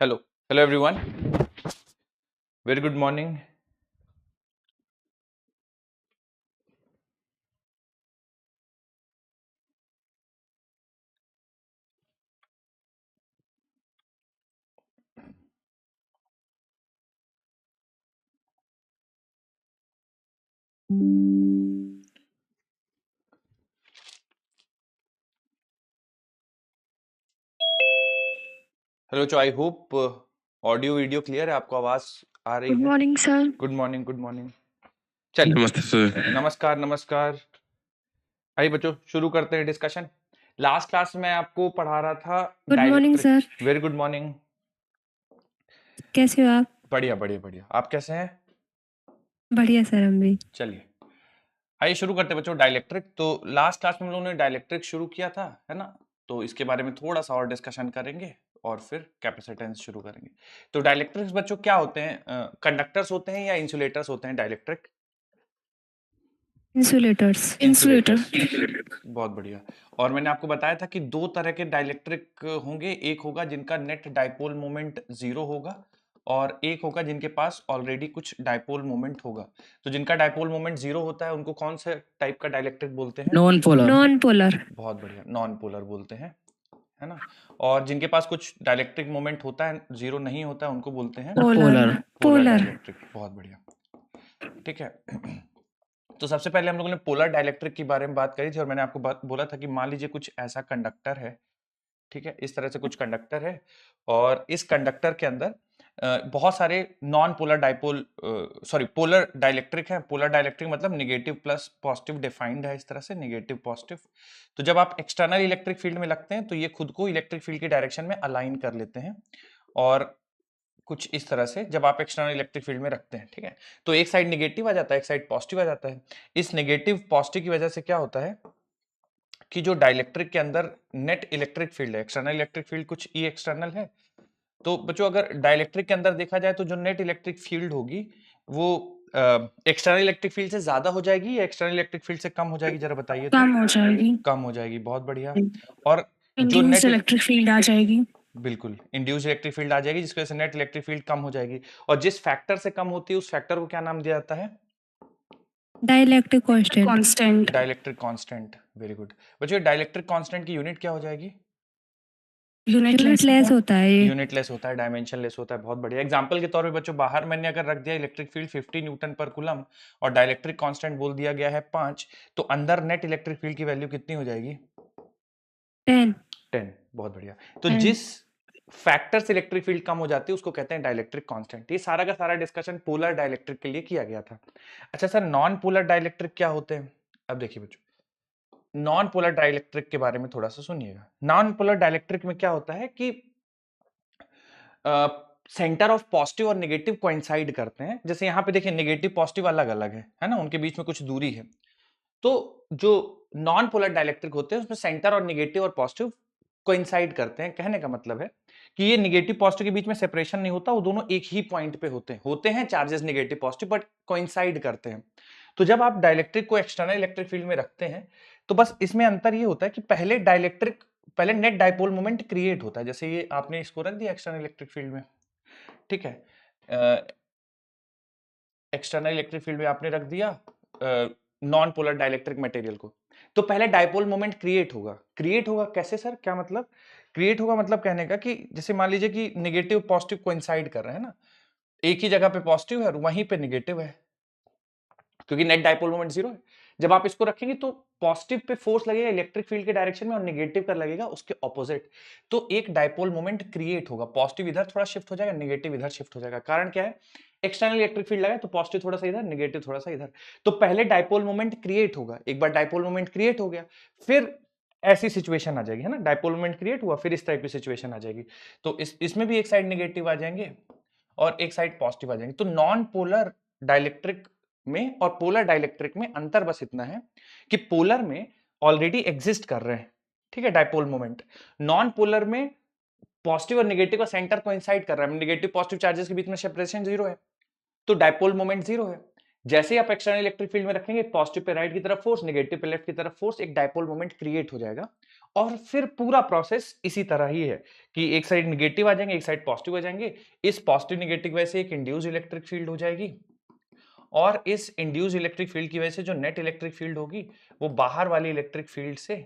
Hello, hello everyone. Very good morning. Hello I hope audio video clear है, आपको आवाज आ रही गुड है? Morning sir. Good morning, good morning. चलिए, नमस्ते सर। नमस्कार नमस्कार। आइए बच्चों, शुरू करते हैं डिस्कशन। लास्ट क्लास में आपको पढ़ा रहा था good morning dielectric. Sir. Very good morning. कैसे हो आप? बढ़िया बढ़िया बढ़िया, आप कैसे हैं? बढ़िया सर, हम भी। चलिए आइए शुरू करते हैं बच्चों। डाइलेक्ट्रिक, तो लास्ट क्लास में हम लोगों ने डाइलेक्ट्रिक शुरू किया था, है ना? तो इसके बारे में थोड़ा सा और डिस्कशन करेंगे और फिर कैपेसिटेंस शुरू करेंगे। तो डाइलेक्ट्रिक्स बच्चों क्या होते हैं? कंडक्टर्स होते हैं या इंसुलेटर्स होते हैं डाइलेक्ट्रिक? इंसुलेटर्स। बहुत बढ़िया। और मैंने आपको बताया था कि दो तरह के डाइलेक्ट्रिक होंगे। एक होगा जिनका नेट डाइपोल मोमेंट जीरो होगा, और एक होगा जिनके पास ऑलरेडी कुछ डाइपोल मोमेंट होगा। तो जिनका डाइपोल मोमेंट जीरो होता है उनको कौन से टाइप का डाइलेक्ट्रिक बोलते हैं? Non polar. बहुत बढ़िया, नॉन पोलर बोलते हैं, है ना? और जिनके पास कुछ डाइलेक्ट्रिक मोमेंट होता है, जीरो नहीं होता है, उनको बोलते हैं पोलर डाइलेक्ट्रिक। बहुत बढ़िया, ठीक है। तो सबसे पहले हम लोगों ने पोलर डाइलेक्ट्रिक के बारे में बात करी थी, और मैंने आपको बोला था कि मान लीजिए कुछ ऐसा कंडक्टर है, ठीक है, इस तरह से कुछ कंडक्टर है, और इस कंडक्टर के अंदर बहुत सारे non polar dipole sorry polar dielectric है। पोलर डाइलेक्ट्रिक मतलब नेगेटिव प्लस पॉजिटिव डिफाइंड है, इस तरह से नेगेटिव पॉजिटिव। तो जब आप एक्सटर्नल इलेक्ट्रिक फील्ड में लगते हैं तो ये खुद को इलेक्ट्रिक फील्ड की डायरेक्शन में अलाइन कर लेते हैं, और कुछ इस तरह से जब आप एक्सटर्नल इलेक्ट्रिक फील्ड में रखते हैं, ठीक है, तो एक साइड नेगेटिव आ जाता है, एक साइड पॉजिटिव आ जाता है। इस नेगेटिव पॉजिटिव की वजह से क्या होता है कि जो डाइलेक्ट्रिक के अंदर नेट इलेक्ट्रिक फील्ड है, एक्सटर्नल इलेक्ट्रिक फील्ड कुछ ई एक्सटर्नल है, तो बच्चों अगर डाइलेक्ट्रिक के अंदर देखा जाए तो जो नेट इलेक्ट्रिक फील्ड होगी वो एक्सटर्नल इलेक्ट्रिक फील्ड से ज्यादा हो जाएगी या एक्सटर्नल इलेक्ट्रिक फील्ड से कम हो जाएगी, जरा बताइए तो। कम हो जाएगी। कम हो जाएगी, बहुत बढ़िया। और जो इंड्यूस्ड नेट इलेक्ट्रिक फील्ड आ जाएगी। बिल्कुल इंड्यूस्ड इलेक्ट्रिक फील्ड आ जाएगी, जिसकी वजह से नेट इलेक्ट्रिक फील्ड कम हो जाएगी, और जिस फैक्टर से कम होती है उस फैक्टर को क्या नाम दिया जाता है? Dielectric constant. Dielectric constant. Very good बच्चों, डाइलेक्ट्रिक कांस्टेंट की यूनिट क्या हो जाएगी? यूनिटलेस होता है ये। यूनिटलेस होता है, डायमेंशनलेस होता है। बहुत बढ़िया। एग्जांपल के तौर पे बच्चों, बाहर मैंने अगर रख दिया इलेक्ट्रिक फील्ड 50 न्यूटन पर कूलम और डाइलेक्ट्रिक कांस्टेंट बोल दिया गया है 5, तो अंदर नेट इलेक्ट्रिक फील्ड की वैल्यू कितनी हो जाएगी? 10। 10। बहुत बढ़िया। तो जिस फैक्टर से इलेक्ट्रिक फील्ड कम हो जाती है उसको कहते हैं डाइलेक्ट्रिक कांस्टेंट। ये सारा का सारा डिस्कशन पोलर डाइलेक्ट्रिक के लिए किया गया था। अच्छा सर, नॉन पोलर डाइलेक्ट्रिक क्या होते हैं? अब देखिए बच्चों, नॉन पोलर डाइलेक्ट्रिक के बारे में थोड़ा सा सुनिएगा। नॉन पोलर डाइलेक्ट्रिक में क्या होता है कि सेंटर ऑफ पॉजिटिव और नेगेटिव कोइंसाइड करते हैं। जैसे यहाँ पे देखिए नेगेटिव पॉजिटिव अलग अलग है ना, उनके बीच में कुछ दूरी है। तो जो नॉन पोलर डाइलेक्ट्रिक होते हैं उसमें सेंटर और नेगेटिव और पॉजिटिव कोइंसाइड करते हैं। कहने का मतलब है कि ये नेगेटिव पॉजिटिव के बीच में सेपरेशन नहीं होता, वो दोनों एक ही पॉइंट पे होते हैं charges negative positive, but coincide करते हैं। तो जब आप डाइलेक्ट्रिक को एक्सटर्नल इलेक्ट्रिक फील्ड में रखते हैं तो बस इसमें अंतर ये होता है कि पहले नेट डाइपोल मोमेंट क्रिएट होता है। जैसे ये आपने इसको रख दिया एक्सटर्नल इलेक्ट्रिक फील्ड में, ठीक है, एक्सटर्नल इलेक्ट्रिक फील्ड में आपने रख दिया नॉन पोलर डाइलेक्ट्रिक मटेरियल को, तो पहले डाइपोल मोमेंट क्रिएट होगा कैसे सर, क्या मतलब? क्रिएट होगा मतलब कहने का कि जैसे मान लीजिए कि नेगेटिव पॉजिटिव कोइंसाइड कर रहे हैं ना, एक ही जगह पे पॉजिटिव है और वहीं पे नेगेटिव है, क्योंकि नेट डाइपोल मोमेंट जीरो है। जब आप इसको रखेंगे तो पॉजिटिव पे फोर्स लगेगा इलेक्ट्रिक फील्ड के डायरेक्शन में और नेगेटिव पर लगेगा उसके ऑपोजिट, तो एक डाइपोल मोमेंट क्रिएट होगा। पॉजिटिव इधर थोड़ा शिफ्ट हो जाएगा, नेगेटिव इधर शिफ्ट हो जाएगा। कारण क्या है? एक्सटर्नल इलेक्ट्रिक फील्ड लगा है तो पॉजिटिव थोड़ा सा इधर, नेगेटिव थोड़ा सा इधर। तो पहले डाइपोल मोमेंट क्रिएट होगा। एक बार डाइपोल मोमेंट क्रिएट हो गया फिर ऐसी सिचुएशन आ जाएगी, है ना, डाइपोल मोमेंट क्रिएट हुआ फिर इस टाइप की सिचुएशन आ जाएगी। तो इसमें भी एक साइड नेगेटिव आ जाएंगे और एक साइड पॉजिटिव आ जाएंगे। तो नॉन पोलर डाइलेक्ट्रिक में और पोलर डाइलेक्ट्रिक में अंतर बस इतना है कि पोलर में ऑलरेडी एग्जिस्ट कर रहे हैं, ठीक है, डाइपोल मोमेंट। नॉन पोलर में पॉजिटिव और नेगेटिव का सेंटर कोइंसाइड कर रहा है, नेगेटिव पॉजिटिव चार्जेस के बीच में सेपरेशन जीरो है, तो डाइपोल मोमेंट जीरो है। जैसे ही आप एक्सटर्नल इलेक्ट्रिक फील्ड में रखेंगे, पॉजिटिव पे राइट की तरफ फोर्स, नेगेटिव पे लेफ्ट की तरफ फोर्स, एक डायपोल मोमेंट क्रिएट हो जाएगा। और फिर पूरा प्रोसेस इसी तरह ही है कि एक साइड नेगेटिव आ जाएंगे, एक साइड पॉजिटिव आ जाएंगे। इस पॉजिटिव नेगेटिव वजह से एक इंड्यूस इलेक्ट्रिक फील्ड हो जाएगी, और इस इंड्यूस इलेक्ट्रिक फील्ड की वजह से जो नेट इलेक्ट्रिक फील्ड होगी वो बाहर वाली इलेक्ट्रिक फील्ड से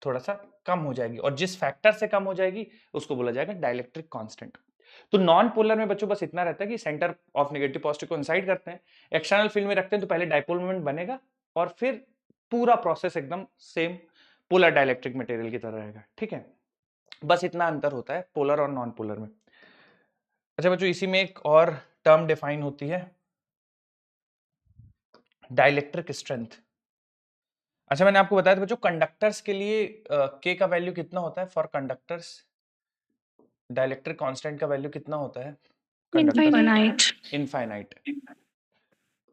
थोड़ा सा कम हो जाएगी, और जिस फैक्टर से कम हो जाएगी उसको बोला जाएगा डाइलेक्ट्रिक कांस्टेंट। तो नॉन पोलर में बच्चों बस इतना रहता है कि सेंटर ऑफ नेगेटिव पॉजिटिव को इंसाइड करते हैं, एक्सटर्नल फील्ड में रखते हैं तो पहले डाइपोल मोमेंट बनेगा, और फिर पूरा प्रोसेस एकदम सेम पोलर डाइलेक्ट्रिक मटेरियल की तरह रहेगा। ठीक है, बस इतना अंतर होता है पोलर और नॉन पोलर में। अच्छा बच्चों, इसी में एक और टर्म डिफाइन होती है, डाइलेक्ट्रिक स्ट्रेंथ। अच्छा, मैंने आपको बताया था बच्चों कंडक्टर्स के लिए के का वैल्यू कितना होता है फॉर कंडक्टर्स, डाइलेक्ट्रिक कांस्टेंट का वैल्यू कितना होता है कंडक्टर, इनफाइनाइट।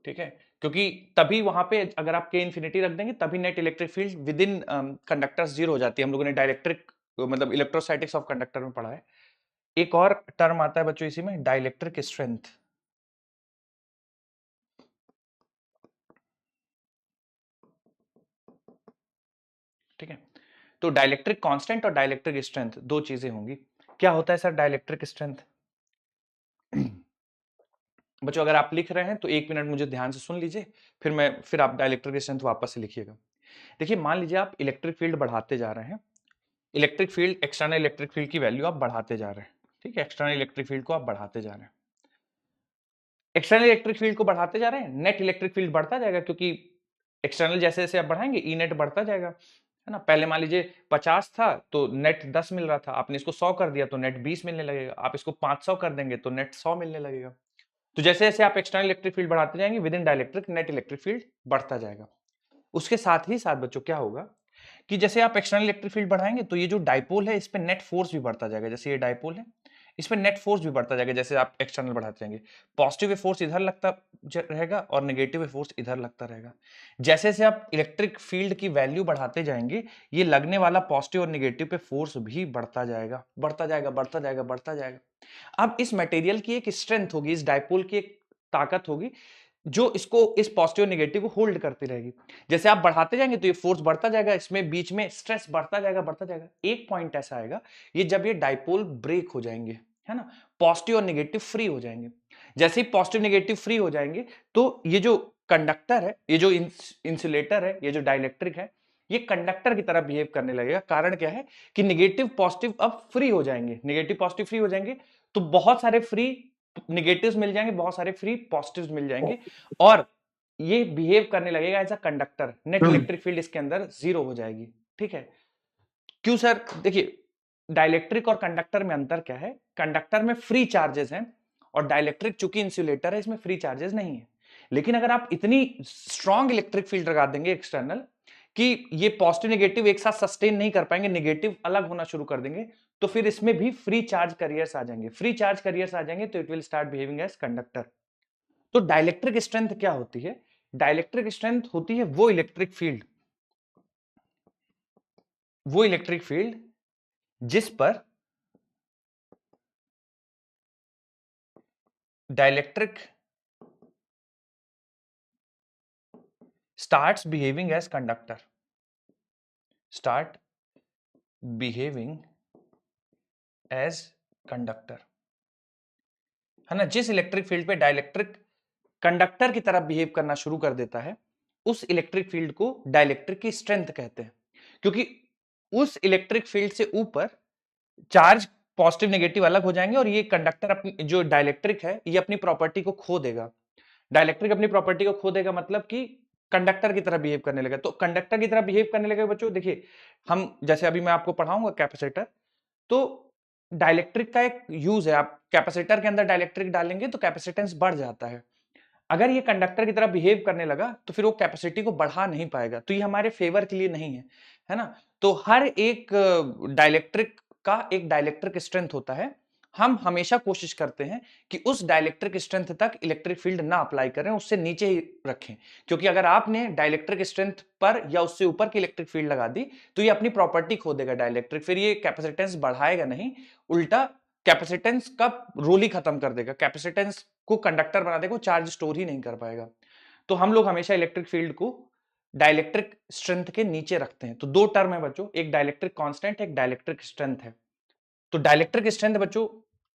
ठीक है, क्योंकि तभी वहां पे अगर आप के इन्फिनिटी रख देंगे तभी net electric field with in conductors zero हो जाती है। हम लोगों ने डाइलेक्ट्रिक मतलब इलेक्ट्रोस्टैटिक्स ऑफ कंडक्टर में पढ़ा है। एक और टर्म आता है बच्चों इसी में, डाइलेक्ट्रिक स्ट्रेंथ। ठीक है, तो डाइलेक्ट्रिक कांस्टेंट और डाइलेक्ट्रिक स्ट्रेंथ दो चीजें होंगी। क्या होता है सर डाइलेक्ट्रिक स्ट्रेंथ? बच्चों अगर आप लिख रहे हैं तो 1 मिनट मुझे ध्यान से सुन लीजिए, फिर आप डाइलेक्ट्रिक स्ट्रेंथ वापस से लिखिएगा। देखिए, मान लीजिए आप इलेक्ट्रिक फील्ड बढ़ाते जा रहे हैं, electric field, external electric field की वैल्यू आप बढ़ाते जा रहे हैं। ठीक है, एक्सटर्नल इलेक्ट्रिक फील्ड को आप बढ़ाते जा रहे हैं, एक्सटर्नल इलेक्ट्रिक फील्ड को बढ़ाते जा रहे हैं, नेट इलेक्ट्रिक फील्ड बढ़ता जाएगा, क्योंकि एक्सटर्नल जैसे जैसे आप बढ़ाएंगे ई नेट बढ़ता जाएगा, है ना। पहले मान लीजिए 50 था तो नेट 10 मिल रहा था, आपने इसको 100 कर दिया तो नेट 20 मिलने लगेगा, आप इसको 500 कर देंगे तो नेट 100 मिलने लगेगा। तो जैसे जैसे आप एक्सटर्नल इलेक्ट्रिक फील्ड बढ़ाते जाएंगे, with in dielectric net electric field बढ़ता जाएगा। उसके साथ ही साथ बच्चों क्या होगा कि जैसे आप एक्सटर्नल इलेक्ट्रिक फील्ड बढ़ाएंगे तो ये जो डाइपोल है इस पे नेट फोर्स भी बढ़ता जाएगा। जैसे ये डाइपोल है, इस पे नेट फोर्स भी बढ़ता जाएगा जैसे आप एक्सटर्नल बढ़ाते जाएंगे। पॉजिटिव फोर्स इधर लगता रहेगा और नेगेटिव फोर्स इधर लगता रहेगा। जैसे जैसे आप इलेक्ट्रिक फील्ड की वैल्यू बढ़ाते जाएंगे, ये लगने वाला पॉजिटिव और नेगेटिव पे फोर्स भी बढ़ता जाएगा, बढ़ता जाएगा, बढ़ता जाएगा, बढ़ता जाएगा। अब इस मटेरियल की एक स्ट्रेंथ होगी, इस डाइपोल की एक ताकत होगी जो इसको, इस पॉजिटिव नेगेटिव को होल्ड करती रहेगी। जैसे आप बढ़ाते जाएंगे तो ये फोर्स बढ़ता जाएगा, इसमें बीच में स्ट्रेस बढ़ता जाएगा, बढ़ता जाएगा। एक पॉइंट ऐसा आएगा ये जब ये डाइपोल ब्रेक हो जाएंगे, है ना, पॉजिटिव और नेगेटिव फ्री हो जाएंगे। जैसे ही पॉजिटिव नेगेटिव फ्री हो जाएंगे तो ये जो कंडक्टर है, ये जो इंसुलेटर है, ये जो डाइलेक्ट्रिक है, ये कंडक्टर की तरह बिहेव करने लगेगा। कारण क्या है कि नेगेटिव पॉजिटिव अब फ्री हो जाएंगे, नेगेटिव पॉजिटिव फ्री हो जाएंगे तो बहुत सारे फ्री नेगेटिव्स मिल जाएंगे, बहुत सारे फ्री पॉजिटिव्स मिल जाएंगे, और ये बिहेव करने लगेगा as a conductor. Net electric field इसके अंदर जीरो हो जाएगी। ठीक है, क्यों सर? देखिए, डाइलेक्ट्रिक और कंडक्टर में अंतर क्या है, कंडक्टर में फ्री चार्जेस हैं और डाइलेक्ट्रिक चूंकि इंसुलेटर है इसमें फ्री चार्जेस नहीं है। लेकिन अगर आप इतनी स्ट्रॉन्ग इलेक्ट्रिक फील्ड लगा देंगे एक्सटर्नल कि ये पॉजिटिव नेगेटिव एक साथ सस्टेन नहीं कर पाएंगे, नेगेटिव अलग होना शुरू कर देंगे, तो फिर इसमें भी फ्री चार्ज कैरियर्स आ जाएंगे। फ्री चार्ज कैरियर्स आ जाएंगे तो it will start behaving as conductor. तो डाइलेक्ट्रिक स्ट्रेंथ क्या होती है? डाइलेक्ट्रिक स्ट्रेंथ होती है वो इलेक्ट्रिक फील्ड, वो इलेक्ट्रिक फील्ड जिस पर dielectric starts behaving as conductor, start behaving as conductor, है ना। जिस इलेक्ट्रिक फील्ड पे डाइलेक्ट्रिक कंडक्टर की तरह बिहेव करना शुरू कर देता है उस इलेक्ट्रिक फील्ड को डाइलेक्ट्रिक की स्ट्रेंथ कहते हैं, क्योंकि उस इलेक्ट्रिक फील्ड से ऊपर चार्ज पॉजिटिव नेगेटिव अलग हो जाएंगे और ये कंडक्टर अपनी जो डाइलेक्ट्रिक है ये अपनी प्रॉपर्टी को खो देगा। डाइलेक्ट्रिक अपनी प्रॉपर्टी को खो देगा मतलब कि कंडक्टर की तरह बिहेव करने लगेगा। तो कंडक्टर की तरह बिहेव करने लगेगा बच्चों, देखिए हम जैसे अभी मैं आपको पढ़ाऊंगा कैपेसिटर, तो डाइलेक्ट्रिक का एक यूज है, आप कैपेसिटर के अंदर डाइलेक्ट्रिक डालेंगे तो कैपेसिटेंस बढ़ जाता है। अगर ये कंडक्टर की तरह बिहेव करने लगा तो फिर वो कैपेसिटी को बढ़ा नहीं पाएगा, तो ये हमारे फेवर के लिए नहीं है, है ना। तो हर एक डाइलेक्ट्रिक का एक डाइलेक्ट्रिक स्ट्रेंथ होता है। हम हमेशा कोशिश करते हैं कि उस डाइलेक्ट्रिक स्ट्रेंथ तक इलेक्ट्रिक फील्ड ना अप्लाई करें, उससे नीचे ही रखें, क्योंकि अगर आपने डाइलेक्ट्रिक स्ट्रेंथ पर या उससे ऊपर की इलेक्ट्रिक फील्ड लगा दी तो ये अपनी प्रॉपर्टी खो देगा डाइलेक्ट्रिक, फिर ये कैपेसिटेंस बढ़ाएगा नहीं, उल्टा कैपेसिटेंस का रोल ही खत्म कर देगा, कैपेसिटेंस को कंडक्टर बना देगा, चार्ज स्टोर ही नहीं कर पाएगा। तो हम लोग हमेशा इलेक्ट्रिक फील्ड को डाइलेक्ट्रिक स्ट्रेंथ के नीचे रखते हैं। तो दो टर्म है बच्चों, एक डाइलेक्ट्रिक कांस्टेंट, एक डाइलेक्ट्रिक स्ट्रेंथ है। तो डाइलेक्ट्रिक स्ट्रेंथ बच्चों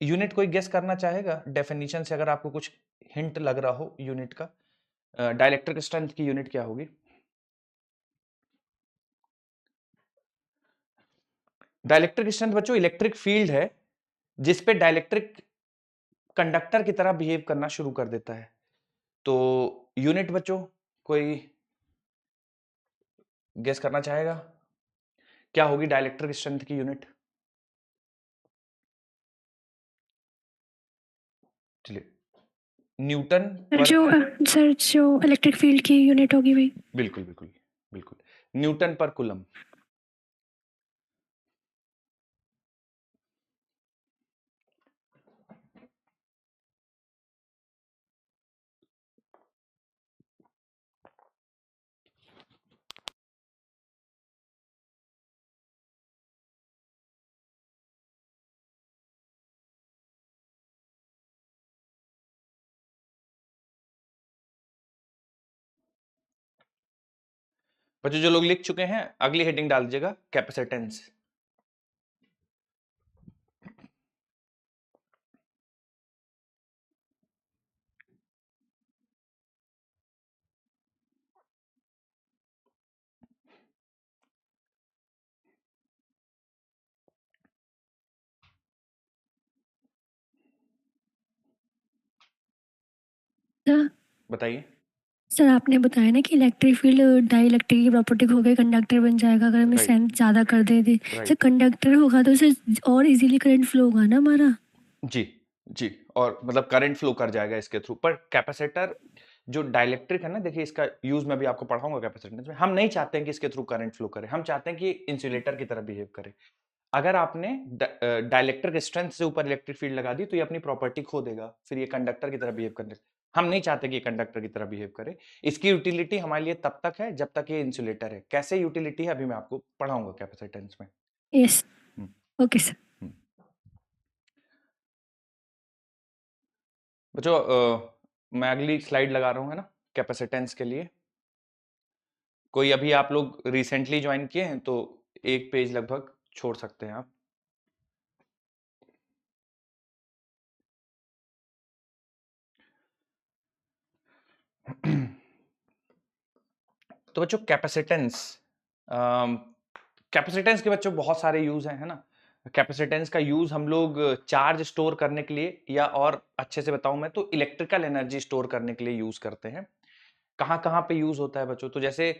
यूनिट कोई गेस करना चाहेगा डेफिनेशन से, अगर आपको कुछ हिंट लग रहा हो यूनिट का, डाइलेक्ट्रिक स्ट्रेंथ की यूनिट क्या होगी? डाइलेक्ट्रिक स्ट्रेंथ बच्चों इलेक्ट्रिक फील्ड है जिसपे डाइलेक्ट्रिक कंडक्टर की तरह बिहेव करना शुरू कर देता है। तो यूनिट बच्चों कोई गेस करना चाहेगा क्या होगी डाइलेक्ट्रिक स्ट्रेंथ की यूनिट? चलिए, न्यूटन पर जो इलेक्ट्रिक फील्ड की यूनिट होगी भाई। बिल्कुल बिल्कुल बिल्कुल, न्यूटन पर कूलम। बच्चों जो लोग लिख चुके हैं अगली हेडिंग डाल दीजिएगा, कैपेसिटेंस। बताइए सर आपने बताया ना कि इलेक्ट्रिक फील्ड डाइलेक्ट्रिक की प्रॉपर्टी हो गई, कंडक्टर बन जाएगा अगर हमें स्ट्रेंथ ज्यादा कर दे दी। सर कंडक्टर होगा तो सर और इजीली करंट फ्लो होगा ना हमारा? जी जी, और मतलब करंट फ्लो कर जाएगा इसके थ्रू। पर कैपेसिटर जो डाइलेक्ट्रिक है ना, देखिए इसका यूज मैं भी आपको पढ़ाऊंगा कैपेसिटेंस में। हम नहीं चाहते हैं कि इसके थ्रू करंट फ्लो करे, हम चाहते हैं कि इंसुलेटर की तरह बिहेव करे। अगर आपने डाइलेक्ट्रिक स्ट्रेंथ से ऊपर इलेक्ट्रिक फील्ड लगा दी तो ये अपनी प्रॉपर्टी खो देगा, फिर ये कंडक्टर की तरह बिहेव करने। हम नहीं चाहते कि ये कंडक्टर की तरह बिहेव करे। इसकी यूटिलिटी हमारे लिए तब तक है जब तक ये इंसुलेटर है। कैसे यूटिलिटी है अभी मैं आपको पढ़ाऊंगा कैपेसिटेंस में। Yes okay sir. बच्चों मैं अगली स्लाइड लगा रहा हूँ है ना कैपेसिटेंस के लिए। कोई अभी आप लोग रिसेंटली ज्वाइन किए हैं तो एक पेज लगभग छोड़ सकते हैं आप। तो बच्चों कैपेसिटेंस, कैपेसिटेंस के बच्चों बहुत सारे यूज हैं है ना। कैपेसिटेंस का यूज हम लोग चार्ज स्टोर करने के लिए, या और अच्छे से बताऊं मैं तो इलेक्ट्रिकल एनर्जी स्टोर करने के लिए यूज करते हैं। कहाँ कहाँ पे यूज होता है बच्चों? तो जैसे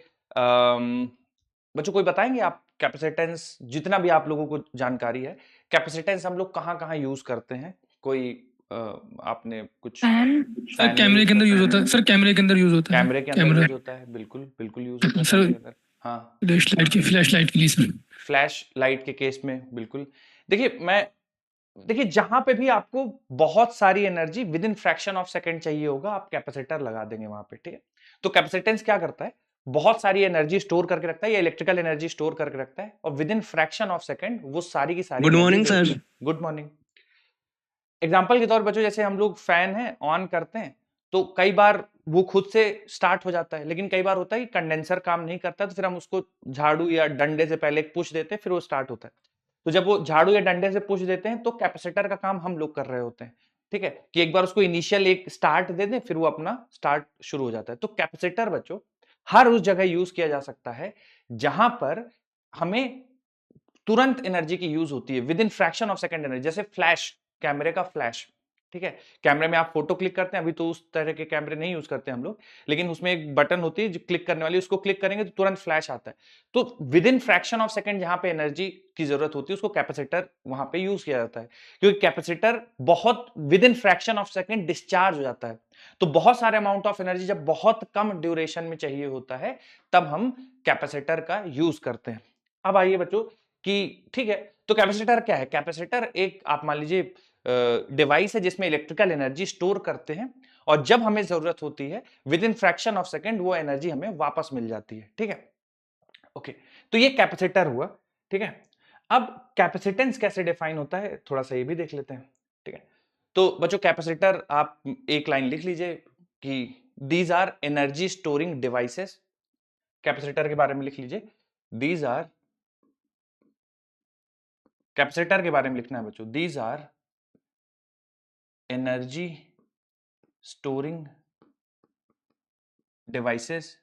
बच्चों कोई बताएंगे आप कैपेसिटेंस, जितना भी आप लोगों को जानकारी है, कैपेसिटेंस हम लोग कहाँ कहाँ यूज करते हैं? कोई आपने कुछ सर कैमरे के अंदर यूज होता है। सर कैमरे के अंदर यूज होता है। कैमरे के अंदर यूज होता है, बिल्कुल बिल्कुल यूज होता है सर कैमरे के अंदर। हाँ, फ्लैश लाइट के लिए सर। फ्लैश लाइट के केस में बिल्कुल। देखिए जहां पे भी आपको बहुत सारी energy with in fraction of second चाहिए होगा, आप कैपेसिटर लगा देंगे वहां पे, ठीक है। तो कैपेसिटेंस क्या करता है? बहुत सारी एनर्जी स्टोर करके रखता है, या इलेक्ट्रिकल एनर्जी स्टोर करके रखता है, और with in fraction of second वो सारी की सारी। Good morning sir. Good morning. Example के तौर पर बच्चों जैसे हम लोग फैन है ऑन करते हैं तो कई बार वो खुद से स्टार्ट हो जाता है, लेकिन कई बार होता है कि कंडेंसर काम नहीं करता, तो फिर हम उसको झाड़ू या डंडे से पहले एक पुश देते हैं, फिर वो स्टार्ट होता है। तो जब वो झाड़ू या डंडे से पुश देते हैं तो कैपेसिटर का काम हम लोग कर रहे होते हैं, ठीक है, कि एक बार उसको इनिशियल एक स्टार्ट दे दें, फिर वो अपना स्टार्ट शुरू हो जाता है। तो कैपेसिटर बच्चों हर उस जगह यूज किया जा सकता है जहां पर हमें तुरंत एनर्जी की यूज होती है, with in fraction of second energy. जैसे फ्लैश, कैमरे का फ्लैश, ठीक है, कैमरे में आप फोटो क्लिक करते हैं, अभी तो उस तरह के कैमरे नहीं यूज करते हम लोग, लेकिन उसमें एक बटन होती है जो क्लिक करने वाली, उसको क्लिक करेंगे तो तुरंत फ्लैश आता है। तो with in fraction of second जहां पे एनर्जी की जरूरत होती है उसको कैपेसिटर वहां पे यूज किया जाता है, क्योंकि कैपेसिटर बहुत with in fraction of second discharge हो जाता है। तो बहुत सारे अमाउंट ऑफ एनर्जी जब बहुत कम ड्यूरेशन में चाहिए होता है तब हम कैपेसिटर का यूज करते हैं। अब आइए बच्चों कि ठीक है, तो कैपेसिटर क्या है? कैपेसिटर एक आप मान लीजिए डिवाइस है जिसमें इलेक्ट्रिकल एनर्जी स्टोर करते हैं, और जब हमें जरूरत होती है with in fraction of second वो एनर्जी हमें वापस मिल जाती है, ठीक है। ओके, तो ये कैपेसिटर हुआ, ठीक है। अब कैपेसिटेंस कैसे डिफाइन होता है थोड़ा सा ये भी देख लेते हैं, ठीक है। तो बच्चों कैपेसिटर आप एक लाइन लिख लीजिए कि these are energy storing devices. Capacitor के बारे में लिख लीजिए, दीज आर, कैपेसिटर के बारे में लिखना है बच्चों, these are energy storing devices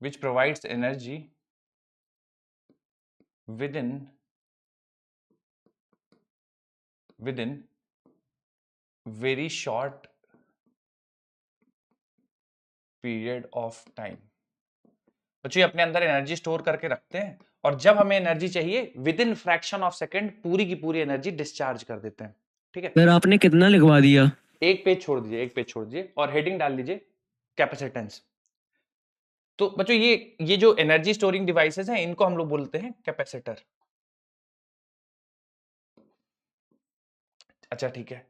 which provides energy within very short period of time। बच्चों ये अपने अंदर एनर्जी स्टोर करके रखते हैं और जब हमें एनर्जी चाहिए with in fraction of second पूरी की पूरी एनर्जी डिस्चार्ज कर देते हैं। ठीक है सर आपने कितना लिखवा दिया? एक पेज छोड़ दीजिए, एक पेज छोड़ दीजिए और हेडिंग डाल लीजिए कैपेसिटेंस। तो बच्चों ये जो एनर्जी स्टोरिंग डिवाइसेस हैं इनको हम लोग बोलते हैं कैपेसिटर। अच्छा ठीक है,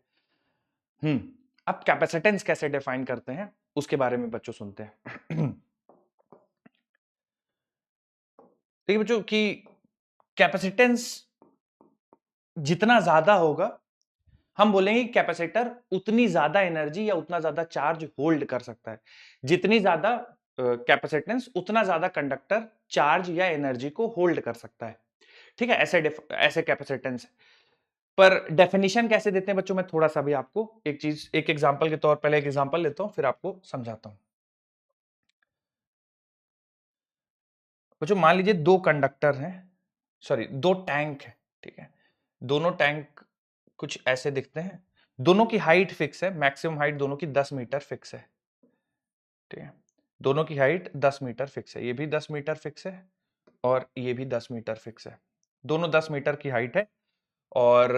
अब कैपेसिटेंस कैसे डिफाइन करते हैं उसके बारे में बच्चों सुनते हैं। ठीक है बच्चों कि कैपेसिटेंस जितना ज्यादा होगा हम बोलेंगे कैपेसिटर उतनी ज्यादा एनर्जी या उतना ज्यादा चार्ज होल्ड कर सकता है। जितनी ज्यादा कैपेसिटेंस उतना ज्यादा कंडक्टर चार्ज या एनर्जी को होल्ड कर सकता है। ठीक है, ऐसे कैपेसिटेंस। पर डेफिनेशन कैसे देते हैं बच्चों, मैं थोड़ा सा भी आपको एक एग्जांपल के तौर पहले एक एग्जांपल लेता हूं फिर आपको समझाता हूं। बच्चों मान लीजिए दो कंडक्टर हैं, सॉरी दो टैंक है। ठीक है, दोनों टैंक कुछ ऐसे दिखते हैं, दोनों की हाइट फिक्स है, मैक्सिमम हाइट दोनों की 10 मीटर फिक्स है। ठीक है, दोनों की हाइट 10 मीटर फिक्स है, ये भी 10 मीटर फिक्स है और ये भी 10 मीटर फिक्स है। दोनों 10 मीटर की हाइट है और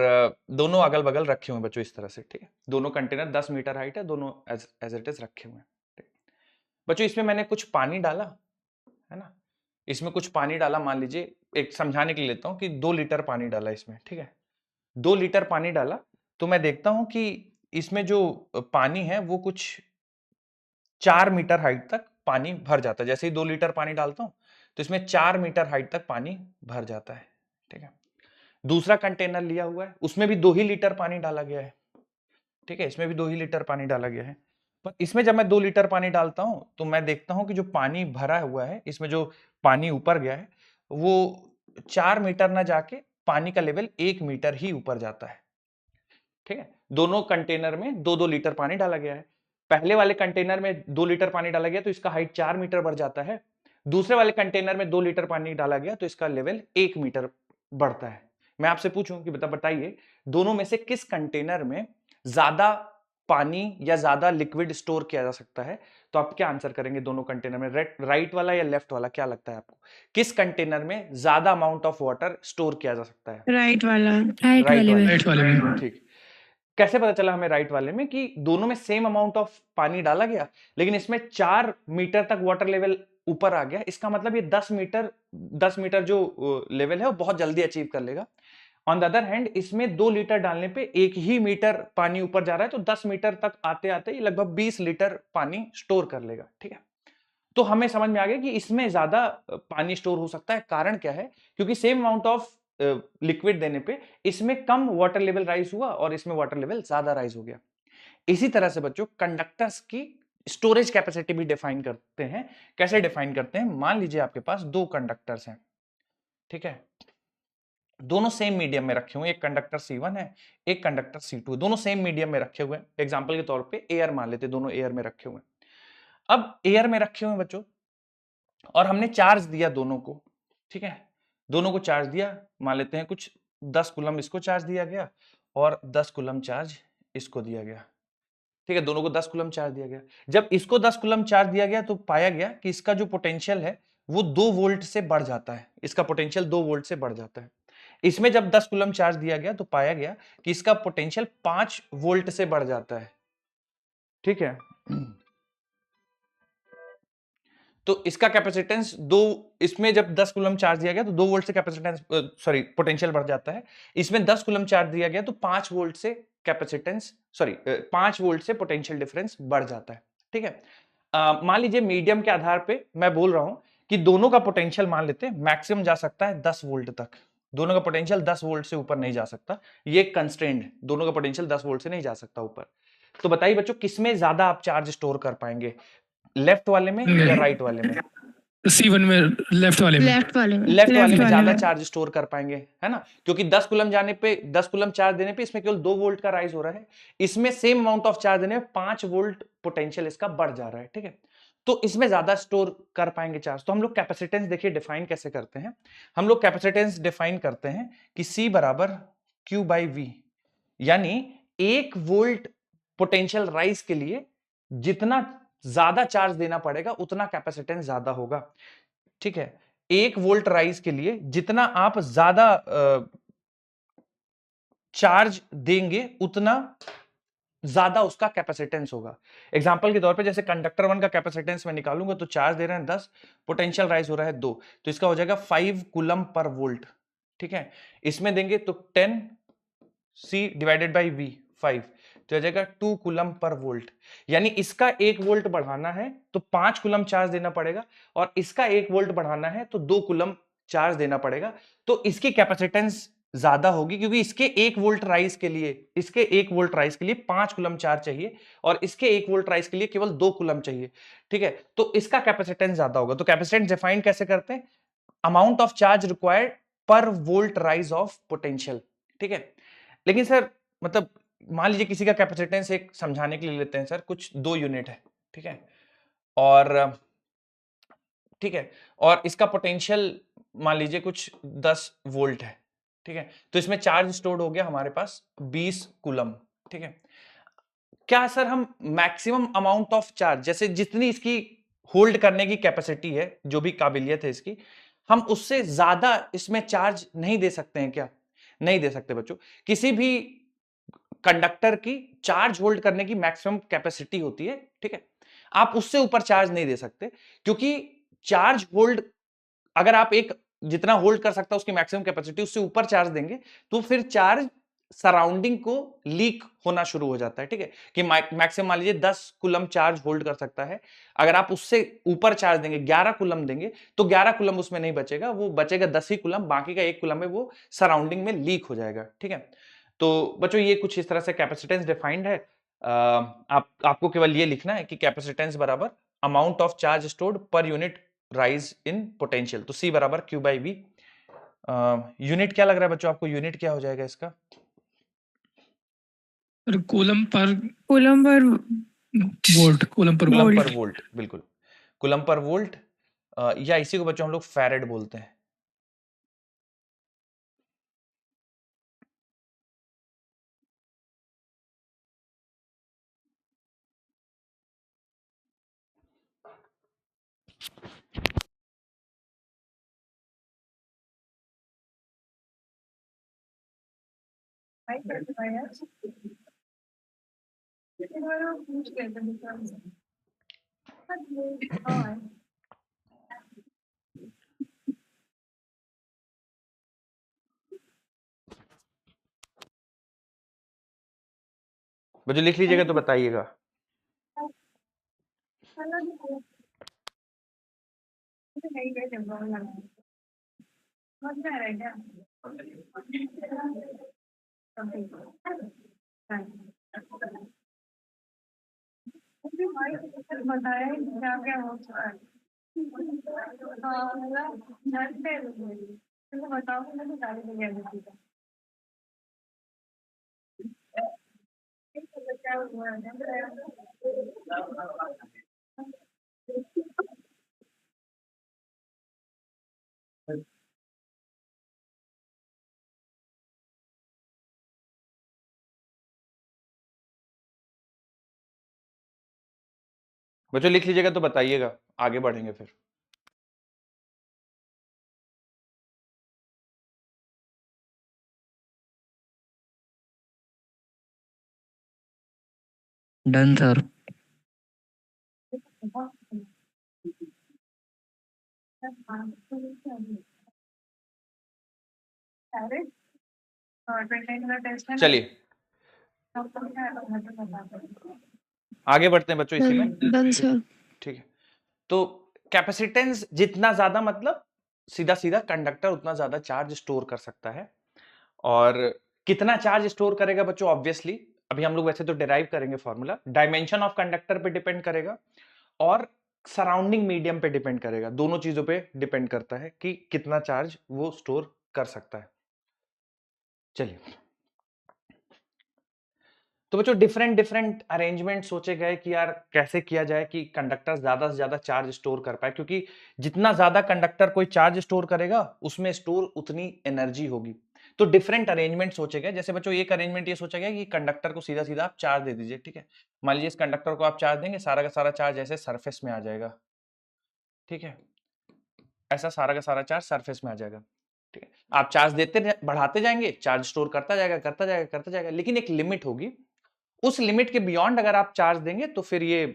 दोनों अगल बगल रखे हुए हैं बच्चों इस तरह से। ठीक है, दोनों कंटेनर 10 मीटर हाइट है, दोनों एज इट इज रखे हुए हैं। बच्चों इसमें मैंने कुछ पानी डाला है ना, इसमें कुछ पानी डाला, मान लीजिए एक समझाने के लिए लेता हूं कि 2 लीटर पानी डाला इसमें। ठीक है, 2 लीटर पानी डाला तो मैं देखता हूं कि इसमें जो पानी है वो कुछ 4 मीटर हाइट तक पानी भर जाता है। जैसे ही 2 लीटर पानी डालता हूं तो इसमें 4 मीटर हाइट तक पानी भर जाता है। ठीक है, दूसरा कंटेनर लिया हुआ है, उसमें भी 2 ही लीटर पानी डाला गया है। ठीक है, इसमें भी 2 ही लीटर पानी डाला गया है। पर इसमें जब मैं 2 लीटर पानी डालता हूं तो मैं देखता हूं कि जो पानी भरा हुआ है, इसमें जो पानी ऊपर गया है वो 4 मीटर ना जाके पानी का लेवल 1 मीटर ही ऊपर जाता है। ठीक है, दोनों कंटेनर में 2-2 लीटर पानी डाला गया है। पहले वाले कंटेनर में 2 लीटर पानी डाला गया तो इसका हाइट 4 मीटर बढ़ जाता है। दूसरे वाले कंटेनर में 2 लीटर पानी डाला गया तो इसका लेवल 1 मीटर बढ़ता है। मैं आपसे पूछूं कि बताइए दोनों में से किस कंटेनर में ज्यादा पानी या ज्यादा लिक्विड स्टोर किया जा सकता है? तो आप क्या आंसर करेंगे दोनों कंटेनर में, राइट वाला या लेफ्ट वाला? क्या लगता है आपको किस कंटेनर में ज्यादा अमाउंट ऑफ वाटर स्टोर किया जा सकता है? राइट वाला, राइट वाले में। ठीक, कैसे पता चला हमें राइट वाले में? कि दोनों में सेम अमाउंट ऑफ पानी डाला गया लेकिन इसमें 4 मीटर तक वाटर लेवल ऊपर आ गया। इसका मतलब ये 10 मीटर जो लेवल है वो बहुत जल्दी अचीव कर लेगा। ऑन द अदर हैंड इसमें 2 लीटर डालने पे 1 ही मीटर पानी ऊपर जा रहा है तो 10 मीटर तक आते आते ये लगभग 20 लीटर पानी स्टोर कर लेगा। ठीक है, तो हमें समझ में आ गया कि इसमें ज्यादा पानी स्टोर हो सकता है। कारण क्या है? क्योंकि सेम अमाउंट ऑफ लिक्विड देने पे इसमें कम वाटर लेवल राइज हुआ और इसमें वाटर लेवल ज्यादा राइज हो गया। इसी तरह से बच्चों कंडक्टर्स की स्टोरेज कैपेसिटी भी डिफाइन करते हैं। कैसे डिफाइन करते हैं? मान लीजिए आपके पास 2 कंडक्टर्स हैं। ठीक है, दोनों सेम मीडियम में रखे हुए हैं, एक कंडक्टर C1 है, एक कंडक्टर C2, दोनों सेम मीडियम में रखे हुए हैं। एग्जांपल के तौर पे एयर मान लेते, दोनों एयर में रखे हुए हैं। अब एयर में रखे हुए बच्चों और हमने चार्ज दिया दोनों को। ठीक है, दोनों को चार्ज दिया, मान लेते हैं कुछ 10 कूलम इसको चार्ज दिया गया और 10 कूलम चार्ज इसको दिया गया। ठीक है, दोनों को 10 कूलम चार्ज दिया गया। जब इसको 10 कूलम चार्ज दिया गया तो पाया गया कि इसका जो पोटेंशियल है वो 2 वोल्ट से बढ़ जाता है। इसका पोटेंशियल 2 वोल्ट से बढ़ जाता है। इसमें जब 10 कूलम चार्ज दिया गया तो पाया गया कि इसका पोटेंशियल 5 वोल्ट से बढ़ जाता है। ठीक है, तो इसका कैपेसिटेंस 2, इसमें जब 10 कूलम चार्ज दिया गया तो 2 वोल्ट से कैपेसिटेंस पोटेंशियल बढ़ जाता है। इसमें 10 कूलम चार्ज दिया गया तो 5 वोल्ट से कैपेसिटेंस 5 वोल्ट से पोटेंशियल डिफरेंस बढ़ जाता है। ठीक है, मान लीजिए मीडियम के आधार पे मैं बोल रहा हूं कि दोनों का पोटेंशियल मान लेते हैं मैक्सिमम जा सकता है 10 वोल्ट तक, दोनों का पोटेंशियल 10 वोल्ट से ऊपर नहीं जा सकता, ये एक कंस्ट्रेंट है, दोनों का पोटेंशियल 10 वोल्ट से नहीं जा सकता ऊपर। तो बताइए बच्चों किसमें ज्यादा आप चार्ज स्टोर कर पाएंगे, लेफ्ट वाले में या राइट वाले में? C1 में लेफ्ट वाले में ज्यादा चार्ज स्टोर कर पाएंगे, है ना, क्योंकि 10 कूलम जाने पे 10 कूलम चार्ज देने पे इसमें केवल 2 वोल्ट का राइज हो रहा है, इसमें सेम अमाउंट ऑफ चार्ज देने में 5 वोल्ट पोटेंशियल इसका बढ़ जा रहा है, ठीक है, तो इसमें ज्यादा स्टोर कर पाएंगे चार्ज। तो हम लोग कैपेसिटेंस देखिए डिफाइन कैसे करते हैं, हम लोग कैपेसिटेंस डिफाइन करते हैं कि C बराबर Q बाई V, यानी 1 वोल्ट पोटेंशियल राइज के लिए जितना ज्यादा चार्ज देना पड़ेगा उतना कैपेसिटेंस ज्यादा होगा, ठीक है, 1 वोल्ट राइज के लिए जितना आप ज्यादा चार्ज देंगे उतना ज्यादा उसका कैपेसिटेंस होगा। एग्जांपल के तौर पे जैसे कंडक्टर 1 का कैपेसिटेंस मैं निकालूंगा तो चार्ज दे रहे हैं 10, पोटेंशियल राइज हो रहा है 2, तो इसका हो जाएगा 5 कूलम पर वोल्ट, ठीक है, इसमें देंगे तो 10 C डिवाइडेड बाई V 5, तो हो जाएगा 2 कूलम पर वोल्ट, यानी इसका 1 वोल्ट बढ़ाना है तो 5 कूलम चार्ज देना पड़ेगा और इसका 1 वोल्ट बढ़ाना है तो 2 कूलम चार्ज देना पड़ेगा, तो इसकी कैपेसिटेंस ज्यादा होगी क्योंकि इसके 1 वोल्ट राइज के लिए 5 कूलम चार्ज चाहिए और इसके 1 वोल्ट राइज के लिए केवल 2 कूलम चाहिए, ठीक है, तो इसका कैपेसिटेंस ज्यादा होगा। तो कैपेसिटेंस डिफाइन कैसे करते हैं, अमाउंट ऑफ चार्ज रिक्वायर्ड पर वोल्ट राइज ऑफ पोटेंशियल, ठीक है। लेकिन सर मतलब मान लीजिए किसी का कैपेसिटेंस एक समझाने के लिए लेते हैं सर कुछ 2 यूनिट है, ठीक है, और इसका पोटेंशियल मान लीजिए कुछ 10 वोल्ट है, ठीक है, तो इसमें चार्ज स्टोर्ड हो गया हमारे पास 20 कूलम, ठीक है, क्या सर हम मैक्सिमम अमाउंट ऑफ चार्ज जैसे जितनी इसकी होल्ड करने की कैपेसिटी है, जो भी काबिलियत है इसकी, हम उससे ज्यादा इसमें चार्ज नहीं दे सकते हैं क्या? नहीं दे सकते बच्चों। किसी भी कंडक्टर की चार्ज होल्ड करने की मैक्सिमम कैपेसिटी होती है, ठीक है, आप उससे ऊपर चार्ज नहीं दे सकते क्योंकि चार्ज होल्ड अगर आप एक जितना होल्ड कर सकता है उसकी मैक्सिमम कैपेसिटी उससे ऊपर चार्ज देंगे तो फिर चार्ज सराउंडिंग को लीक होना शुरू हो जाता है, ठीक है, कि मैक्सिमम मान लीजिए 10 कूलम चार्ज होल्ड कर सकता है, अगर आप उससे ऊपर चार्ज देंगे 11 कूलम देंगे तो 11 कूलम उसमें नहीं बचेगा, वो बचेगा 10 ही कूलम, बाकी का 1 कूलम में वो सराउंडिंग में लीक हो जाएगा, ठीक है। तो बच्चों ये कुछ इस तरह से कैपेसिटेंस डिफाइंड है। आपको केवल ये लिखना है कि कैपेसिटेंस बराबर amount of charge stored per unit rise in potential, तो C बराबर Q बाई V। यूनिट क्या लग रहा है बच्चों आपको, यूनिट क्या हो जाएगा इसका? कूलम पर वोल्ट, बिल्कुल, कूलम पर वोल्ट, या इसी को बच्चों हम लोग फैरेड बोलते हैं। बच्चों लिख लीजिएगा तो बताइएगा। बच्चों लिख लीजिएगा तो बताइएगा, आगे बढ़ेंगे फिर। Done sir. चलिए आगे बढ़ते हैं बच्चों इसी में। Done sir. ठीक है, तो कैपेसिटेंस जितना ज्यादा मतलब सीधा सीधा कंडक्टर उतना ज्यादा चार्ज स्टोर कर सकता है। और कितना चार्ज स्टोर करेगा बच्चों, ऑब्वियसली अभी हम लोग वैसे तो डिराइव करेंगे फॉर्मूला, डायमेंशन ऑफ कंडक्टर पे डिपेंड करेगा और सराउंडिंग मीडियम पे डिपेंड करेगा। दोनों चीजों पे डिपेंड करता है कि कितना चार्ज वो स्टोर कर सकता है। चलिए, तो बच्चों डिफरेंट डिफरेंट अरेंजमेंट सोचे गए कि यार कैसे किया जाए कि कंडक्टर ज्यादा से ज्यादा चार्ज स्टोर कर पाए, क्योंकि जितना ज्यादा कंडक्टर कोई चार्ज स्टोर करेगा उसमें स्टोर उतनी एनर्जी होगी। तो डिफरेंट अरेंजमेंट सोचे गए। जैसे बच्चों एक अरेंजमेंट ये सोचा गया कि कंडक्टर को सीधा सीधा आप चार्ज दे दीजिए, ठीक है। मान लीजिए इस कंडक्टर को आप चार्ज देंगे, सारा का सारा चार्ज ऐसे सरफेस में आ जाएगा, ठीक है। ऐसा सारा का सारा चार्ज सरफेस में आ जाएगा, ठीक है। आप चार्ज देते बढ़ाते जाएंगे, चार्ज स्टोर करता जाएगा करता जाएगा करता जाएगा, लेकिन एक लिमिट होगी। उस लिमिट के बियॉन्ड अगर आप चार्ज देंगे तो फिर ये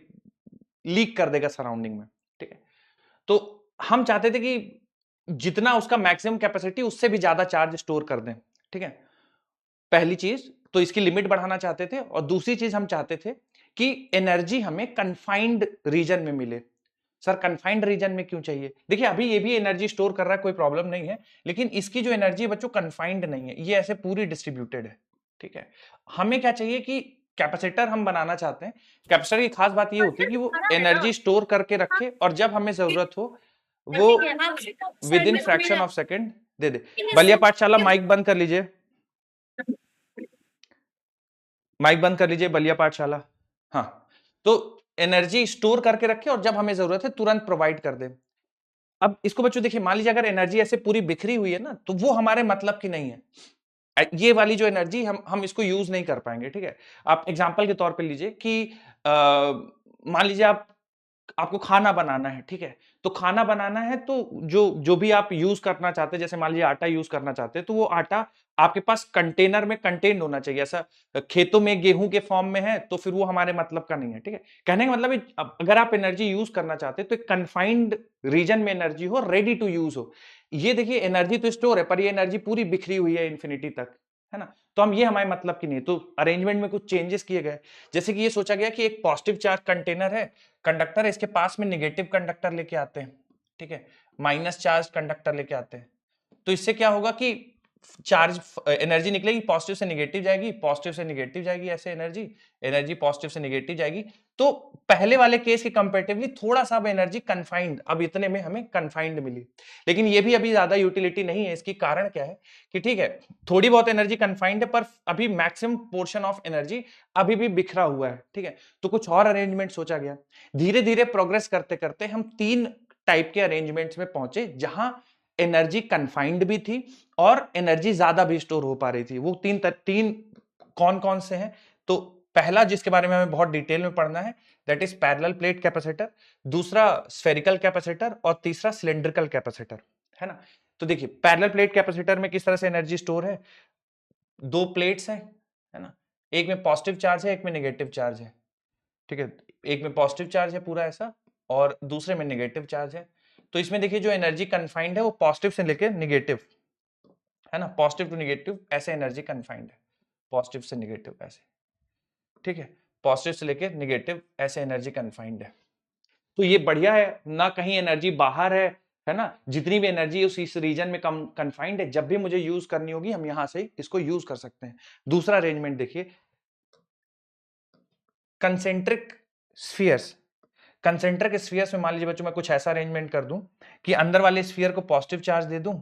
लीक कर देगा सराउंडिंग में, ठीक है। तो हम चाहते थे कि जितना उसका मैक्सिमम कैपेसिटी उससे भी ज्यादा चार्ज स्टोर कर दें, ठीक है। पहली चीज तो इसकी लिमिट बढ़ाना चाहते थे, और दूसरी चीज हम चाहते थे कि एनर्जी हमें कन्फाइंड रीजन में मिले। सर कन्फाइंड रीजन में क्यों चाहिए? देखिए अभी ये भी एनर्जी स्टोर कर रहा है, कोई प्रॉब्लम नहीं है, लेकिन इसकी जो एनर्जी है बच्चों कन्फाइंड नहीं है, ये ऐसे पूरी डिस्ट्रीब्यूटेड है, ठीक है। हमें क्या चाहिए कि कैपेसिटर हम बनाना चाहते हैं। कैपेसिटर की खास बात ये होती है कि वो एनर्जी स्टोर करके रखे और जब हमें जरूरत हो वो within fraction of second दे दे। बलिया पाठशाला माइक बंद कर लीजिए, माइक बंद कर लीजिए बलिया पाठशाला। हाँ, तो एनर्जी स्टोर करके रखे और जब हमें जरूरत है तुरंत प्रोवाइड कर दे। अब इसको बच्चों देखिए, मान लीजिए अगर एनर्जी ऐसे पूरी बिखरी हुई है ना, तो वो हमारे मतलब की नहीं है। ये वाली जो एनर्जी हम इसको यूज नहीं कर पाएंगे, ठीक है। आप एग्जांपल के तौर पे लीजिए कि मान लीजिए आपको खाना बनाना है, ठीक है। तो खाना बनाना है तो जो जो भी आप यूज करना चाहते हैं, जैसे मान लीजिए आटा यूज करना चाहते हैं, तो वो आटा आपके पास कंटेनर में कंटेन्ड होना चाहिए। ऐसा खेतों में गेहूं के फॉर्म में है तो फिर वो हमारे मतलब का नहीं है, ठीक है। कहने का मतलब है अगर आप एनर्जी यूज करना चाहते हैं तो एक कन्फाइंड रीजन में एनर्जी हो, रेडी टू यूज हो। ये देखिए एनर्जी तो स्टोर है पर ये एनर्जी पूरी बिखरी हुई है इंफिनिटी तक, है ना। तो हम ये हमारे मतलब की नहीं, तो अरेंजमेंट में कुछ चेंजेस किए गए। जैसे कि ये सोचा गया कि एक पॉजिटिव चार्ज कंटेनर है, कंडक्टर है, इसके पास में नेगेटिव कंडक्टर लेके आते हैं, ठीक है। माइनस चार्ज कंडक्टर लेके आते हैं। तो इससे क्या होगा कि चार्ज एनर्जी निकलेगी, पॉजिटिव से नेगेटिव जाएगी, पॉजिटिव से नेगेटिव जाएगी, ऐसे एनर्जी एनर्जी पॉजिटिव से नेगेटिव जाएगी। तो पहले वाले केस के कंपैरेटिवली थोड़ा सा अब एनर्जी कन्फाइंड, अब इतने में हमें कन्फाइंड मिली। लेकिन ये भी अभी ज्यादा यूटिलिटी नहीं है इसकी। कारण क्या है कि ठीक है थोड़ी बहुत एनर्जी कन्फाइंड है पर अभी मैक्सिमम पोर्शन ऑफ एनर्जी अभी भी बिखरा हुआ है, ठीक है। तो कुछ और अरेंजमेंट सोचा गया। धीरे धीरे प्रोग्रेस करते करते हम 3 टाइप के अरेंजमेंट्स में पहुंचे जहां एनर्जी कन्फाइंड भी थी और एनर्जी ज्यादा भी स्टोर हो पा रही थी। वो तीन कौन कौन से हैं? तो पहला जिसके बारे में हमें बहुत डिटेल में पढ़ना है that is parallel plate capacitor, दूसरा स्फेरिकल कैपेसिटर और तीसरा सिलेंड्रिकल कैपेसिटर, है ना। तो देखिए पैरेलल प्लेट कैपेसिटर में किस तरह से एनर्जी स्टोर है। 2 प्लेट्स हैं, है ना। एक में पॉजिटिव चार्ज है, एक में नेगेटिव चार्ज है, ठीक है। एक में पॉजिटिव चार्ज है पूरा ऐसा और दूसरे में नेगेटिव चार्ज है। तो इसमें देखिए जो एनर्जी कन्फाइंड है वो पॉजिटिव से लेकर नेगेटिव, है ना। पॉजिटिव टू नेगेटिव ऐसे एनर्जी कन्फाइंड है, पॉजिटिव से नेगेटिव ऐसे, ठीक है। पॉजिटिव से लेकर नेगेटिव ऐसे एनर्जी कन्फाइंड है। तो ये बढ़िया है ना, कहीं एनर्जी बाहर है ना। जितनी भी एनर्जी इस रीजन में कम कन्फाइंड है, जब भी मुझे यूज करनी होगी हम यहां से इसको यूज कर सकते हैं। दूसरा अरेंजमेंट देखिए, कंसेंट्रिक स्फीयर्स। कंसेंट्रिक स्फीयर्स में मान लीजिए बच्चों मैं कुछ ऐसा अरेंजमेंट कर दूं कि अंदर वाले स्फीयर को पॉजिटिव चार्ज दे दूं,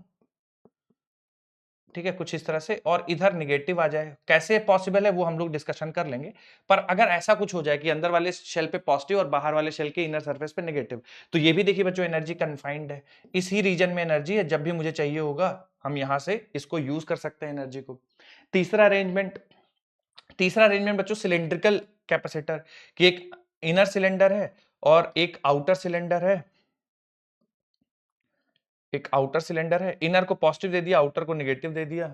ठीक है, कुछ इस तरह से, और इधर नेगेटिव आ जाए। कैसे पॉसिबल है वो हम लोग डिस्कशन कर लेंगे। पर अगर ऐसा कुछ हो जाए कि अंदर वाले शेल पे पॉजिटिव और बाहर वाले शेल के इनर सरफेस पे नेगेटिव, तो ये भी देखिए बच्चों एनर्जी कन्फाइंड है, इसी रीजन में एनर्जी है। जब भी मुझे चाहिए होगा हम यहां से इसको यूज कर सकते हैं एनर्जी को। तीसरा अरेंजमेंट बच्चों सिलेंड्रिकल कैपेसिटर की एक इनर सिलेंडर है और एक आउटर सिलेंडर है। एक आउटर सिलेंडर है, इनर को पॉजिटिव दे दिया, आउटर को नेगेटिव दे दिया।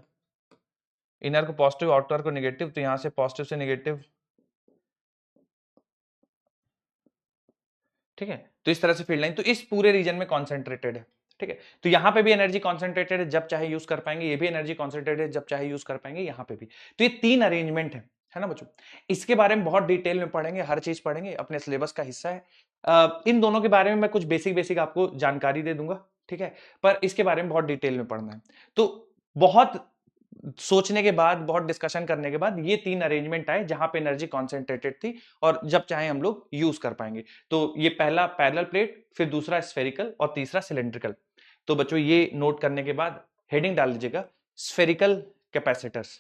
इनर को पॉजिटिव, आउटर को नेगेटिव, तो यहां से पॉजिटिव से नेगेटिव, ठीक है। तो इस तरह से फील्ड लाइन तो इस पूरे रीजन में कॉन्सेंट्रेटेड है, ठीक है। तो यहां पे भी एनर्जी कॉन्सेंट्रेटेड है, जब चाहे यूज कर पाएंगे। ये भी एनर्जी कॉन्सेंट्रेटेड है, जब चाहे यूज कर पाएंगे, यहां पे भी। तो ये 3 अरेंजमेंट है ना बच्चों। इसके बारे में बहुत डिटेल में पढ़ेंगे, हर चीज पढ़ेंगे, अपने सिलेबस का हिस्सा है। इन दोनों के बारे में मैं कुछ बेसिक आपको जानकारी दे दूंगा, ठीक है, पर इसके बारे में बहुत डिटेल में पढ़ना है। तो बहुत सोचने के बाद, बहुत डिस्कशन करने के बाद ये 3 अरेंजमेंट आए जहां पे एनर्जी कॉन्सेंट्रेटेड थी और जब चाहे हम लोग यूज कर पाएंगे। तो ये पहला पैरेलल प्लेट, फिर दूसरा स्फेरिकल और तीसरा सिलेंड्रिकल। तो बच्चों ये नोट करने के बाद हेडिंग डाल दीजिएगा स्फेरिकल कैपेसिटर्स।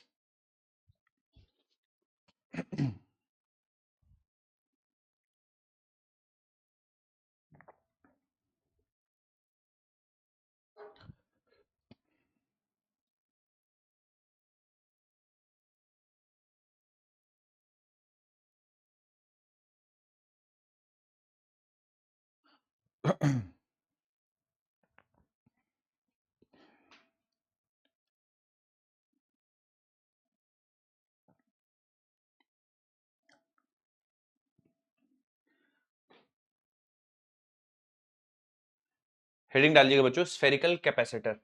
हेडिंग डालिएगा बच्चों स्फेरिकल कैपेसिटर।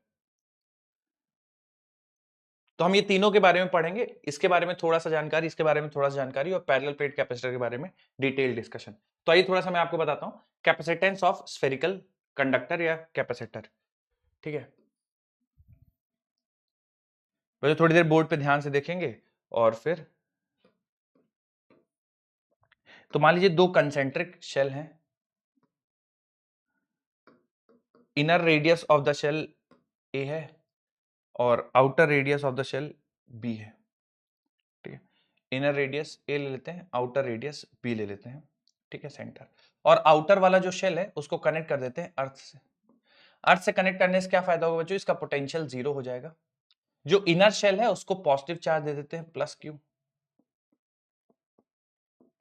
तो हम ये तीनों के बारे में पढ़ेंगे, इसके बारे में थोड़ा सा जानकारी, इसके बारे में थोड़ा सा जानकारी और पैरेलल प्लेट कैपेसिटर के बारे में डिटेल डिस्कशन। तो आइए थोड़ा सा मैं आपको बताता हूं कैपेसिटेंस ऑफ स्फेरिकल कंडक्टर या कैपेसिटर, ठीक है। पहले थोड़ी देर बोर्ड पे ध्यान से देखेंगे और फिर तो मान लीजिए 2 कंसेंट्रिक शेल हैं, inner radius of the shell A है और outer radius of the shell B है, ठीक है। इनर रेडियस ए ले लेते हैं, आउटर रेडियस बी ले लेते हैं, ठीक है, सेंटर। और आउटर वाला जो शेल है उसको कनेक्ट कर देते हैं अर्थ से। अर्थ से कनेक्ट करने से क्या फायदा होगा बच्चों, इसका पोटेंशियल 0 हो जाएगा। जो इनर शेल है उसको पॉजिटिव चार्ज दे देते हैं प्लस क्यू,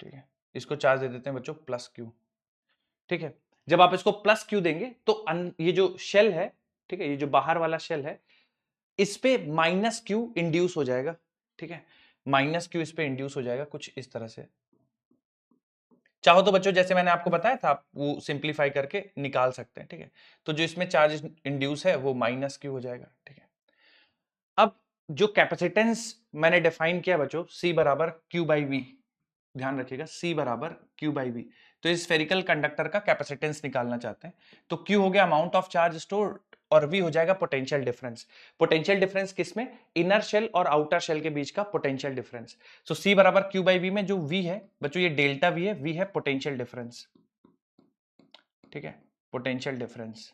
ठीक है, इसको चार्ज दे देते हैं बच्चों प्लस क्यू, ठीक है। जब आप इसको प्लस क्यू देंगे तो ये जो शेल है, ठीक है, ये जो बाहर वाला शेल है इस पे माइनस क्यू इंड्यूस हो जाएगा, ठीक है, माइनस क्यू इस पे इंड्यूस हो जाएगा कुछ इस तरह से। चाहो तो बच्चों जैसे मैंने आपको बताया था आप वो सिंप्लीफाई करके निकाल सकते हैं, ठीक है। तो जो इसमें चार्ज इंड्यूस है वो माइनस क्यू हो जाएगा, ठीक है। अब जो कैपेसिटेंस मैंने डिफाइन किया बच्चों C बराबर Q बाई V, ध्यान रखिएगा C बराबर Q बाई V। तो इस स्फेरिकल कंडक्टर का कैपेसिटेंस निकालना चाहते हैं तो Q हो गया अमाउंट ऑफ चार्ज स्टोर्ड और V हो जाएगा पोटेंशियल डिफरेंस। पोटेंशियल डिफरेंस किसमें, इनर शेल और आउटर शेल के बीच का पोटेंशियल डिफरेंस। सो C बराबर Q बाई V में जो V है बच्चों ये डेल्टा V है, V है पोटेंशियल डिफरेंस, ठीक है, पोटेंशियल डिफरेंस।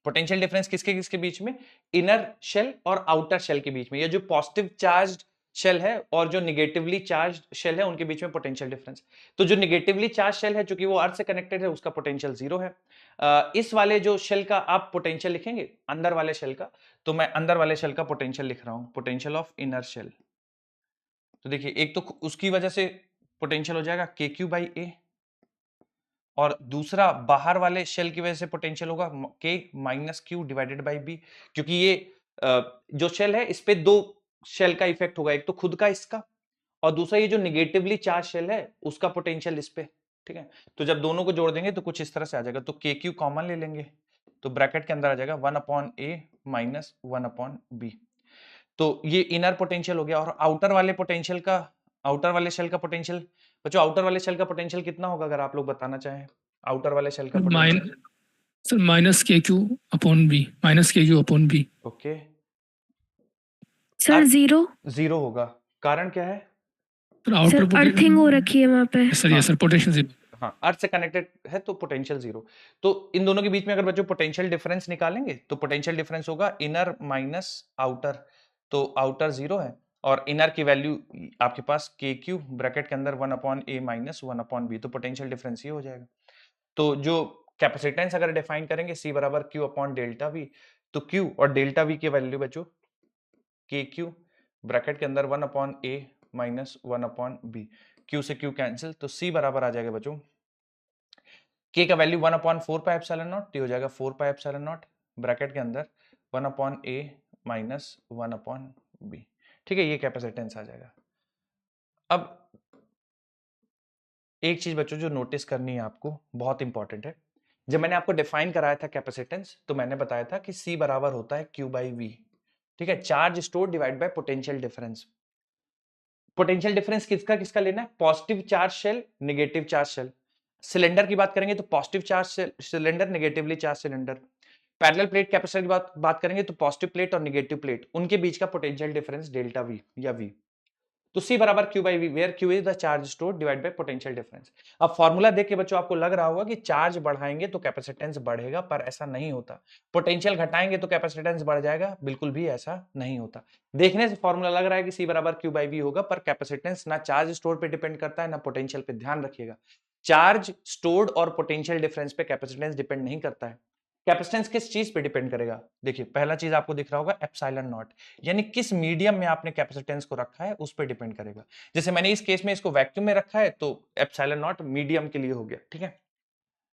पोटेंशियल डिफरेंस किसके किसके बीच में, इनर शेल और आउटर शेल के बीच में। ये जो पॉजिटिव चार्ज शेल है और जो निगेटिवली चार्ज शेल है उनके बीच में पोटेंशियल डिफरेंस। तो जो निगेटिवली चार्ज शेल है चूंकि वो अर्थ से कनेक्टेड है उसका पोटेंशियल 0 है। इस वाले जो शेल का आप पोटेंशियल लिखेंगे अंदर वाले शेल का, तो मैं अंदर वाले शेल का पोटेंशियल लिख रहा हूं, पोटेंशियल ऑफ इनर शेल। तो देखिए एक तो उसकी वजह से पोटेंशियल हो जाएगा के क्यू बाई ए और दूसरा बाहर वाले शेल की वजह से पोटेंशियल होगा के minus Q divided by B, क्योंकि ये जो शेल है इस पे 2 शेल का इफेक्ट होगा, एक तो खुद का इसका और दूसरा ये जो निगेटिवली चार्ज शेल है उसका पोटेंशियल इस पे, ठीक है। तो जब दोनों को जोड़ देंगे तो कुछ इस तरह से आ जाएगा, तो के क्यू कॉमन ले लेंगे तो ब्रैकेट के अंदर आ जाएगा 1/a माइनस 1/b। तो ये इनर पोटेंशियल हो गया और आउटर वाले पोटेंशियल का, आउटर वाले शेल का पोटेंशियल बच्चों, आउटर वाले शेल का पोटेंशियल कितना होगा अगर आप लोग बताना चाहें, आउटर वाले शेल का potential sir minus K Q upon B, minus K Q upon B. Okay sir 0 होगा, कारण क्या है सर, अर्थिंग हो रखी है वहां पे। सर ये सर पोटेंशियल 0, हाँ अर्थ से कनेक्टेड है तो पोटेंशियल 0। तो इन दोनों के बीच में अगर बच्चों पोटेंशियल डिफरेंस निकालेंगे तो पोटेंशियल डिफरेंस होगा इनर माइनस आउटर, तो आउटर 0 है और इनर की वैल्यू आपके पास के क्यू ब्रैकेट के अंदर 1/a माइनस 1/b, तो पोटेंशियल डिफरेंस ये हो जाएगा। तो जो कैपेसिटेंस अगर डिफाइन करेंगे C बराबर Q अपॉन डेल्टा V, तो Q और डेल्टा V की वैल्यू बच्चों के क्यू ब्रैकेट के अंदर 1/a माइनस 1/b, Q से Q कैंसिल, तो C बराबर आ जाएगा बच्चों K का value 1/4 pi epsilon not, T हो जाएगा 4 पाई एप्सिलॉन नॉट ब्रैकेट के अंदर 1/a माइनस 1/b, ठीक है, ये कैपेसिटेंस आ जाएगा। अब एक चीज बच्चों जो नोटिस करनी है आपको, बहुत इंपॉर्टेंट है, जब मैंने आपको डिफाइन कराया था कैपेसिटेंस तो मैंने बताया था कि C बराबर होता है Q बाई V, ठीक है, charge store divide by potential difference. Potential difference किसका किसका लेना है? Positive charge shell, negative charge shell. Cylinder की बात करेंगे तो positive charge cylinder, negatively charge cylinder. Parallel plate capacitor की बात करेंगे तो पॉजिटिव प्लेट और नेगेटिव प्लेट, उनके बीच का पोटेंशियल डिफरेंस डेल्टा वी या वी। तो C बराबर Q by V, where Q is the charge store divide by potential difference. अब फॉर्मूला देख के बच्चों आपको लग रहा होगा कि चार्ज बढ़ाएंगे तो कैपेसिटेंस बढ़ेगा, पर ऐसा नहीं होता। पोटेंशियल घटाएंगे तो कैपेसिटेंस बढ़ जाएगा, बिल्कुल भी ऐसा नहीं होता। देखने से फॉर्मूला लग रहा है कि C बराबर Q बाई V होगा, पर कैपेसिटेंस ना चार्ज स्टोर पे डिपेंड करता है ना पोटेंशियल पे। ध्यान रखिएगा, चार्ज स्टोर्ड और पोटेंशियल डिफरेंस पे कैपेसिटेंस डिपेंड नहीं करता है। कैपेसिटेंस किस चीज पे डिपेंड करेगा? देखिए पहला चीज आपको दिख रहा होगा एप्सिलॉन नॉट, यानी किस मीडियम में आपने कैपेसिटेंस को रखा है उस पर डिपेंड करेगा। जैसे मैंने इस केस में इसको वैक्यूम में रखा है तो एप्सिलॉन नॉट मीडियम के लिए हो गया, ठीक है।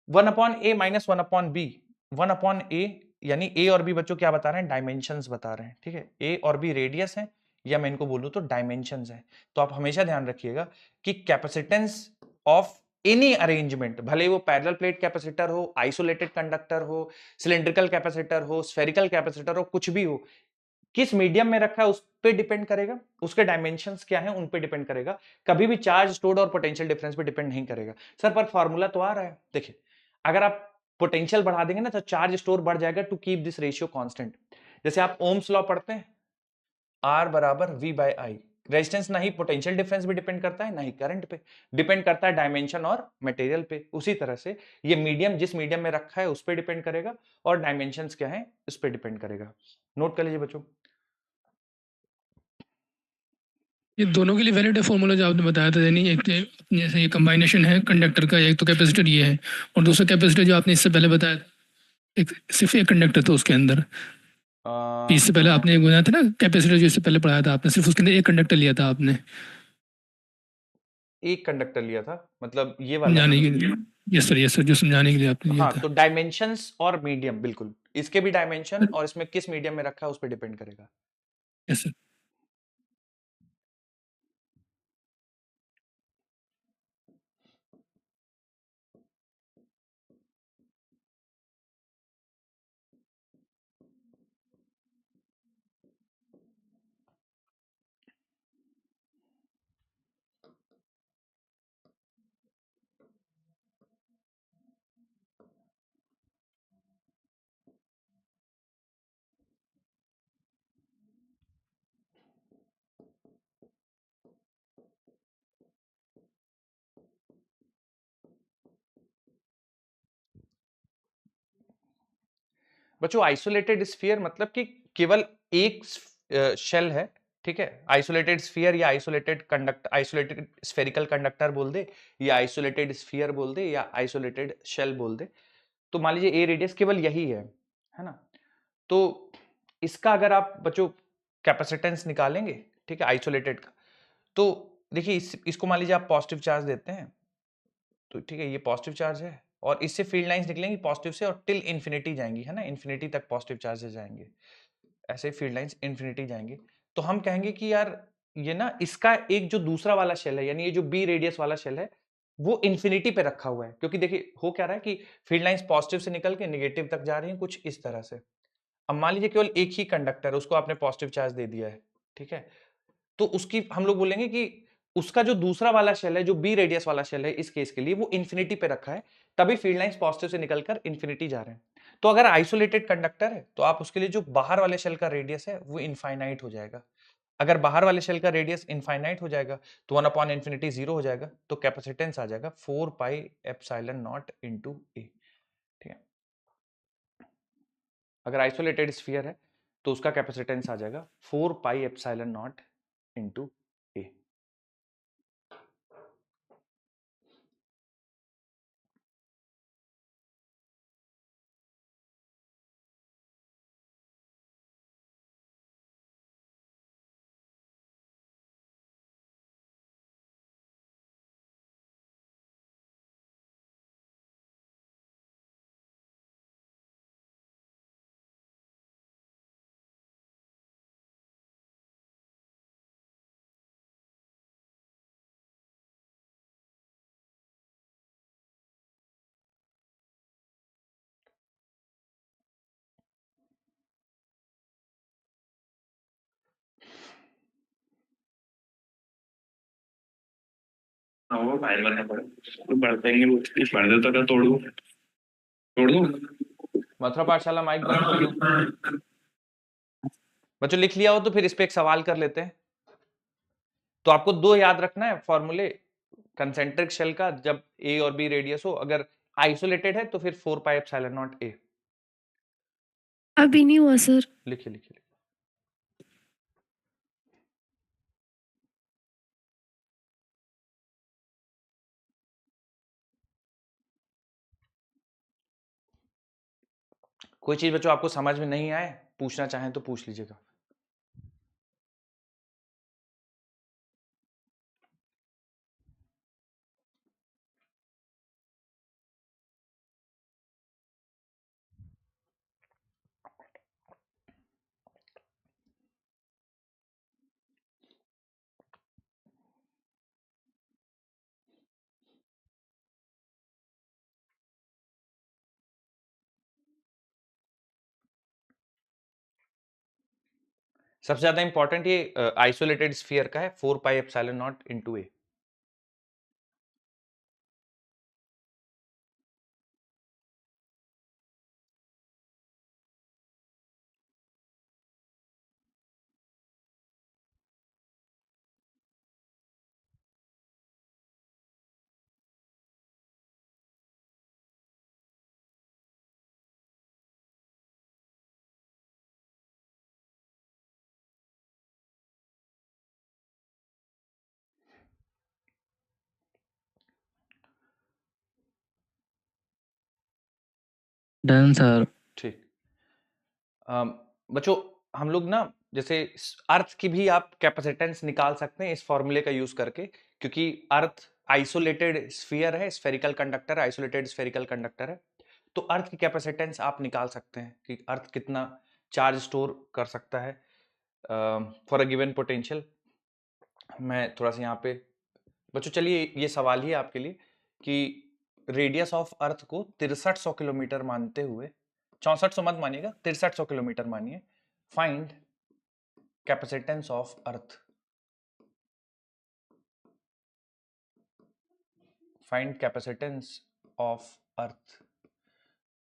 1/a माइनस 1/b, 1/a यानी a और b बच्चों क्या बता रहे हैं? डायमेंशंस बता रहे हैं, ठीक है। a और b रेडियस है, या मैं इनको बोलूं तो डायमेंशंस है। तो आप हमेशा ध्यान रखिएगा कि कैपेसिटेंस ऑफ एनी अरेंजमेंट, भले वो पैरेलल प्लेट कैपेसिटर हो, आइसोलेटेड कंडक्टर हो, सिलिंड्रिकल कैपेसिटर हो, स्फेरिकल कैपेसिटर हो, कुछ भी हो, किस मीडियम में रखा है उस पे डिपेंड करेगा, उसके डायमेंशंस क्या है उन पे डिपेंड करेगा, कभी भी चार्ज स्टोर्ड और पोटेंशियल डिफरेंस पे डिपेंड नहीं करेगा। सर पर फॉर्मूला तो आ रहा है। देखिए अगर आप पोटेंशियल बढ़ा देंगे ना तो चार्ज स्टोर बढ़ जाएगा to keep this ratio constant. जैसे आप ओम्स लॉ पढ़ते हैं, R बराबर V बाय I। रेजिस्टेंस ना ही पोटेंशियल डिफरेंस भी डिपेंड करता है, ना ही करंट पे, डिपेंड करता है डायमेंशन और मटेरियल पे। उसी तरह से ये मीडियम जिस मीडियम में रखा है उस पे डिपेंड करेगा, और डायमेंशंस क्या है उस पे डिपेंड करेगा। नोट कर लीजिए बच्चों। ये दोनों के लिए वैलिड है फॉर्मूला जो आपने बताया था, यानी एक जैसे ये कंबाइनेशन है कंडक्टर का, एक तो कैपेसिटर ये है, और दूसरा कैपेसिटर जो आपने इससे पहले बताया, एक सिर्फ एक कंडक्टर था उसके अंदर। इससे पहले आपने एक बनाया था ना कैपेसिटर, जो इससे पहले पढ़ाया था आपने, सिर्फ उसके अंदर एक कंडक्टर लिया था आपने। एक कंडक्टर लिया था मतलब ये वाला? समझाने के लिए। यस सर, जो समझाने के लिए आपने लिया हाँ, था। तो डायमेंशंस और मीडियम, बिल्कुल इसके भी डायमेंशन और इसमें किस मीडियम में रखा है उस पर डिपेंड करेगा। Yes sir. बच्चों आइसोलेटेड स्फीयर मतलब कि केवल एक शेल है, ठीक है। आइसोलेटेड स्फीयर या isolated conductor, isolated spherical conductor बोल दे, या आइसोलेटेड स्फीयर बोल दे, या आइसोलेटेड शेल बोल दे। तो मान लीजिए ए रेडियस केवल यही है ना। तो इसका अगर आप बच्चों कैपेसिटेंस निकालेंगे, ठीक है, आइसोलेटेड का, तो देखिए इसको मान लीजिए आप पॉजिटिव चार्ज देते हैं, तो ठीक है ये पॉजिटिव चार्ज है, और इससे फील्ड लाइंस निकलेंगी पॉजिटिव से और टिल इन्फिनिटी जाएंगी, है ना, इन्फिनिटी तक पॉजिटिव चार्जेस जाएंगे, ऐसे फील्ड लाइंस इन्फिनिटी जाएंगे। तो हम कहेंगे कि यार ये ना इसका एक जो दूसरा वाला शेल है, यानी ये जो बी रेडियस वाला शेल है, वो इन्फिनिटी पे रखा हुआ है, क्योंकि देखिए हो क्या रहा है कि फील्ड लाइंस पॉजिटिव से निकल के नेगेटिव तक जा रही हैं कुछ इस तरह से। अब मान लीजिए केवल एक ही कंडक्टर है, उसको आपने पॉजिटिव चार्ज दे दिया है, ठीक है, तो उसकी हम लोग बोलेंगे कि उसका जो दूसरा वाला शेल है, जो बी रेडियस वाला शेल है इस केस के लिए, वो इन्फिनिटी पे रखा है, तभी फील्ड लाइंस पॉजिटिव से निकलकर इन्फिनिटी जा रहे हैं। तो अगर आइसोलेटेड कंडक्टर है तो आप उसके लिए जो बाहर वाले शेल का रेडियस है वो इनफाइनाइट हो जाएगा। अगर बाहर वाले शेल का रेडियस इनफाइनाइट हो जाएगा तो 1/∞ 0 हो जाएगा, तो कैपेसिटेंस आ जाएगा 4 पाई एप्सिलॉन नॉट इनटू ए, ठीक है। अगर आइसोलेटेड स्फीयर है तो उसका कैपेसिटेंस आ जाएगा 4 पाई एप्सिलॉन नॉट इनटू ए। वो फाइल बनना पड़े तो बढ़तेंगे वो पढ़ देता था तोड़ दूं मथुरा पाठशाला माइक बंद कर दो बच्चों लिख लिया हो तो फिर इस पे एक सवाल कर लेते हैं तो आपको दो याद रखना है फॉर्मूले कंसेंट्रिक शेल का जब ए और बी रेडियस हो अगर आइसोलेटेड है तो फिर 4 पाई एप्सिलॉन नॉट ए अभी नहीं हुआ सर लिखिए लिखिए कोई चीज बच्चों आपको समझ में नहीं आए पूछना चाहें तो पूछ लीजिएगा सबसे ज्यादा इंपॉर्टेंट ये आइसोलेटेड स्फीयर का है 4 pi epsilon not into A done sir ठीक बच्चों हम लोग ना जैसे अर्थ की भी आप कैपेसिटेंस निकाल सकते हैं इस फॉर्मूले का यूज करके क्योंकि अर्थ आइसोलेटेड स्फीयर है spherical conductor isolated spherical conductor है तो अर्थ की कैपेसिटेंस आप निकाल सकते हैं कि अर्थ कितना चार्ज स्टोर कर सकता है फॉर अ गिवन पोटेंशियल मैं थोड़ा सा यहाँ पे बच्चों चलिए ये सवाल ही आपके लिए कि रेडियस ऑफ अर्थ को 6300 किलोमीटर मानते हुए 6400 मत मानिएगा 6300 किलोमीटर मानिए find capacitance of earth find capacitance of earth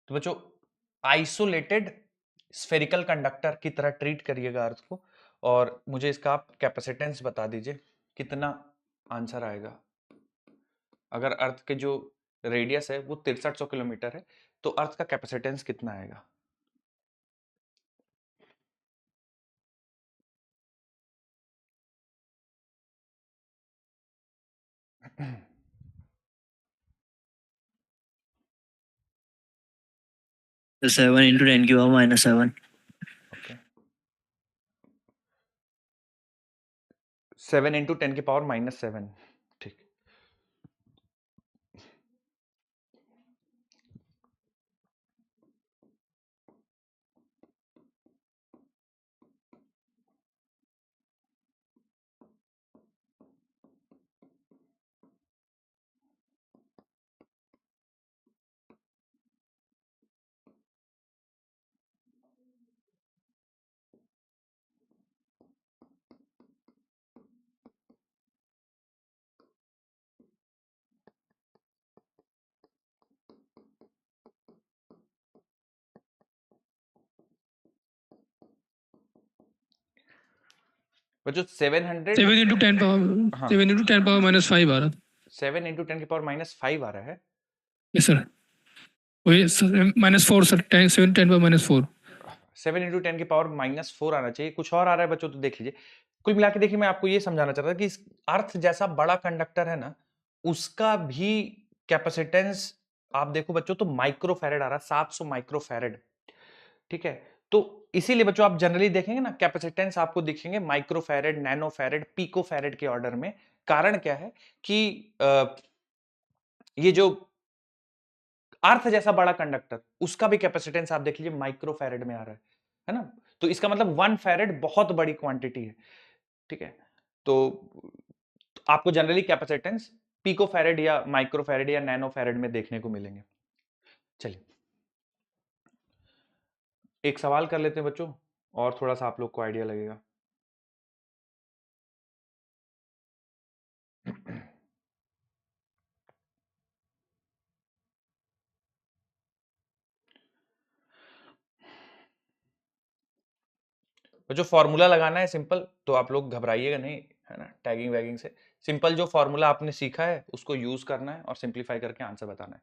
तो बच्चों आइसोलेटेड स्फेरिकल कंडक्टर की तरह ट्रीट करिएगा अर्थ को और मुझे इसका आप कैपेसिटेंस बता दीजिए कितना आंसर आएगा अगर अर्थ के जो रेडियस है वो 6300 किलोमीटर है तो अर्थ का कैपेसिटेंस कितना आएगा तो 7 into 10 की पावर -7 ओके 7 into 10 की पावर -7 ठीक बच्चों 700 7 into 10 पावर हाँ 7 into 10 पावर -5 आ रहा 7 into 10 की पावर -5 आ रहा है यस सर वही -4 सर 7 10 पावर -4 7 into 10 की पावर -4 आना चाहिए कुछ और आ रहा है बच्चों तो देख लीजिए कुल मिला के देखिए मैं आपको ये समझाना चाह रहा था कि इस अर्थ जैसा बड़ा कंडक्टर है ना उसका भी कैपेसिटेंस आप देखो बच्चों तो माइक्रोफैरेड आ रहा है 700 माइक्रोफैरेड ठीक है तो इसीलिए बच्चों आप जनरली देखेंगे ना कैपेसिटेंस आपको दिखेंगे माइक्रोफैरेड नैनोफैरेड पिकोफैरेड के ऑर्डर में कारण क्या है कि ये जो अर्थ जैसा बड़ा कंडक्टर उसका भी कैपेसिटेंस आप देख लीजिए माइक्रोफैरेड में आ रहा है ना तो इसका मतलब 1 फैरेड बहुत बड़ी क्वांटिटी है ठीक है तो आपको जनरली कैपेसिटेंस पिकोफैरेड या माइक्रोफैरेड या नैनोफैरेड में देखने को मिलेंगे चलिए एक सवाल कर लेते हैं बच्चों और थोड़ा सा आप लोग को आइडिया लगेगा तो जो फॉर्मूला लगाना है सिंपल, तो आप लोग घबराइएगा नहीं, है ना, टैगिंग वैगिंग से। सिंपल जो फॉर्मूला आपने सीखा है उसको यूज करना है और सिंप्लीफाई करके आंसर बताना है।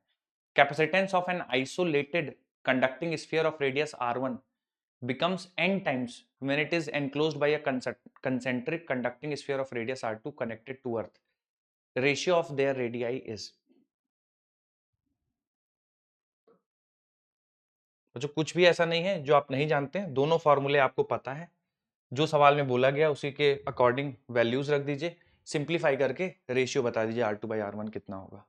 Capacitance of an isolated conducting sphere of radius r1 becomes n times when it is enclosed by a concentric conducting sphere of radius r2 connected to earth. Ratio of their radii is। जो कुछ भी ऐसा नहीं है जो आप नहीं जानते हैं, दोनों फॉर्मूले आपको पता है, जो सवाल में बोला गया उसी के अकॉर्डिंग वैल्यूज रख दीजिए, सिंप्लीफाई करके रेशियो बता दीजिए r2 by r1 कितना होगा।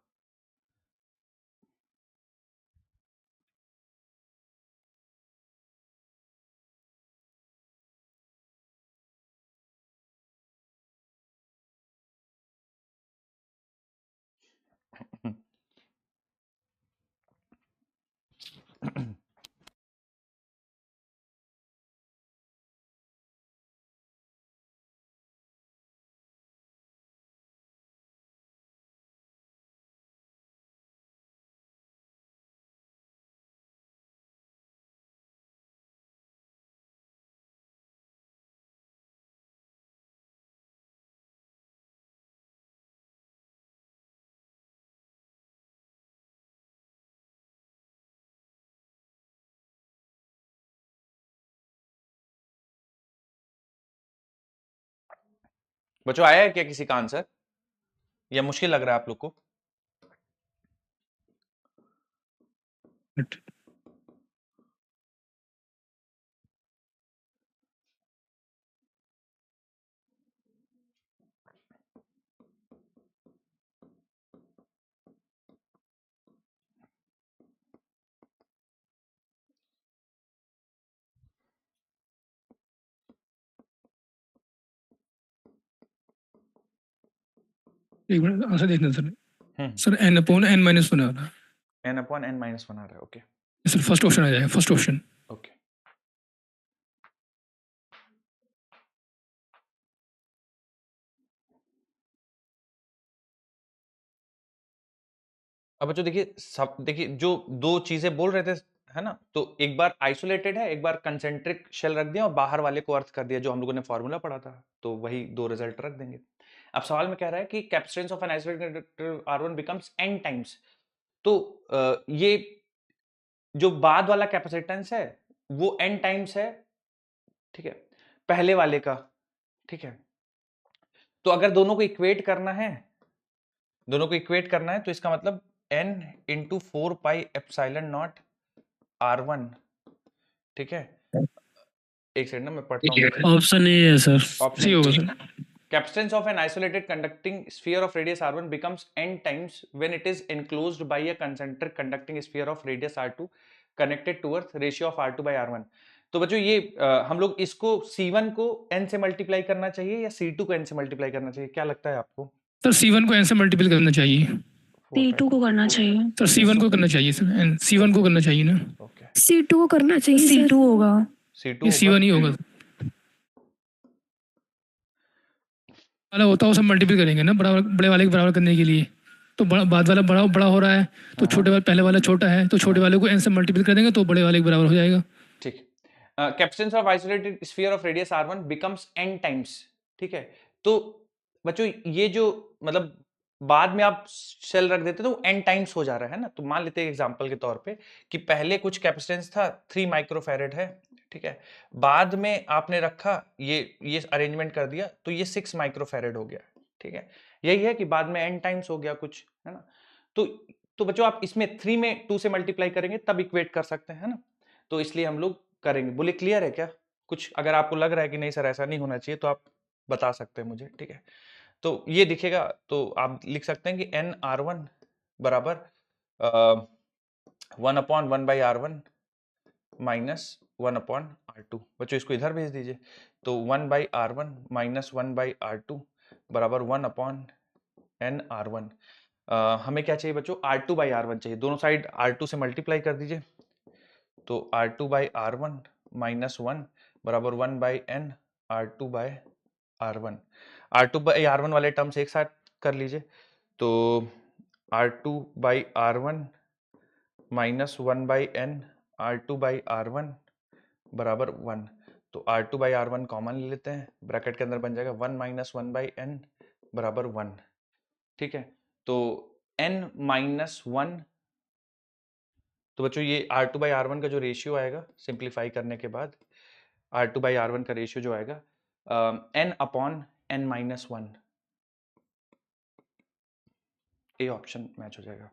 बच्चों आया है क्या किसी का आंसर, या मुश्किल लग रहा है आप लोग को? एक मिनट आंसर देखना सर। सर n/n-1 आ रहा है। n/n-1 आ रहा है, ओके। सर फर्स्ट ऑप्शन आ जाएगा, फर्स्ट ऑप्शन। ओके, अब बच्चों देखिए, सब देखिए जो दो चीजें बोल रहे थे, है ना, तो एक बार आइसोलेटेड है, एक बार कंसेंट्रिक शेल रख दिया और बाहर वाले को अर्थ कर दिया, जो हम लोगों ने फॉर्मूला पढ़ा था, तो वही दो रिजल्ट रख देंगे। अब सवाल में कह रहा है कि capacitance of an isolated conductor r1 becomes n times, तो ये जो बाद वाला कैपेसिटेंस है वो n टाइम्स है, ठीक है, पहले वाले का, ठीक है। तो अगर दोनों को इक्वेट करना है, तो इसका मतलब n into 4 pi epsilon not r1, ठीक है। एक सेकंड ना, मैं पढ़ता हूँ। ऑप्शन ए है सर। सी होगा sir. Capacitance of an isolated conducting sphere of radius r1 becomes n times when it is enclosed by a concentric conducting sphere of radius r2 connected to earth, ratio of r2 by r1। तो बच्चों ये हम लोग इसको c1 को n से multiply करना चाहिए या c2 को n से मल्टीप्लाई करना चाहिए, क्या लगता है आपको? सर c1 को n से मल्टीप्लाई करना चाहिए। C2 को करना चाहिए। सर c1 को करना चाहिए सर, c1 को करना चाहिए ना। ओके, C2 को करना चाहिए। C2 होगा। c2 c1 ही होगा वाला होता है, वो सब मल्टीप्लाई करेंगे ना बड़े वाले के बराबर करने के लिए। तो बाद वाला बड़ा हो रहा है, तो छोटे वाले, पहले वाला छोटा है, तो छोटे वाले को n से मल्टीप्लाई कर देंगे तो बड़े वाले के बराबर हो जाएगा। ठीक। Capacitance of isolated sphere of radius r1 becomes n times, ठीक है। तो बच्चों ये जो मतलब बाद में आप शेल रख देते तो n टाइम्स हो जा रहा है ना। तो मान लेते हैं एग्जांपल के तौर पे कि पहले कुछ कैपेसिटेंस था 3 माइक्रोफैरेड है, ठीक है, बाद में आपने रखा ये अरेंजमेंट कर दिया तो ये 6 माइक्रोफैरेड हो गया, ठीक है। यही है कि बाद में n टाइम्स हो गया कुछ, है ना। तो बच्चों आप इसमें 3 में 2 से मल्टीप्लाई करेंगे तब इक्वेट कर सकते हैं, है ना। तो इसलिए हम लोग करेंगे। बोले क्लियर है क्या? कुछ अगर आपको लग रहा है कि नहीं सर ऐसा नहीं होना चाहिए तो आप बता सकते हैं मुझे, ठीक है। तो ये दिखेगा, तो आप लिख सकते हैं कि n r1 बराबर 1/1/r1 माइनस 1/r2। बच्चों इसको इधर भेज दीजिए, तो 1/r1 माइनस 1/r2 बराबर 1/n r1। हमें क्या चाहिए बच्चों? r2/r1 चाहिए। दोनों साइड r2 से मल्टीप्लाई कर दीजिए, तो r2/r1 माइनस 1 बराबर 1/n r2/r1। r2/r1 वाले टर्म्स एक साथ कर लीजिए, तो r2/r1 माइनस 1/n r2/r1 बराबर 1। तो R2/R1 कॉमन ले लेते हैं, ब्रैकेट के अंदर बन जाएगा 1 - 1/n बराबर 1। ठीक है, तो n - 1, तो बच्चों ये R2/R1 का जो रेशियो आएगा सिंप्लीफाई करने के बाद, R2/R1 का रेशियो जो आएगा n/n-1, ए ऑप्शन मैच हो जाएगा।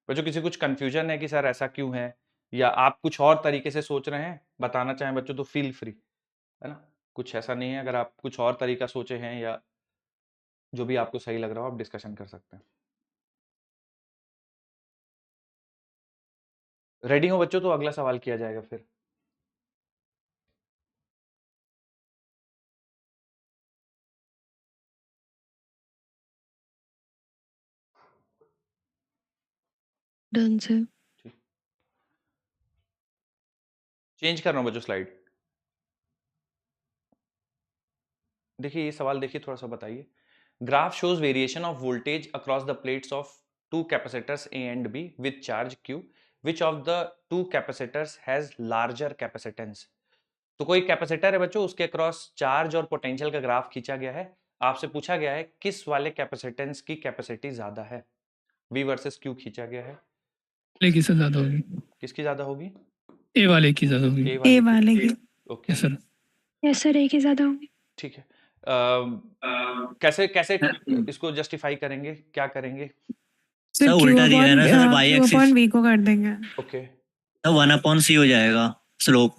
बच्चों किसी कुछ कंफ्यूजन है कि सर ऐसा क्यों है, या आप कुछ और तरीके से सोच रहे हैं, बताना चाहें बच्चों तो फील फ्री, है ना, कुछ ऐसा नहीं है। अगर आप कुछ और तरीका सोचे हैं या जो भी आपको सही लग रहा हो, आप डिस्कशन कर सकते हैं। रेडी हो बच्चों तो अगला सवाल किया जाएगा फिर। Done sir. चेंज कर रहा हूं बच्चों स्लाइड। देखिए ये सवाल देखिए, थोड़ा सा बताइए। Graph shows variation of voltage across the plates of two capacitors A and be with charge Q, which of the two capacitors has larger capacitance. तो कोई कैपेसिटर है बच्चों, उसके अक्रॉस चार्ज और पोटेंशियल का ग्राफ खींचा गया है। आपसे पूछा गया है किस वाले कैपेसिटेंस की कैपेसिटी ज्यादा है, वी वर्सेस क्यू खींचा गया है, वाले की से ज्यादा होगी, किसकी ज्यादा होगी, ए वाले की ज्यादा होगी। ए ए वाले वाले की। Okay yes sir. Yes sir, A की ज्यादा होगी। ठीक है। कैसे कैसे इसको जस्टिफाई करेंगे, क्या करेंगे? सर उल्टा दिया है ना sir, Y Q axis upon V को कर देंगे। ओके, तो 1/c हो जाएगा स्लोप।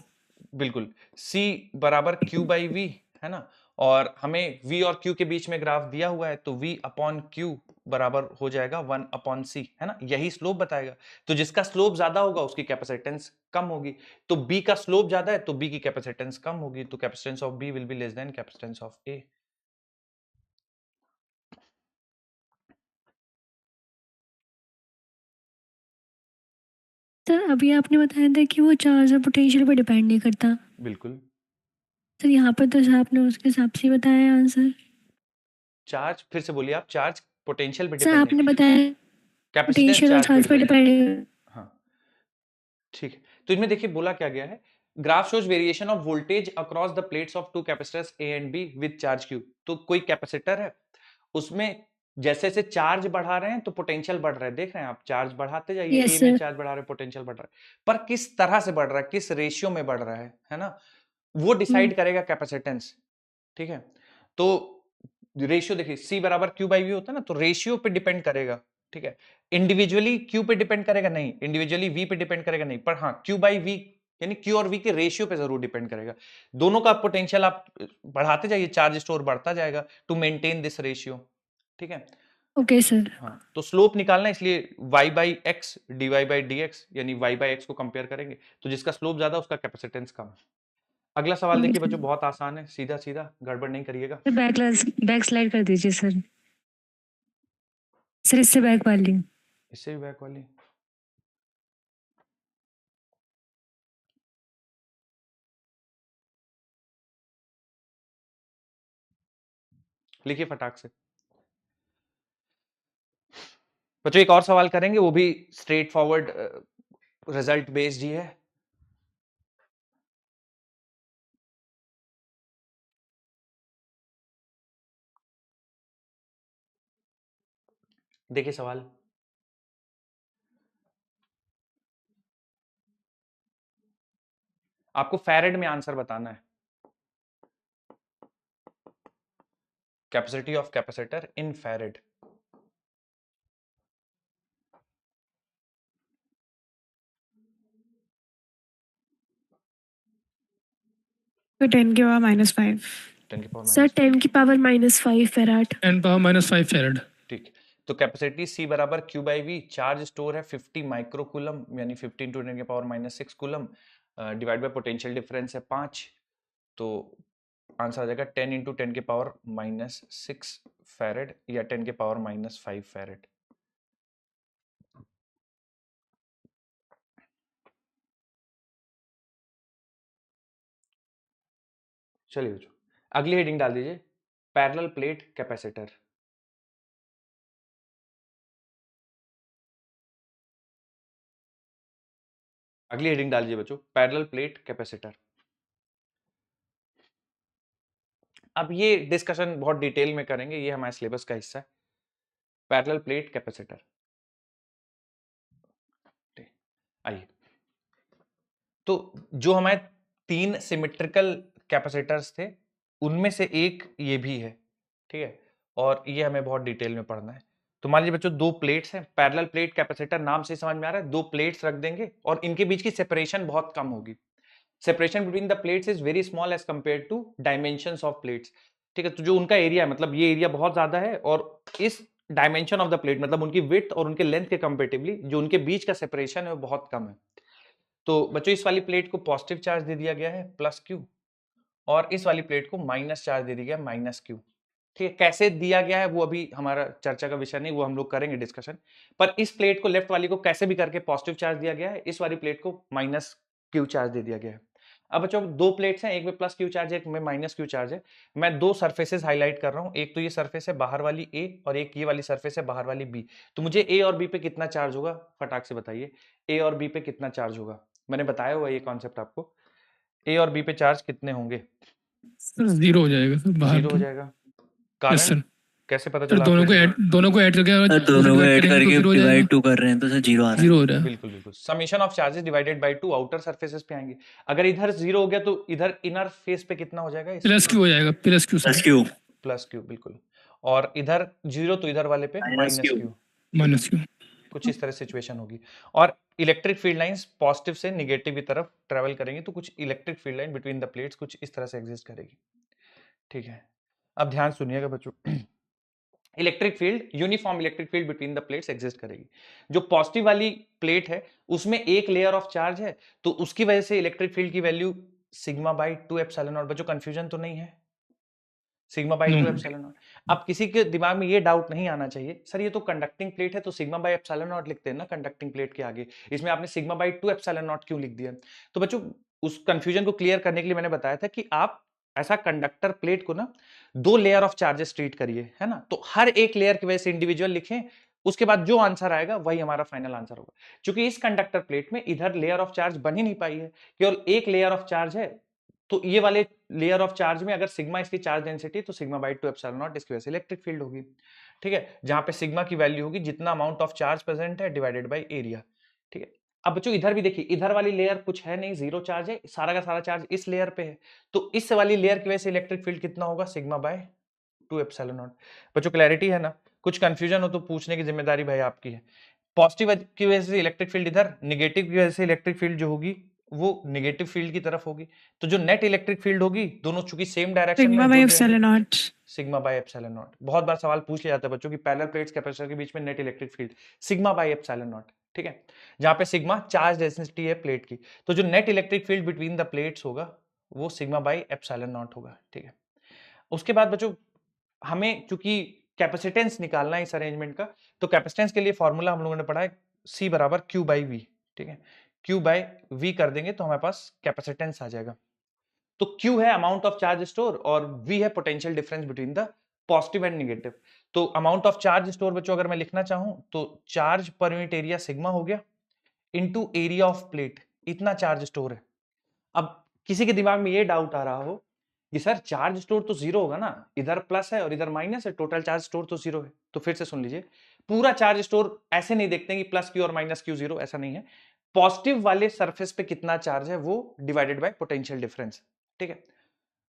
बिल्कुल, C बराबर Q/V, है ना, और हमें V और Q के बीच में ग्राफ दिया हुआ है, तो V/Q बराबर हो जाएगा 1/C, है ना, यही स्लोप बताएगा। तो जिसका स्लोप ज्यादा होगा उसकी कैपेसिटेंस कम होगी, तो B का स्लोप ज्यादा है तो B की कैपेसिटेंस कम होगी, तो capacitance of B will be less than capacitance of A। Sir अभी आपने बताया था कि वो चार्ज और पोटेंशियल पर डिपेंड नहीं करता। बिल्कुल, सर यहाँ पर तो आपने उसके हिसाब से ही बताया आंसर। चार्ज फिर से बोलिए आप, चार्ज पोटेंशियल पे सर डिपेंड आपने नहीं, बताया कैपेसिटेंस पोटेंशियल और चार्ज पे चार्ज पर डिपेंड। डिपेंड। हाँ ठीक है, तो इनमें देखिए बोला क्या गया है, graph shows variation of voltage across the plates of two capacitors A and be with charge Q. तो कोई कैपेसिटर है, उसमें जैसे जैसे चार्ज बढ़ा रहे हैं तो पोटेंशियल बढ़ रहा है, देख रहे हैं आप, चार्ज बढ़ाते जाइए, यस ए में सर। चार्ज बढ़ा रहे हैं, पोटेंशियल बढ़ रहा है, पर किस तरह से बढ़ रहा है, किस रेशियो में बढ़ रहा है ना, वो डिसाइड करेगा कैपेसिटेंस। ठीक है, तो रेशियो देखिए, C बराबर Q/V होता है ना, तो रेशियो पे डिपेंड करेगा। ठीक है, इंडिविजुअली Q पे डिपेंड करेगा नहीं, इंडिविजुअली V पे डिपेंड करेगा नहीं, पर हाँ Q/V यानी Q और V के रेशियो पे जरूर डिपेंड करेगा। दोनों का पोटेंशियल आप बढ़ाते जाइए, चार्ज स्टोर बढ़ता जाएगा टू मेंटेन दिस रेशियो। ठीक है, ओके सर। हाँ, तो स्लोप निकालना, इसलिए y/x dy/dx यानी y/x को कंपेयर करेंगे, तो जिसका स्लोप ज्यादा उसका कैपेसिटेंस कम। अगला सवाल देखिए बच्चों, बहुत आसान है, सीधा सीधा, गड़बड़ नहीं करिएगा। बैक स्लाइड कर दीजिए सर। सर इससे बैक वाली। इससे भी बैक वाली, लिखिए फटाक से। बच्चों एक और सवाल करेंगे, वो भी स्ट्रेट फॉरवर्ड रिजल्ट बेस्ड ही है। देखिए सवाल, आपको फैरेड में आंसर बताना है, capacity of capacitor in farad. तो 10 की पावर -5। 10 की पावर सर 10 की पावर -5 फेराड। 10⁻⁵ फैरड। ठीक, तो कैपेसिटी C बराबर Q/V, चार्ज स्टोर है 50 माइक्रोकूलम यानी 15 × 10 की power -6 coulomb, divide by potential difference है 5, तो आंसर आ जाएगा 10 × 10 की पावर -6 फैरेड या 10 की पावर -5 फैरेड। चलिए बच्चों, अगली हेडिंग डाल दीजिए, पैरेलल प्लेट कैपेसिटर। अगली हेडिंग डालिए बच्चों, पैरेलल प्लेट कैपेसिटर। अब ये डिस्कशन बहुत डिटेल में करेंगे, ये हमारे सिलेबस का हिस्सा है, पैरेलल प्लेट कैपेसिटर। आइए, तो जो हमारे 3 सिमेट्रिकल कैपेसिटर्स थे उनमें से एक ये भी है, ठीक है, और ये हमें बहुत डिटेल में पढ़ना है। तो मान लीजिए बच्चों 2 प्लेट्स हैं, पैरेलल प्लेट कैपेसिटर, नाम से समझ में आ रहा है, 2 प्लेट्स रख देंगे और इनके बीच की सेपरेशन बहुत कम होगी। Separation between the plates is very small as compare to dimensions of plates, ठीक है। तो जो उनका एरिया, मतलब ये एरिया बहुत ज्यादा है और इस डायमेंशन ऑफ द प्लेट, मतलब उनकी विड्थ और उनके लेंथ के कंपेरेटिवली जो उनके बीच का सेपरेशन है वो बहुत कम है। तो बच्चों इस वाली प्लेट को पॉजिटिव चार्ज दे दिया गया है प्लस क्यू, और इस वाली प्लेट को माइनस चार्ज दे दिया गया माइनस क्यू, ठीक है। कैसे दिया गया है वो अभी हमारा चर्चा का विषय नहीं, वो हम लोग करेंगे डिस्कशन। पर इस प्लेट को, लेफ्ट वाली को कैसे भी करके पॉजिटिव चार्ज दिया गया है, इस वाली प्लेट को माइनस क्यू चार्ज दे दिया गया है। अब बच्चों 2 प्लेट्स हैं, एक में प्लस क्यू चार्ज है, एक में माइनस क्यू चार्ज है। मैं 2 सरफेसेस हाईलाइट कर रहा हूं, एक तो ये सरफेस है बाहर वाली ए और एक ये वाली सरफेस है बाहर वाली बी। तो मुझे ए और बी पे कितना चार्ज होगा, फटाक से बताइए, ए और बी पे कितना चार्ज होगा। मैंने बताया हुआ ये कॉन्सेप्ट आपको, ए और बी पे चार्ज कितने होंगे। सर 0 हो जाएगा सर, बाहर 0 हो जाएगा। कारण सर कैसे पता सर चला दोनों को ऐड करके सर दोनों को ऐड करके डिवाइड 2 कर रहे हैं तो सर 0 आ रहा है। 0 हो रहा है। बिल्कुल बिल्कुल, summation of charges divided by 2 outer surfaces पे आएंगे। अगर इधर 0 हो गया तो इधर इनर फेस पे कितना हो जाएगा, प्लस क्यू हो जाएगा, plus Q plus Q, plus Q, बिल्कुल। और इधर 0 तो इधर वाले पे माइनस क्यू, माइनस क्यू, कुछ इस तरह सिचुएशन होगी। और इलेक्ट्रिक फील्ड लाइंस पॉजिटिव से नेगेटिव की तरफ ट्रेवल करेंगी, तो कुछ electric field line between the plates कुछ इस तरह से एग्जिस्ट करेगी, ठीक है। अब ध्यान सुनिएगा बच्चों, electric field, uniform electric field between the plates exist करेगी। जो पॉजिटिव वाली प्लेट है उसमें एक लेयर ऑफ चार्ज है, तो उसकी वजह से इलेक्ट्रिक फील्ड की value sigma by 2 epsilon not. बच्चों कंफ्यूजन तो नहीं है, सिग्मा बाई 2 एप्सिलॉन नॉट। अब किसी के दिमाग में ये डाउट नहीं आना चाहिए, सर ये तो कंडक्टिंग प्लेट है तो सिग्मा बाई एप्सिलॉन नॉट लिखते हैं ना कंडक्टिंग प्लेट के आगे, इसमें आपने सिग्मा बाई 2 एप्सिलॉन नॉट क्यों लिख दिया। तो बच्चों उस कंफ्यूजन को क्लियर करने के लिए मैंने बताया था कि आप ऐसा कंडक्टर प्लेट को ना 2 लेयर ऑफ चार्जेस ट्रीट करिए, है ना। तो हर एक लेयर की वजह से इंडिविजुअल लिखें, उसके बाद जो आंसर आएगा वही हमारा फाइनल आंसर होगा। क्योंकि इस कंडक्टर प्लेट में इधर लेयर ऑफ चार्ज बन ही नहीं पाई है, केवल एक लेयर ऑफ चार्ज है। तो ये वाले लेयर ऑफ चार्ज में अगर सिग्मा इसकी चार्ज डेंसिटी तो सिग्मा बाई 2 एप्सिलॉन नॉट इसकी वजह से इलेक्ट्रिक फील्ड होगी, ठीक है। जहां पे सिग्मा की वैल्यू होगी जितना अमाउंट ऑफ चार्ज प्रेजेंट है डिवाइडेड बाय एरिया, ठीक है। अब बच्चों इधर भी देखिए, इधर वाली लेयर कुछ है नहीं, 0 चार्ज है, सारा का सारा चार्ज इस लेयर पे है, तो इस वाली लेयर की वजह से इलेक्ट्रिक फील्ड कितना होगा, सिग्मा बाय 2 एप्सिलॉन नॉट। बच्चों क्लैरिटी है ना, कुछ कंफ्यूजन हो तो पूछने की जिम्मेदारी भाई आपकी है। पॉजिटिव की वजह से इलेक्ट्रिक फील्ड इधर, नेगेटिव की वजह से इलेक्ट्रिक फील्ड जो होगी वो नेगेटिव फील्ड की तरफ होगी। तो जो नेट इलेक्ट्रिक फील्ड होगी, दोनों चूंकि सेम डायरेक्शन में sigma by epsilon not, sigma by epsilon not. बहुत बार सवाल पूछ लिया जाता है बच्चों की पैरेलल प्लेट्स कैपेसिटर के बीच में net electric field sigma by epsilon not, ठीक है। जहां पे सिग्मा चार्ज डेंसिटी है प्लेट की, तो जो net electric field between the plates होगा वो सिग्मा बाय एप्सिलॉन नॉट होगा, ठीक है। उसके बाद बच्चों हमें चूंकि कैपेसिटेंस निकालना है इस अरेंजमेंट का, तो कैपेसिटेंस के लिए फॉर्मूला हम लोगों ने पढ़ा है C बराबर Q बाई V, ठीक है। Q बाई V कर देंगे तो हमारे पास कैपेसिटेंस आ जाएगा। तो Q है अमाउंट ऑफ चार्ज स्टोर और V है potential difference between the positive and negative. तो अमाउंट ऑफ चार्ज स्टोर बच्चों अगर मैं लिखना चाहूं तो charge per unit area sigma हो गया इनटू एरिया ऑफ प्लेट, इतना चार्ज स्टोर है। अब किसी के दिमाग में ये डाउट आ रहा हो कि सर चार्ज स्टोर तो 0 होगा ना, इधर प्लस है और इधर माइनस है, टोटल चार्ज स्टोर तो 0 है। तो फिर से सुन लीजिए, पूरा चार्ज स्टोर ऐसे नहीं देखते कि प्लस क्यू और माइनस क्यू 0, ऐसा नहीं है। पॉजिटिव वाले सरफेस पे कितना चार्ज है वो डिवाइडेड बाय पोटेंशियल डिफरेंस, ठीक है।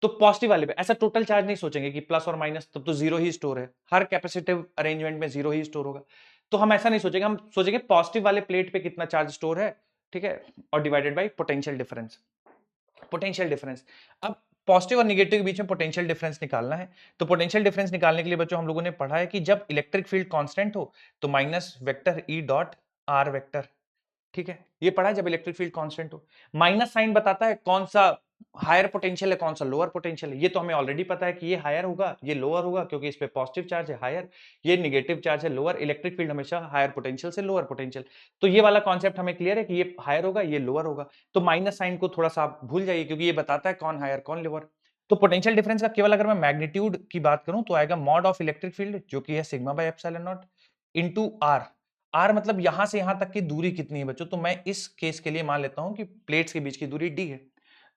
तो पॉजिटिव वाले पे ऐसा टोटल चार्ज नहीं सोचेंगे कि प्लस और माइनस, तब तो 0 ही स्टोर है, हर कैपेसिटिव अरेंजमेंट में 0 ही स्टोर होगा। तो हम ऐसा नहीं सोचेंगे, हम सोचेंगे पॉजिटिव वाले प्लेट पे कितना चार्ज स्टोर है, ठीक है, और divided by potential difference. Potential difference, अब पॉजिटिव और नेगेटिव के बीच में पोटेंशियल डिफरेंस निकालना है। तो पोटेंशियल डिफरेंस निकालने के लिए बच्चों हम लोगों ने पढ़ा है कि जब इलेक्ट्रिक फील्ड कांस्टेंट हो तो minus vector E dot R vector, ठीक है, ये पढ़ा है जब इलेक्ट्रिक फील्ड कांस्टेंट हो। माइनस साइन बताता है कौन सा हायर पोटेंशियल है कौन सा लोअर पोटेंशियल है। ये तो हमें ऑलरेडी पता है कि ये हायर होगा ये लोअर होगा, क्योंकि इस पे पॉजिटिव चार्ज है हायर, ये नेगेटिव चार्ज है लोअर। इलेक्ट्रिक फील्ड हमेशा हायर पोटेंशियल से लोअर पोटेंशियल, तो ये वाला कॉन्सेप्ट हमें क्लियर है कि ये हायर होगा ये लोअर होगा। तो माइनस साइन को थोड़ा सा आप भूल जाइए, क्योंकि ये बताता है कौन हायर कौन लोअर। तो पोटेंशियल डिफरेंस का केवल अगर मैं मैग्नीट्यूड की बात करूं तो आएगा मॉड ऑफ इलेक्ट्रिक फील्ड, जो कि है sigma by epsilon not, into R। R मतलब यहां से यहां तक की दूरी कितनी है बच्चों, तो मैं इस केस के लिए मान लेता हूं कि प्लेट्स के बीच की दूरी डी है।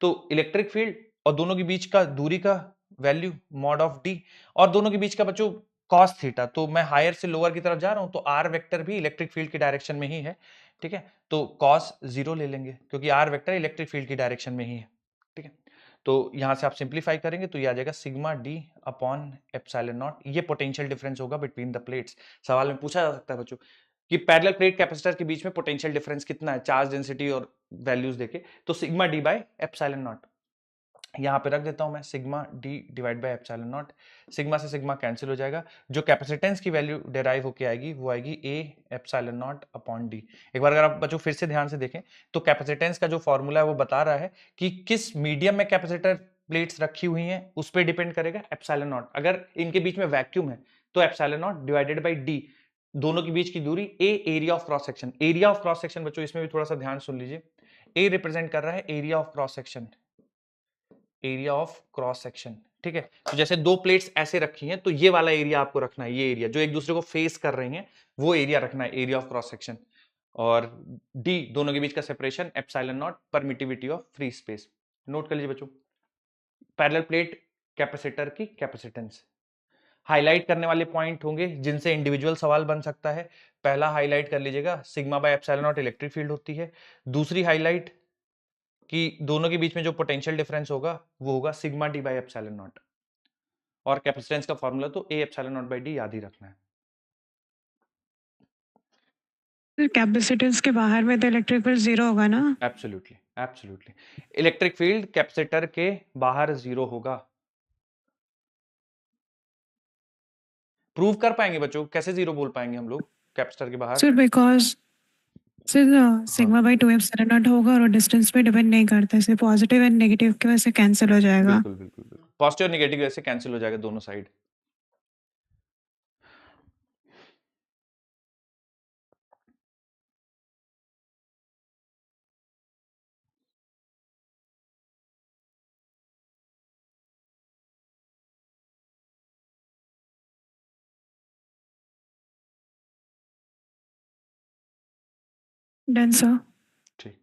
तो इलेक्ट्रिक फील्ड और दोनों के बीच का दूरी का वैल्यू मॉड ऑफ डी, और दोनों के बीच का बच्चों कॉस थीटा, तो मैं हायर से लोअर की तरफ जा रहा हूं, तो आर वेक्टर भी इलेक्ट्रिक फील्ड की डायरेक्शन में ही है, ठीक है। तो कॉस 0 ले लेंगे क्योंकि आर वेक्टर इलेक्ट्रिक फील्ड की डायरेक्शन में ही है, ठीक है। तो यहां से आप सिंप्लीफाई करेंगे तो ये आ जाएगा sigma D upon epsilon not. ये पोटेंशियल डिफरेंस होगा बिटवीन द प्लेट्स। सवाल में पूछा जा सकता है बच्चों कि पैरेलल प्लेट कैपेसिटर के बीच में पोटेंशियल डिफरेंस कितना है, चार्ज डेंसिटी और वैल्यूज देके, तो sigma D bye epsilon not यहां पे रख देता हूं मैं, sigma D divide by epsilon not. Sigma से सिग्मा कैंसिल हो जाएगा, जो कैपेसिटेंस की वैल्यू डेराइव होके आएगी वो आएगी ए एप्सिलॉन नॉट अपॉन डी। एक बार अगर आप बच्चों फिर से ध्यान से देखें तो कैपेसिटेंस का जो फॉर्मूला है वो बता रहा है कि किस मीडियम में कैपेसिटर प्लेट्स रखी हुई हैं उस पर डिपेंड करेगा एप्सिलॉन नॉट। अगर इनके बीच में वैक्यूम है तो epsilon naught divided by D, दोनों के बीच की दूरी, A area of cross section. Area of cross section बच्चों इसमें भी थोड़ा सा ध्यान सुन लीजिए, ए रिप्रेजेंट कर रहा है area of cross section, area of cross section, ठीक है। तो जैसे दो प्लेट्स ऐसे रखी हैं तो ये वाला एरिया आपको रखना है, ये एरिया जो एक दूसरे को फेस कर रही हैं वो एरिया रखना है, एरिया ऑफ क्रॉस सेक्शन। और डी दोनों के बीच का separation epsilon not, permittivity of free space. Note कर लीजिए बच्चों, पैरेलल प्लेट कैपेसिटर की कैपेसिटेंस। हाईलाइट करने वाले पॉइंट होंगे जिनसे इंडिविजुअल सवाल बन सकता है। पहला हाईलाइट कर लीजिएगा, sigma by epsilon not electric field होती है। दूसरी हाईलाइट कि दोनों के बीच में जो पोटेंशियल डिफरेंस होगा वो होगा sigma D by epsilon not, और कैपेसिटेंस का फॉर्मूला तो ए एप्सिलॉन नॉट बाई डी याद ही रखना है। कैपेसिटेंस के बाहर में तो इलेक्ट्रिक फील्ड 0 होगा ना? Absolutely absolutely, electric field capacitor के बाहर 0 होगा। प्रूव कर पाएंगे बच्चों, कैसे 0 बोल पाएंगे हम लोग कैपेसिटर के बाहर? Sir because sir sigma by 2 epsilon not होगा और डिस्टेंस पे डिपेंड नहीं करता, इसलिए पॉजिटिव एंड नेगेटिव की वजह से कैंसिल हो जाएगा। बिल्कुल बिल्कुल बिल्कुल, पॉजिटिव और नेगेटिव वैसे कैंसिल हो जाएगा दोनों साइड। Done sir. ठीक,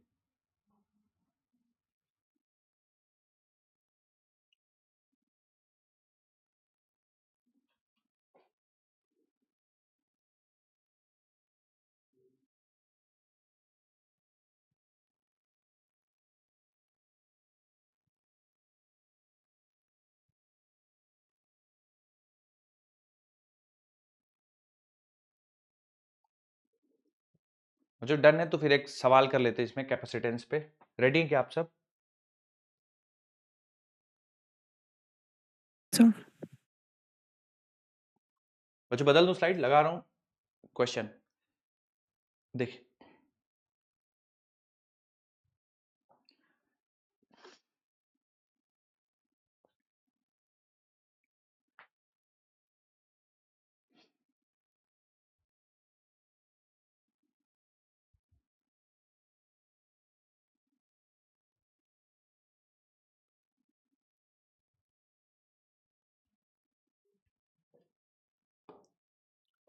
जो डन है तो फिर एक सवाल कर लेते हैं इसमें कैपेसिटेंस पे। रेडी हैं क्या आप सब? सर बच्चों बदल दूं स्लाइड, लगा रहा हूं क्वेश्चन, देखिए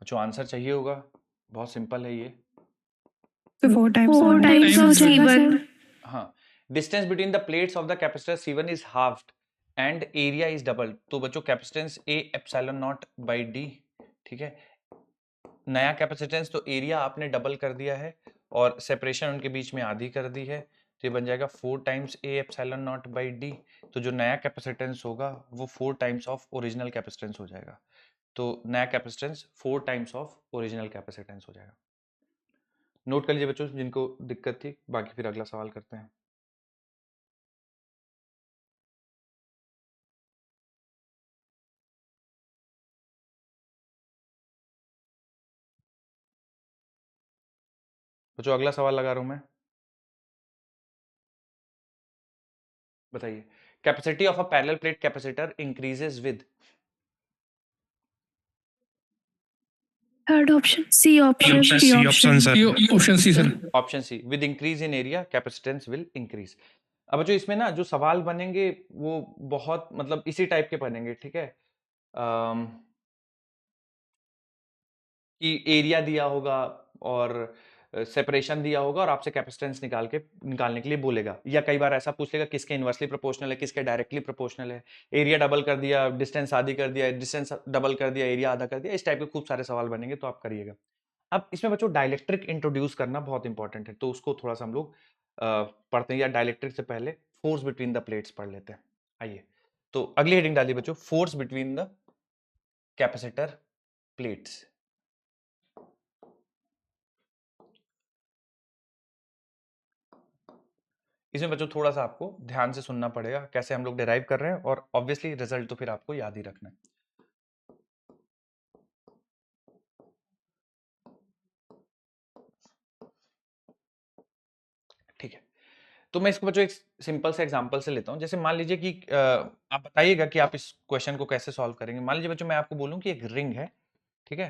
बच्चों, आंसर चाहिए होगा, बहुत सिंपल है ये। तो 4 टाइम्स ऑफ C1। हाँ, distance between the plates of the capacitor C1 is halved and area is double. तो बच्चों capacitance A epsilon not by D, ठीक है। नया कैपेसिटेंस तो एरिया आपने डबल कर दिया है और सेपरेशन उनके बीच में आधी कर दी है, तो ये बन जाएगा 4 times A epsilon not by D. तो जो नया कैपेसिटेंस होगा वो 4 टाइम्स ऑफ ओरिजिनल कैपेसिटेंस हो जाएगा। तो नया capacitance 4 times of original capacitance हो जाएगा। नोट कर लीजिए बच्चों जिनको दिक्कत थी, बाकी फिर अगला सवाल करते हैं। बच्चों अगला सवाल लगा रहा हूं मैं, बताइए capacity of a parallel plate capacitor increases with. Third option C option option C sir. Option C, with increase in area capacitance will increase. अब जो इसमें ना जो सवाल बनेंगे वो बहुत मतलब इसी टाइप के बनेंगे, ठीक है। कि एरिया दिया होगा, और सेपरेशन दिया होगा और आपसे कैपेसिटेंस निकालने के लिए बोलेगा, या कई बार ऐसा पूछ लेगा किसके इनवर्सली प्रोपोर्शनल है, किसके डायरेक्टली प्रोपोर्शनल है, एरिया डबल कर दिया, डिस्टेंस आधी कर दिया, डिस्टेंस डबल कर दिया, एरिया आधा कर दिया, इस टाइप के खूब सारे सवाल बनेंगे, तो आप करिएगा। अब इसमें बच्चों डाइलेक्ट्रिक इंट्रोड्यूस करना बहुत इंपॉर्टेंट है, तो उसको थोड़ा सा हम लोग पढ़ते हैं, या डाइलेक्ट्रिक से पहले फोर्स बिटवीन द प्लेट्स पढ़ लेते हैं। आइए, तो अगली हेडिंग डालिए बच्चों, force between the capacitor plates. इसमें बच्चों थोड़ा सा आपको ध्यान से सुनना पड़ेगा कैसे हम लोग डिराइव कर रहे हैं, और ऑब्वियसली रिजल्ट तो फिर आपको याद ही रखना है। ठीक है, तो मैं इसको बच्चों एक सिंपल से एग्जांपल से लेता हूं। जैसे मान लीजिए कि आप बताइएगा कि आप इस क्वेश्चन को कैसे सॉल्व करेंगे। मान लीजिए बच्चों मैं आपको बोलूं कि एक रिंग है, ठीक है,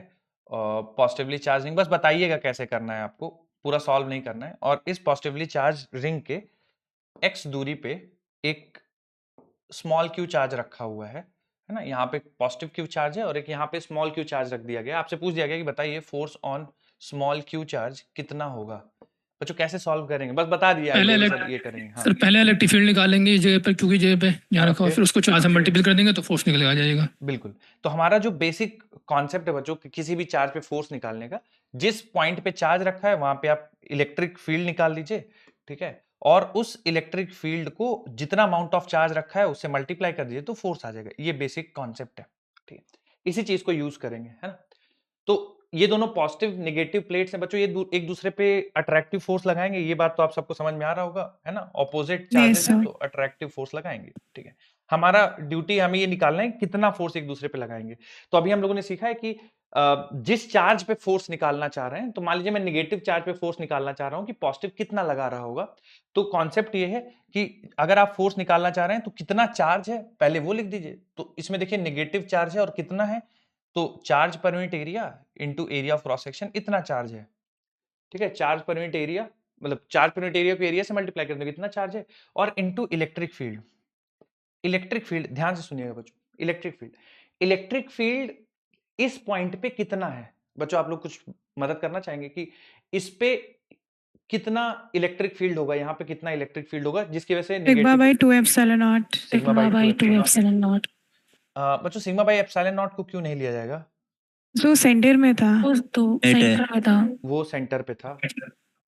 पॉजिटिवली चार्ज रिंग, बस बताइएगा कैसे करना है, आपको पूरा सॉल्व नहीं करना है। और इस पॉजिटिवली चार्ज रिंग के x दूरी पे एक स्मॉल क्यू चार्ज रखा हुआ है ना, यहाँ पे पॉजिटिव क्यू चार्ज है और एक यहाँ पे स्मॉल क्यू चार्ज रख दिया गया। आपसे पूछ दिया गया कि बताइए force on small Q charge कितना होगा। बच्चों कैसे सॉल्व करेंगे, बस बता दिया सर ये करेंगे। हाँ सर पहले इलेक्ट्रिक फील्ड निकालेंगे इस जगह पर, क्योंकि जगह पे यहाँ रखा हुआ, फिर उसको 4 से मल्टीपल कर देंगे तो फोर्स निकल आ जाएगा। बिल्कुल, तो हमारा जो बेसिक कॉन्सेप्ट है बच्चों किसी भी चार्ज पे फोर्स निकालने का, जिस पॉइंट पे चार्ज रखा है वहां पे आप इलेक्ट्रिक फील्ड निकाल लीजिए, ठीक है, और उस इलेक्ट्रिक फील्ड को जितना अमाउंट ऑफ चार्ज रखा है उससे मल्टीप्लाई कर दीजिए तो फोर्स आ जाएगा। ये बेसिक कॉन्सेप्ट है, ठीक है, इसी चीज को यूज करेंगे, है ना। तो ये दोनों पॉजिटिव नेगेटिव प्लेट्स हैं बच्चों, ये एक दूसरे पे अट्रैक्टिव फोर्स लगाएंगे, ये बात तो आप सबको समझ में आ रहा होगा, है ना। ऑपोजिट चार्जेस हैं तो अट्रैक्टिव फोर्स लगाएंगे, ठीक है। हमारा ड्यूटी हमें ये निकालना है कितना फोर्स एक दूसरे पे लगाएंगे। तो अभी हम लोगों ने सीखा है कि जिस चार्ज पे फोर्स निकालना चाह रहे हैं, तो मान लीजिए मैं नेगेटिव चार्ज पे फोर्स निकालना चाह रहा हूं कि पॉजिटिव कितना लगा रहा होगा। तो कॉन्सेप्ट ये है कि अगर आप फोर्स निकालना चाह रहे हैं तो कितना चार्ज है पहले वो लिख दीजिए। तो इसमें देखिए नेगेटिव चार्ज है और कितना है, तो charge per unit area into area of cross section, इतना चार्ज है, ठीक है। चार्ज पर यूनिट एरिया मतलब चार्ज पर यूनिट एरिया को एरिया से मल्टीप्लाई कर दो, कितना चार्ज है, और into electric field. Electric field ध्यान से सुनिएगा बच्चों, इलेक्ट्रिक फील्ड इस पॉइंट पे कितना है। बच्चों आप लोग कुछ मदद करना चाहेंगे कि इस पे कितना इलेक्ट्रिक फील्ड होगा, यहाँ पे कितना इलेक्ट्रिक फील्ड होगा जिसकी वजह से sigma bye 2 epsilon not. Sigma bye 2 epsilon not. बच्चों सिग्मा बाय एप्सिलॉन नॉट को क्यों नहीं लिया जाएगा? जो सेंटर में था, तो सेंटर में था, वो सेंटर पे था,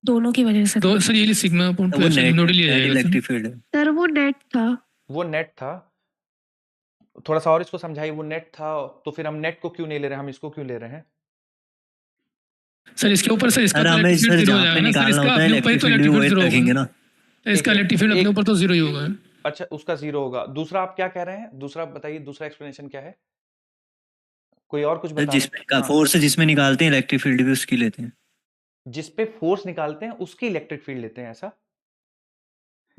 दोनों की वजह से। तो सर ये सिग्मा अपॉन 2 एप्सिलॉन नॉट लिया जाएगा इलेक्ट्रिक फील्ड है सर, वो नेट था। थोड़ा सा और इसको समझाइए। वो नेट था तो फिर हम नेट को क्यों नहीं ले रहे, हम इसको क्यों ले रहे हैं? सर इसके ऊपर सर इसका हमें सर जहाँ पे निकालना होता है इलेक्ट्रिक फील्ड भी वही रखेंगे ना, इसका इलेक्ट्रिक फील्ड अपने ऊपर तो जीरो ही होगा। अच्छा उसका जीरो होगा। दूसरा आप क्या कह रहे हैं, दूसरा बताइए, दूसरा एक्सप्लेनेशन क्या है, कोई और कुछ बता? जिसमें फोर्स जिसमें निकालते हैं इलेक्ट्रिक फील्ड भी उसकी लेते हैं, जिस पे फोर्स निकालते हैं उसकी इलेक्ट्रिक फील्ड लेते हैं, ऐसा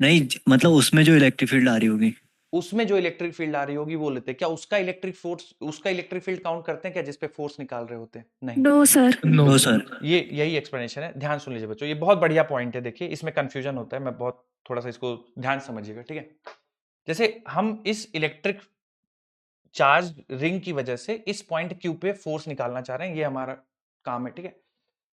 नहीं मतलब उसमें जो इलेक्ट्रिक फील्ड आ रही होगी, उसमें जो इलेक्ट्रिक फील्ड आ रही होगी वो लेते हैं। क्या उसका इलेक्ट्रिक फील्ड काउंट करते हैं क्या जिस पे फोर्स निकाल रहे होते हैं? नहीं, नो सर, नो सर। ये यही एक्सप्लेनेशन है। ध्यान सुन लीजिए बच्चों, ये बहुत बढ़िया पॉइंट है। देखिए इसमें कंफ्यूजन होता है, मैं बहुत थोड़ा सा इसको ध्यान समझिएगा, ठीक है। जैसे हम इस इलेक्ट्रिक चार्ज रिंग की वजह से इस पॉइंट क्यू पे फोर्स निकालना चाह रहे हैं, ये हमारा काम है, ठीक है।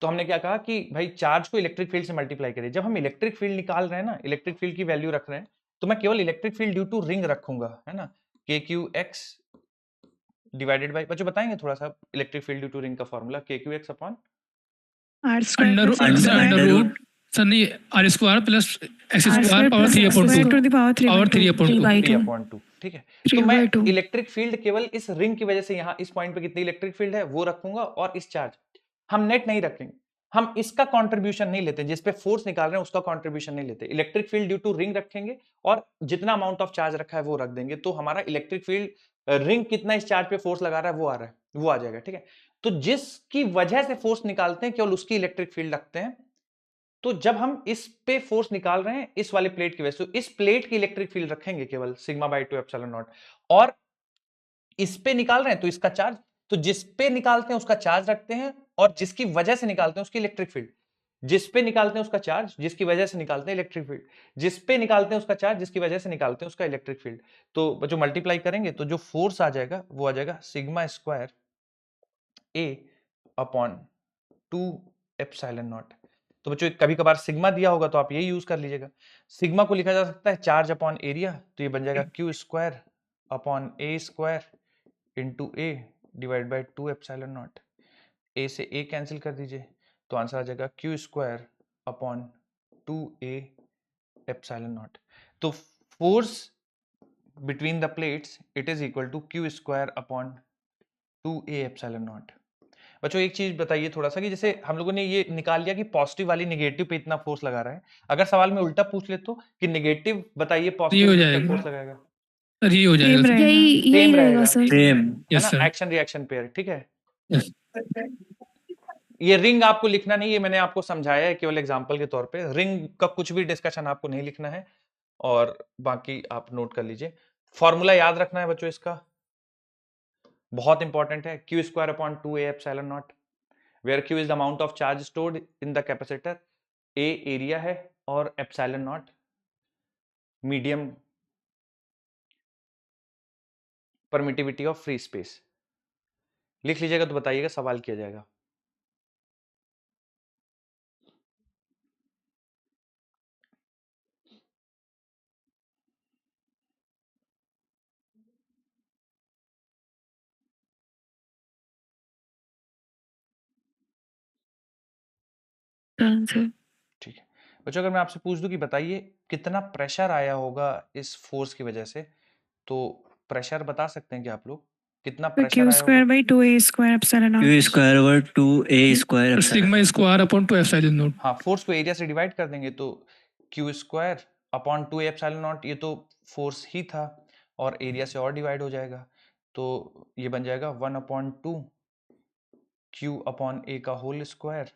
तो हमने क्या कहा कि भाई चार्ज को इलेक्ट्रिक फील्ड से मल्टीप्लाई करिए। जब हम इलेक्ट्रिक फील्ड निकाल रहे हैं ना, इलेक्ट्रिक फील्ड की वैल्यू रख रहे हैं, तो मैं केवल electric field due to ring रखूंगा, है ना, के क्यू एक्स डिवाइडेड बाई, बच्चों बताएंगे थोड़ा सा electric field due to ring का formula, K Q X upon R square under root sir नहीं R square plus X square power 3/2 to the power 3/2, ठीक है। तो मैं इलेक्ट्रिक फील्ड केवल इस रिंग की वजह से यहाँ इस पॉइंट पे कितनी इलेक्ट्रिक फील्ड है वो रखूंगा, और इस चार्ज हम नेट नहीं रखेंगे, हम इसका कंट्रीब्यूशन नहीं लेते, जिस पे फोर्स निकाल रहे हैं उसका कंट्रीब्यूशन नहीं लेते। Electric field due to ring रखेंगे और जितना अमाउंट ऑफ चार्ज रखा है वो रख देंगे, तो हमारा इलेक्ट्रिक फील्ड रिंग कितना इस चार्ज पे फोर्स लगा रहा है वो आ रहा है, वो आ जाएगा, ठीक है। तो जिसकी वजह से फोर्स निकालते हैं केवल उसकी इलेक्ट्रिक फील्ड रखते हैं। तो जब हम इस पे फोर्स निकाल रहे हैं इस वाले प्लेट की वजह से, तो इस प्लेट की इलेक्ट्रिक फील्ड रखेंगे केवल सिग्मा बाय 2 एप्सिलॉन नॉट, और इस पे निकाल रहे हैं तो इसका चार्ज, तो जिस पे निकालते हैं उसका चार्ज रखते हैं, और जिसकी वजह से निकालते हैं उसकी इलेक्ट्रिक फील्ड, जिस पे निकालते हैं उसका चार्ज जिसकी वजह से निकालते हैं इलेक्ट्रिक फील्ड, जिस पे निकालते हैं उसका चार्ज जिसकी वजह से निकालते हैं उसका इलेक्ट्रिक फील्ड। तो जो मल्टीप्लाई करेंगे तो जो फोर्स आ जाएगा वो आ जाएगा सिग्मा स्क्वायर ए अपॉन 2 एप्सिलॉन नॉट। तो बच्चों कभी कभार सिग्मा दिया होगा तो आप यही यूज कर लीजिएगा। सिग्मा को लिखा जा सकता है चार्ज अपॉन एरिया, तो ये बन जाएगा Q square upon A square into A divide by 2 epsilon not. A से ए कैंसिल कर दीजिए तो आंसर आ जाएगा Q square upon 2a epsilon naught. तो force between the plates it is equal to Q square upon 2a epsilon not. बच्चों एक चीज बताइए थोड़ा सा कि जैसे हम लोगों ने ये निकाल लिया कि पॉजिटिव वाली नेगेटिव पे इतना फोर्स लगा रहा है, अगर सवाल में उल्टा पूछ ले तो कि नेगेटिव बताइए पॉजिटिव हो पे कितना जाएगा। फोर्स लगाएगा? सर ये हो जाएगा सेम सर। रहेगा। यही सेम रहेगा रहेगा, सर। सेम। है यस ना, सर। Action reaction pair. ठीक है, यस ये रिंग आपको लिखना नहीं, ये मैंने आपको समझाया है केवल एग्जांपल के तौर पे। रिंग का कुछ भी डिस्कशन आपको नहीं लिखना है और बाकी आप नोट कर लीजिए। फॉर्मूला याद रखना है बच्चों, इसका बहुत इंपॉर्टेंट है, Q square upon 2a epsilon not, where Q is the amount of charge stored in the capacitor, A area है और epsilon not medium permittivity of free space. लिख लीजिएगा तो बताइएगा, सवाल किया जाएगा। आंसर ठीक है बच्चों, अगर मैं आपसे पूछ दूं कि बताइए कितना प्रेशर आया होगा इस फोर्स की वजह से, तो प्रेशर बता सकते हैं कि आप लोग कितना तो प्रेशर क्यू आया स्क्वायर होगा? By 2a square epsilon not. Q square over 2a square sigma square upon 2 epsilon not. हाँ, फोर्स को एरिया से डिवाइड कर देंगे तो Q square upon 2 epsilon not, ये तो फोर्स ही था और एरिया से और डिवाइड हो जाएगा, तो ये बन जाएगा 1/2 क्यू अपॉन ए का whole square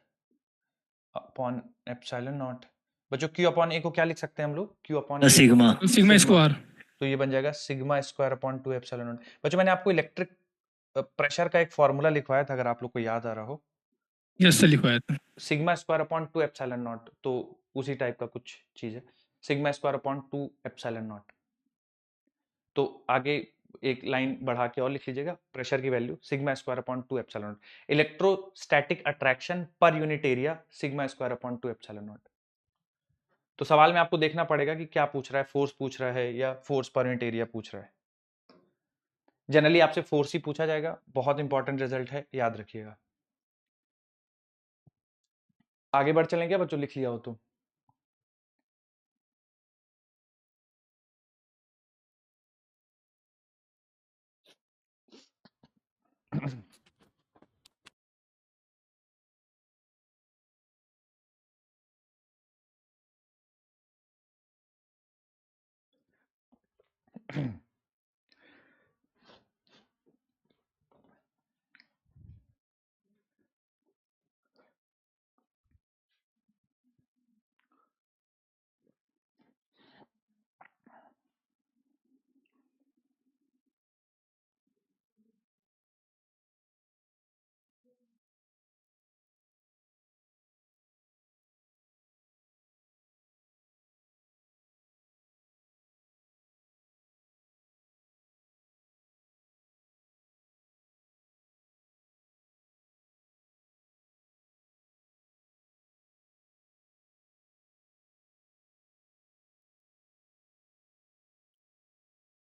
upon epsilon not. बच्चों क्यू अपॉन ए को क्या लिख सकते हैं हम लोग? Q upon sigma. Sigma square. तो ये बन जाएगा sigma square upon 2 epsilon not. बच्चों मैंने आपको इलेक्ट्रिक प्रेशर का एक फॉर्मूला लिखवाया था, अगर आप लोग को याद आ रहा हो, यस सर लिखवाया था। Sigma square upon 2 epsilon naught, तो उसी टाइप का कुछ चीज है, sigma square upon 2 epsilon naught. तो आगे एक लाइन बढ़ा के और लिख लीजिएगा, प्रेशर की value sigma square upon 2 epsilon not, electrostatic attraction per unit area sigma square upon 2 epsilon naught. तो सवाल में आपको देखना पड़ेगा कि क्या पूछ रहा है, फोर्स पूछ रहा है या फोर्स पर यूनिट एरिया पूछ रहा है। जनरली आपसे फोर्स ही पूछा जाएगा, बहुत इंपॉर्टेंट रिजल्ट है, याद रखिएगा। आगे बढ़ चलें क्या बच्चों, लिख लिया हो तो?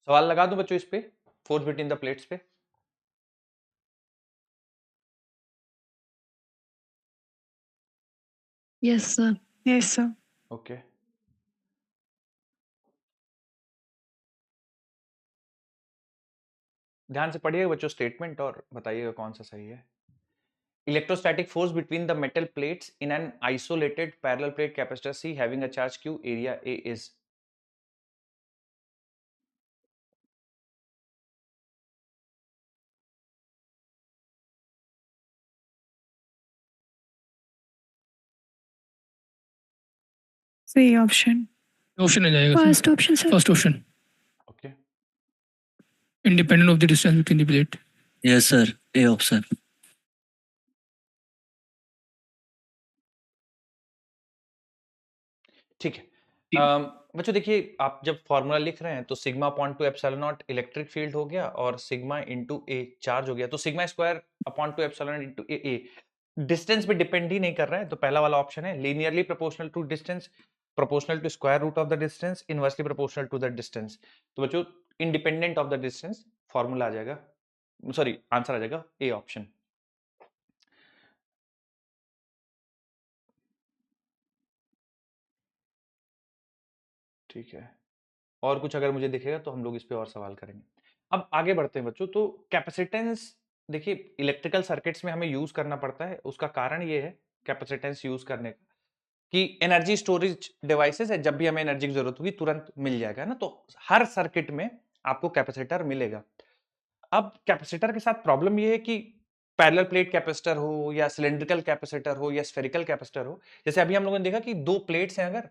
सवाल लगा दूं बच्चों इस पे, फोर्स बिटवीन द प्लेट्स पे? Yes sir. Yes sir. Okay, ध्यान से पढ़िएगा बच्चों स्टेटमेंट और बताइएगा कौन सा सही है। Electrostatic force between the metal plates in an isolated parallel plate capacitor C having a charge Q, area A is। सही ऑप्शन। ऑप्शन आ जाएगा first option sir. First option, okay, independent of the distance between the plate. Yes sir, A option. ठीक है। बच्चों देखिए, आप जब formula लिख रहे हैं तो sigma upon 2 epsilon not electric field हो गया और सिग्मा इंटू ए चार्ज हो गया, तो sigma square upon 2 epsilon into A distance पे डिपेंड ही नहीं कर रहा है, तो पहला वाला ऑप्शन है linearly proportional to distance, proportional to square root of the distance, inversely proportional to the distance. तो बच्चों independent of the distance formula आ जाएगा, सॉरी आंसर आ जाएगा ए ऑप्शन। ठीक है, और कुछ अगर मुझे दिखेगा तो हम लोग इस पे और सवाल करेंगे। अब आगे बढ़ते हैं बच्चों। तो कैपेसिटेंस देखिए इलेक्ट्रिकल सर्किट्स में हमें यूज करना पड़ता है, उसका कारण ये है कैपेसिटेंस यूज करने का कि एनर्जी स्टोरेज डिवाइसेस है, जब भी हमें एनर्जी की जरूरत होगी तुरंत मिल जाएगा ना, तो हर सर्किट में आपको कैपेसिटर मिलेगा। अब कैपेसिटर के साथ प्रॉब्लम ये है कि पैरेलल प्लेट कैपेसिटर हो या सिलिंड्रिकल कैपेसिटर हो या स्फेरिकल कैपेसिटर हो, जैसे अभी हम लोगों ने देखा कि दो प्लेट्स हैं अगर,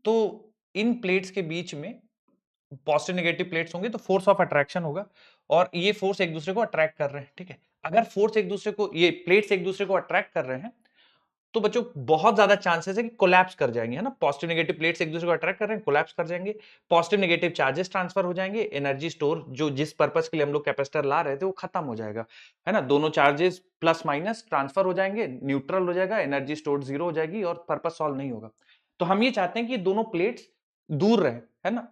तो इन प्लेट्स के बीच में पॉजिटिव नेगेटिव प्लेट्स होंगे तो फोर्स ऑफ अट्रैक्शन होगा और ये फोर्स एक दूसरे को अट्रैक्ट कर रहे हैं। ठीक है, अगर फोर्स एक दूसरे को, ये प्लेट्स एक दूसरे को अट्रैक्ट कर रहे हैं तो बच्चों बहुत ज्यादा चांसेस है कि कोलैप्स कर जाएंगे, है ना। पॉजिटिव नेगेटिव प्लेट्स एक दूसरे को अट्रैक्ट कर रहे हैं, कोलैप्स कर जाएंगे, पॉजिटिव नेगेटिव चार्जेस ट्रांसफर हो जाएंगे, एनर्जी स्टोर जो जिस पर्पस के लिए हम लोग कैपेसिटर ला रहे थे वो खत्म हो जाएगा, है ना। दोनों चार्जेस प्लस माइनस ट्रांसफर हो जाएंगे, न्यूट्रल हो जाएगा, एनर्जी स्टोर जीरो हो जाएगी और पर्पस सॉल्व नहीं होगा। तो हम ये चाहते हैं कि दोनों प्लेट्स दूर रहे, है ना,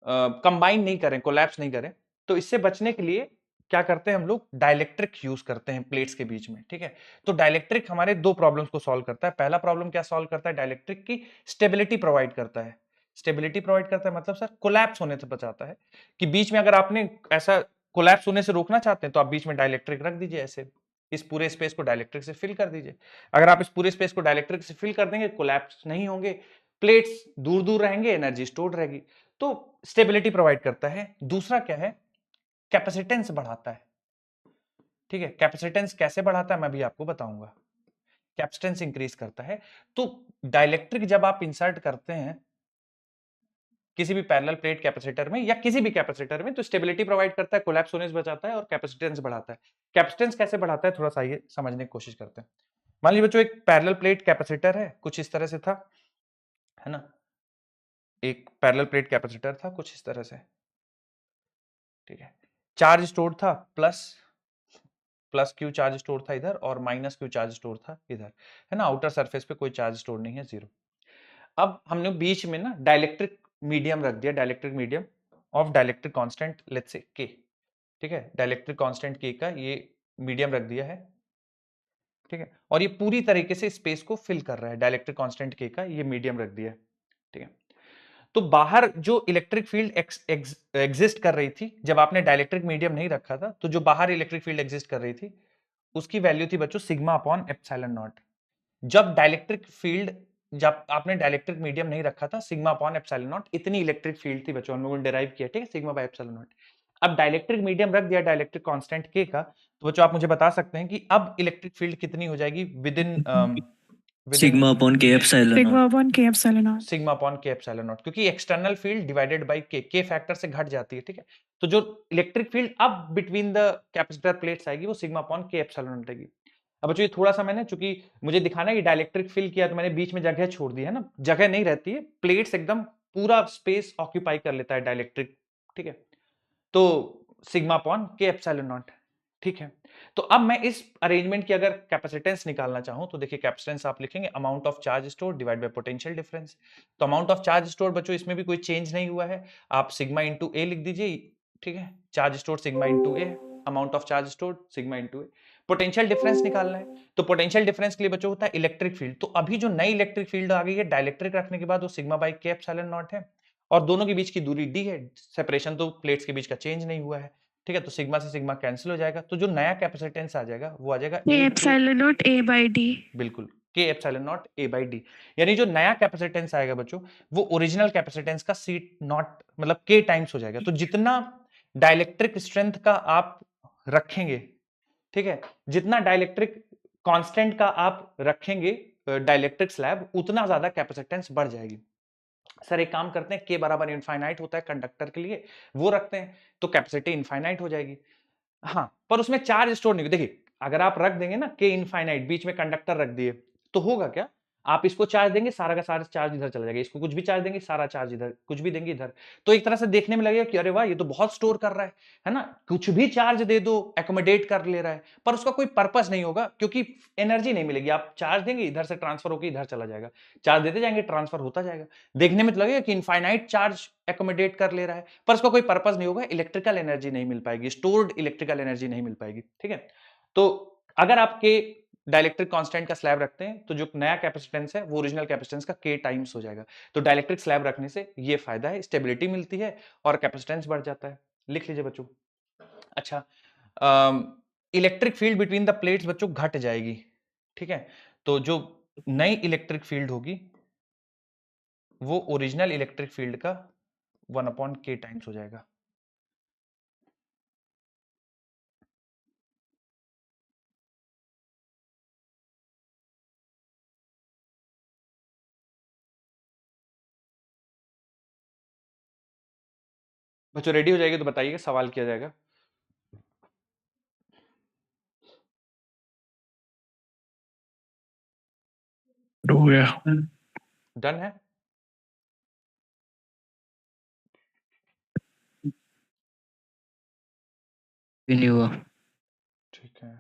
कंबाइन नहीं करें, कोलैप्स नहीं करें। तो इससे बचने के लिए क्या करते हैं हम लोग, डाइलेक्ट्रिक यूज करते हैं प्लेट्स के बीच में। ठीक है, तो डाइलेक्ट्रिक हमारे दो प्रॉब्लम्स को सॉल्व करता है। पहला प्रॉब्लम क्या सॉल्व करता है, डाइलेक्ट्रिक की स्टेबिलिटी प्रोवाइड करता है। स्टेबिलिटी प्रोवाइड करता है मतलब सर कोलैप्स होने से बचाता है, कि बीच में अगर आपने ऐसा कोलैप्स होने से रोकना चाहते हैं तो आप बीच में डाइलेक्ट्रिक रख दीजिए, ऐसे इस पूरे स्पेस को डाइलेक्ट्रिक से फिल कर दीजिए। अगर आप इस पूरे स्पेस को डाइलेक्ट्रिक से फिल कर देंगे कोलैप्स नहीं होंगे, प्लेट्स दूर दूर रहेंगे, एनर्जी स्टोर्ड रहेगी। तो स्टेबिलिटी प्रोवाइड करता है। दूसरा क्या है, कैपेसिटेंस बढ़ाता है। ठीक है, कैपेसिटेंस कैसे बढ़ाता है मैं भी आपको बताऊंगा। कैपेसिटेंस इंक्रीज करता है। तो डाइलेक्ट्रिक जब आप इंसर्ट करते हैं किसी भी पैरेलल प्लेट कैपेसिटर में या किसी भी कैपेसिटर में, तो स्टेबिलिटी प्रोवाइड करता है, कोलैप्स होने से बचाता है और कैपेसिटेंस बढ़ाता है। कैपेसिटेंस कैसे बढ़ाता है थोड़ा सा ये समझने की कोशिश करते हैं। मान लीजिए बच्चों एक पैरेलल प्लेट कैपेसिटर है, कुछ इस तरह से था, है ना, एक पैरेलल प्लेट कैपेसिटर था कुछ इस तरह से। ठीक है, चार्ज स्टोर था, प्लस क्यू चार्ज स्टोर था इधर और माइनस क्यू चार्ज स्टोर था इधर, है ना। आउटर सरफेस पे कोई चार्ज स्टोर नहीं है, जीरो। अब हमने बीच में ना डाइलेक्ट्रिक मीडियम रख दिया, dielectric medium of dielectric constant let's say के। ठीक है, डाइलेक्ट्रिक कांस्टेंट के का ये मीडियम रख दिया है। ठीक है, और ये पूरी तरीके से स्पेस को फिल कर रहा है, डाइलेक्ट्रिक कांस्टेंट के का ये मीडियम रख दिया है। ठीक है, तो बाहर जो इलेक्ट्रिक फील्ड एग्जिस्ट कर रही थी जब आपने डाइलेक्ट्रिक मीडियम नहीं रखा था, तो जो बाहर इलेक्ट्रिक फील्ड एग्जिस्ट कर रही थी उसकी वैल्यू थी बच्चों सिग्मा अपॉन एप्सिलॉन नॉट। जब डाइलेक्ट्रिक फील्ड, जब आपने डाइलेक्ट्रिक मीडियम नहीं रखा था, सिग्मा अपॉन एप्सिलॉन नॉट इतनी इलेक्ट्रिक फील्ड थी बच्चों, हम लोगों ने डिराइव किया। ठीक है, सिग्मा बाय एप्सिलॉन नॉट। अब डाइलेक्ट्रिक मीडियम रख दिया डाइलेक्ट्रिक कांस्टेंट के का, तो बच्चों आप मुझे बता सकते हैं कि अब इलेक्ट्रिक फील्ड कितनी हो जाएगी विद इन सिग्मा अपॉन के एप्सिलॉन सिग्मा अपॉन के एप्सिलॉन नॉट, सिग्मा अपॉन के एप्सिलॉन नॉट, क्योंकि एक्सटर्नल फील्ड डिवाइडेड बाय के फैक्टर से घट जाती है। ठीक है, तो जो इलेक्ट्रिक फील्ड अब बिटवीन द कैपेसिटर प्लेट्स आएगी वो सिग्मा अपॉन के एप्सिलॉन नॉट आएगी। अब बच्चों ये थोड़ा सा मैंने, चूंकि मुझे दिखाना है कि डाइलेक्ट्रिक फिल किया तो मैंने बीच में जगह छोड़ दी है ना, जगह नहीं रहती है, प्लेट्स एकदम पूरा स्पेस ऑक्यूपाई कर लेता है डाइलेक्ट्रिक। ठीक है, तो सिग्मा अपॉन के एप्सिलॉन नॉट। ठीक है, तो अब मैं इस अरेंजमेंट की अगर कैपेसिटेंस निकालना चाहूं तो देखिए कैपेसिटेंस आप लिखेंगे amount of charge store divide by potential difference. तो अमाउंट ऑफ चार्ज स्टोर बच्चों इसमें भी कोई चेंज नहीं हुआ है, आप सिग्मा इंटू ए लिख दीजिए। ठीक है, charge store sigma into A, amount of charge store sigma into A. Potential difference निकालना है, तो पोटेंशियल डिफरेंस के लिए बच्चों होता है इलेक्ट्रिक फील्ड। तो अभी जो नई इलेक्ट्रिक फील्ड आ गई है डाइलेक्ट्रिक रखने के बाद वो सिग्मा बाय के एप्सिलॉन नॉट है, और दोनों के बीच की दूरी डी है, सेपरेशन तो प्लेट्स के बीच का चेंज नहीं हुआ है। ठीक है, तो सिग्मा से सिग्मा कैंसिल हो जाएगा, तो जो नया कैपेसिटेंस आ जाएगा वो आ जाएगा epsilon not A by D. बिल्कुल, K epsilon not A by D, यानी जो नया कैपेसिटेंस आएगा बच्चों वो ओरिजिनल कैपेसिटेंस का सी नॉट मतलब के टाइम्स हो जाएगा। तो जितना डाइलेक्ट्रिक स्ट्रेंथ का आप रखेंगे, ठीक है, जितना डाइलेक्ट्रिक कांस्टेंट का आप रखेंगे डाइलेक्ट्रिक स्लैब, उतना ज्यादा कैपेसिटेंस बढ़ जाएगी। सर एक काम करते हैं, के बराबर इनफाइनाइट होता है कंडक्टर के लिए, वो रखते हैं तो कैपेसिटी इनफाइनाइट हो जाएगी। हाँ, पर उसमें चार्ज स्टोर नहीं। देखिए अगर आप रख देंगे ना के इनफाइनाइट, बीच में कंडक्टर रख दिए, तो होगा क्या, आप इसको चार्ज देंगे, सारा का सारा चार्ज इधर चला जाएगा, इसको कुछ भी चार्ज देंगे, सारा चार्ज इधर, कुछ भी देंगे इधर। तो एक तरह से देखने में लगेगा कि अरे वाह, ये तो बहुत स्टोर कर रहा है ना, कुछ भी चार्ज दे दो एकोमोडेट कर ले रहा है, पर उसका कोई पर्पस नहीं होगा, क्योंकि एनर्जी नहीं मिलेगी। आप चार्ज देंगे, इधर से ट्रांसफर होकर इधर चला जाएगा, चार्ज देते जाएंगे, ट्रांसफर होता जाएगा। देखने में तो लगेगा कि इनफाइनाइट चार्ज एकोमोडेट कर ले रहा है, पर उसका कोई पर्पस नहीं होगा, इलेक्ट्रिकल एनर्जी नहीं मिल पाएगी, स्टोर्ड इलेक्ट्रिकल एनर्जी नहीं मिल पाएगी। ठीक है, तो अगर आपके डाइलेक्ट्रिक कांस्टेंट का स्लैब रखते हैं तो जो नया कैपेसिटेंस है वो ओरिजिनल कैपेसिटेंस का k टाइम्स हो जाएगा। तो डाइलेक्ट्रिक स्लैब रखने से ये फायदा है, स्टेबिलिटी मिलती है और कैपेसिटेंस बढ़ जाता है। लिख लीजिए बच्चों। अच्छा, electric field between the plates बच्चों घट जाएगी। ठीक है, तो जो नई इलेक्ट्रिक फील्ड होगी वो ओरिजिनल इलेक्ट्रिक फील्ड का 1/k टाइम्स हो जाएगा। बच्चों रेडी हो जाएगी तो बताइएगा, सवाल किया जाएगा। हो गया। डन है। भी नहीं हुआ। ठीक है,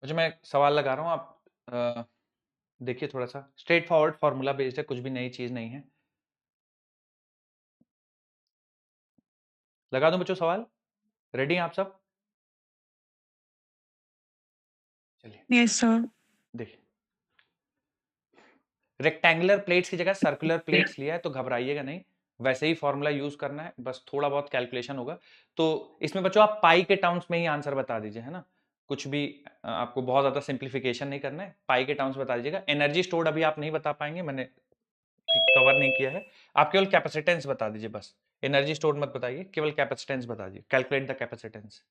बच्चों मैं सवाल लगा रहा हूँ, आप देखिए, थोड़ा सा स्ट्रेट फॉरवर्ड फॉर्मूला बेस्ड है, कुछ भी नई चीज नहीं है। लगा दूं बच्चों सवाल? रेडी हैं आप सब? चलिए यस सर। देखिए, रेक्टेंगुलर प्लेट्स की जगह सर्कुलर प्लेट्स लिया है तो घबराइएगा नहीं, वैसे ही फॉर्मूला यूज करना है, बस थोड़ा बहुत कैलकुलेशन होगा। तो इसमें बच्चों आप पाई के टर्म्स में ही आंसर बता दीजिए, है ना, कुछ भी आपको बहुत ज्यादा सिंप्लीफिकेशन नहीं करना है, पाई के टर्म्स बता दीजिएगा। एनर्जी स्टोर्ड अभी आप नहीं बता पाएंगे, मैंने कवर नहीं किया है। आप केवल कैपेसिटेंस बता दीजिए बस, एनर्जी स्टोर्ड मत बताइए, केवल कैपेसिटेंस बता दीजिए, कैलकुलेट द कैपेसिटेंस।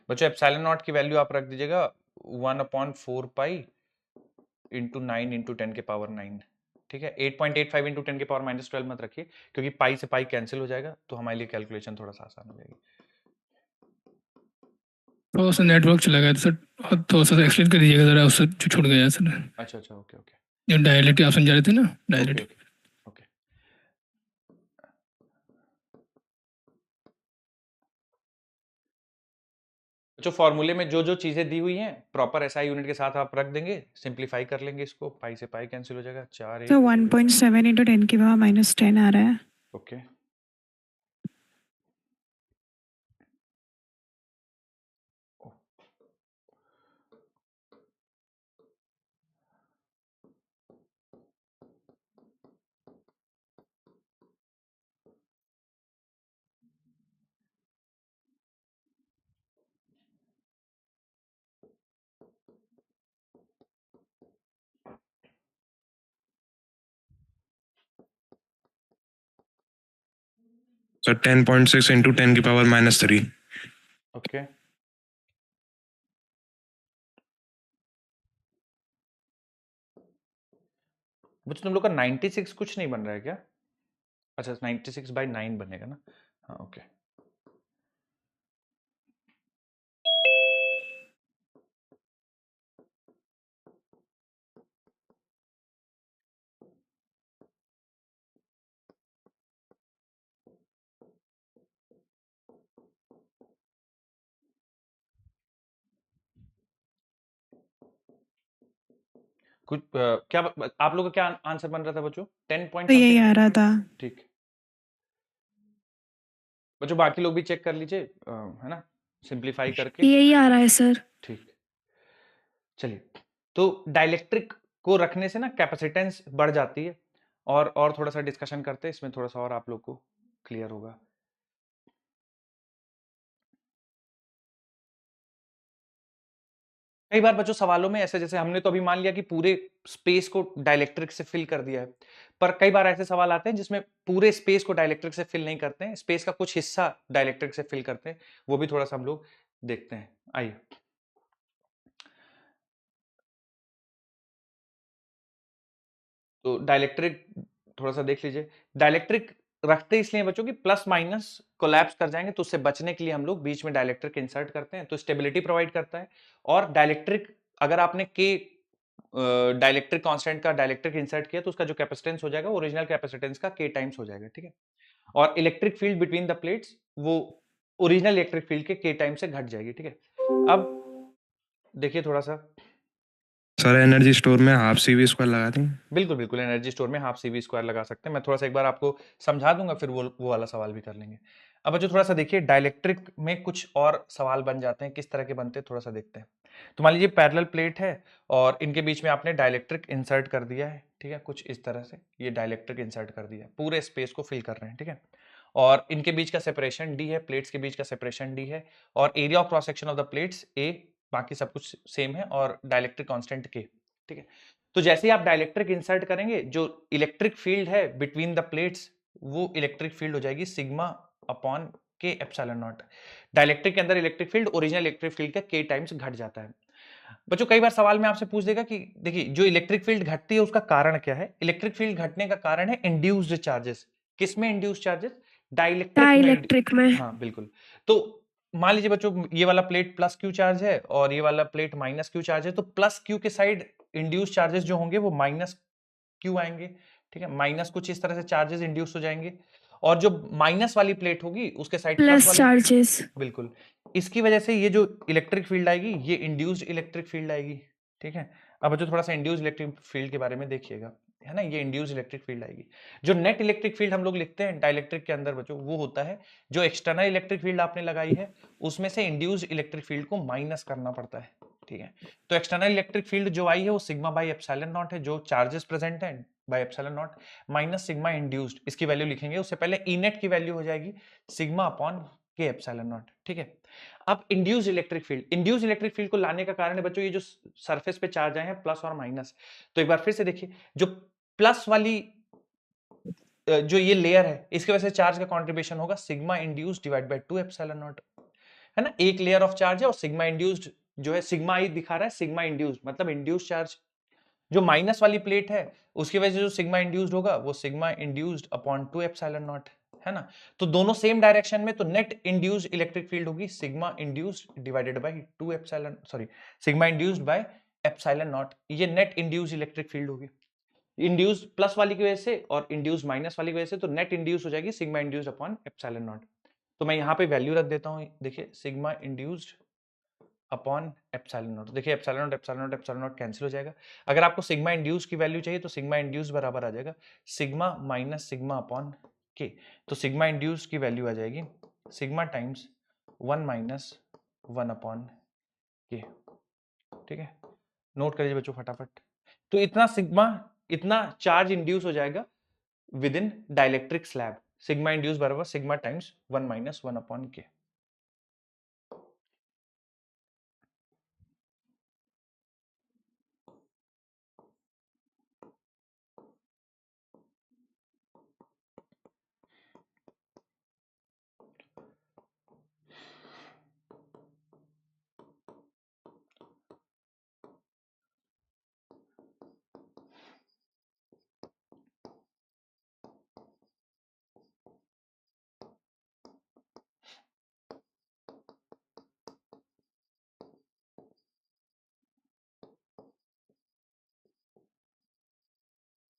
बच्चों एप्सिलॉन नॉट की वैल्यू आप रख दीजिएगा 1/4 पाई इंटू 9 इंटू 10 के पावर 9। ठीक है, 8.85 इंटू 10 के पावर -12 मत रखिए, क्योंकि पाई से पाई कैंसिल हो जाएगा, तो हमारे लिए कैलकुलेशन थोड़ा सा आसान हो जाएगी। थोड़ा सा नेटवर्क चला गया था सर, थोड़ा सा एक्सप्लेन कर दीजिएगा जरा, उससे जो छूट गया सर। अच्छा अच्छा, ओके ओके जो डायलेक्ट्रिक आप समझा रहे थे ना, ओके डायलेक्ट्रिक। Okay okay. जो फॉर्मूले में जो जो चीजें दी हुई हैं प्रॉपर एसआई यूनिट के साथ आप रख देंगे, सिंप्लीफाई कर लेंगे इसको, पाई से पाई कैंसिल हो जाएगा, 4 तो 1 1.7 इंटू 10 की पावर -10 आ रहा है। ओके। So 10.6 into 10 की पावर -3। ओके, बच्चों तुम लोग का 96 कुछ नहीं बन रहा है क्या? अच्छा, 96/9 बनेगा ना, हाँ ओके। कुछ क्या आप लोगों का क्या आंसर बन रहा था बच्चों? 10 पॉइंट तो यही समथिंग? आ रहा था। ठीक बच्चों, बाकी लोग भी चेक कर लीजिए, है ना, सिंप्लीफाई करके। यही आ रहा है सर। ठीक, चलिए। तो डाइलेक्ट्रिक को रखने से ना कैपेसिटेंस बढ़ जाती है, और थोड़ा सा डिस्कशन करते हैं इसमें, थोड़ा सा और आप लोग को क्लियर होगा। कई बार बच्चों सवालों में ऐसे, जैसे हमने तो अभी मान लिया कि पूरे स्पेस को डाइलेक्ट्रिक से फिल कर दिया है, पर कई बार ऐसे सवाल आते हैं जिसमें पूरे स्पेस को डाइलेक्ट्रिक से फिल नहीं करते हैं, स्पेस का कुछ हिस्सा डाइलेक्ट्रिक से फिल करते हैं, वो भी थोड़ा सा हम लोग देखते हैं। आइए, तो डाइलेक्ट्रिक थोड़ा सा देख लीजिए। डाइलेक्ट्रिक रखते इसलिए बच्चों की प्लस माइनस कोलैप्स कर जाएंगे, तो उससे बचने के लिए हम लोग बीच में डाइलेक्ट्रिक इंसर्ट करते हैं, तो स्टेबिलिटी प्रोवाइड करता है। और डाइलेक्ट्रिक, अगर आपने के डाइलेक्ट्रिक कांस्टेंट का डाइलेक्ट्रिक इंसर्ट किया, तो उसका जो कैपेसिटेंस हो जाएगा वो ओरिजिनल कैपेसिटेंस का के टाइम्स हो जाएगा, ठीक है। और electric field between the plates वो ओरिजिनल इलेक्ट्रिक फील्ड के के टाइम से घट जाएगी, ठीक है। अब देखिए थोड़ा सा, सर एनर्जी स्टोर में हाफ सी वी स्क्वायर लगा दें? बिल्कुल बिल्कुल, एनर्जी स्टोर में हाफ सी वी स्क्वायर लगा सकते हैं। मैं थोड़ा सा एक बार आपको समझा दूंगा, फिर वो वाला सवाल भी कर लेंगे। अब बच्चों थोड़ा सा देखिए, डाइलेक्ट्रिक में कुछ और सवाल बन जाते हैं, किस तरह के बनते हैं थोड़ा सा देखते हैं। तो मान लीजिए पैरेलल प्लेट है और इनके बीच में आपने डाइलेक्ट्रिक इंसर्ट कर दिया है, ठीक है, कुछ इस तरह से ये डाइलेक्ट्रिक इंसर्ट कर दिया है, पूरे स्पेस को फिल कर रहे हैं, ठीक है। और इनके बीच का सेपरेशन डी है, प्लेट्स के बीच का सेपरेशन डी है, और area of cross section of the plates A, बाकी सब कुछ सेम है, और डाइलेक्ट्रिक कांस्टेंट के, ठीक है। तो जैसे ही आप डाइलेक्ट्रिक इंसर्ट करेंगे, जो इलेक्ट्रिक फील्ड है बिटवीन द प्लेट्स, वो इलेक्ट्रिक फील्ड हो जाएगी सिग्मा अपॉन के एप्सिलॉन नॉट। डाइलेक्ट्रिक के अंदर electric field original electric field का के टाइम्स घट जाता है। बच्चों कई बार सवाल में आपसे पूछ देगा कि देखिए जो इलेक्ट्रिक फील्ड घटती है उसका कारण क्या है। इलेक्ट्रिक फील्ड घटने का कारण है इंड्यूस्ड चार्जेस। किसमें इंड्यूस्ड चार्जेस? डाइलेक्ट्रिक में। हाँ बिल्कुल। तो मान लीजिए बच्चों ये वाला प्लेट प्लस क्यू चार्ज है और ये वाला प्लेट माइनस क्यू चार्ज है, तो प्लस क्यू के साइड इंड्यूस चार्जेस जो होंगे वो माइनस क्यू आएंगे, ठीक है। माइनस कुछ इस तरह से चार्जेस इंड्यूस हो जाएंगे, और जो माइनस वाली प्लेट होगी उसके साइड प्लस वाले चार्जेस। बिल्कुल। इसकी वजह से ये जो इलेक्ट्रिक फील्ड आएगी ये इंड्यूस्ड इलेक्ट्रिक फील्ड आएगी, ठीक है। अब बच्चों थोड़ा सा इंड्यूस्ड इलेक्ट्रिक फील्ड के बारे में देखिएगा, है ना, ये इंड्यूस्ड इलेक्ट्रिक फील्ड आएगी। जो नेट इलेक्ट्रिक फील्ड हम लोग लिखते हैं डाइलेक्ट्रिक के अंदर बच्चों, वो होता है जो एक्सटर्नल इलेक्ट्रिक फील्ड आपने लगाई है उसमें से इंड्यूस्ड इलेक्ट्रिक फील्ड को माइनस करना पड़ता है, ठीक है। तो एक्सटर्नल इलेक्ट्रिक फील्ड जो आई है वो सिग्मा बाई एप्सिलॉन नॉट है, जो चार्जेस प्रेजेंट है by epsilon not, minus sigma induced, इसकी वैल्यू लिखेंगे, उससे पहले ई नेट की वैल्यू हो जाएगी सिग्मा अपॉन के एप्सिलॉन नॉट, ठीक है। अब इंड्यूस्ड इलेक्ट्रिक फील्ड को लाने का कारण है बच्चों ये जो सरफेस पे चार्ज आए हैं प्लस और माइनस। तो एक बार फिर से देखिए, जो प्लस वाली जो ये लेयर है इसकी वजह से चार्ज का कंट्रीब्यूशन होगा sigma induced divide by 2 epsilon not, है ना। एक लेयर ऑफ चार्ज है और सिग्मा इंड्यूस्ड जो है, सिग्मा आई दिखा रहा है, सिग्मा इंड्यूस्ड मतलब इंड्यूस्ड चार्ज। जो माइनस वाली प्लेट है उसकी वजह से जो सिग्मा इंड्यूस्ड होगा वो sigma induced upon 2 epsilon not, है ना। तो दोनों सेम डायरेक्शन में, तो नेट इंड्यूस्ड इलेक्ट्रिक फील्ड होगी sigma induced divided by 2 epsilon, sorry sigma induced by epsilon not, ये नेट इंड्यूस्ड इलेक्ट्रिक फील्ड होगी। इंड्यूस्ड प्लस वाली की वजह से और इंड्यूस्ड माइनस वाली की वजह से, तो नेट इंड्यूस्ड हो जाएगी sigma induced upon epsilon naught. तो मैं यहाँ पे वैल्यू रख देता हूँ, देखिए sigma induced upon epsilon not. देखिए एप्सिलॉन नॉट कैंसिल हो जाएगा। अगर आपको सिग्मा इंड्यूस की वैल्यू चाहिए तो सिग्मा इंड्यूस बराबर आ जाएगा सिग्मा माइनस सिग्मा अपॉन के। तो सिग्मा इंड्यूस की वैल्यू आ जाएगी सिग्मा टाइम्स 1 माइनस 1 अपॉन के, ठीक है। नोट करिए बच्चों फटाफट। तो इतना सिग्मा, इतना चार्ज इंड्यूस हो जाएगा with in dielectric slab. Sigma induce बराबर सिग्मा टाइम्स 1 माइनस 1 अपॉन के।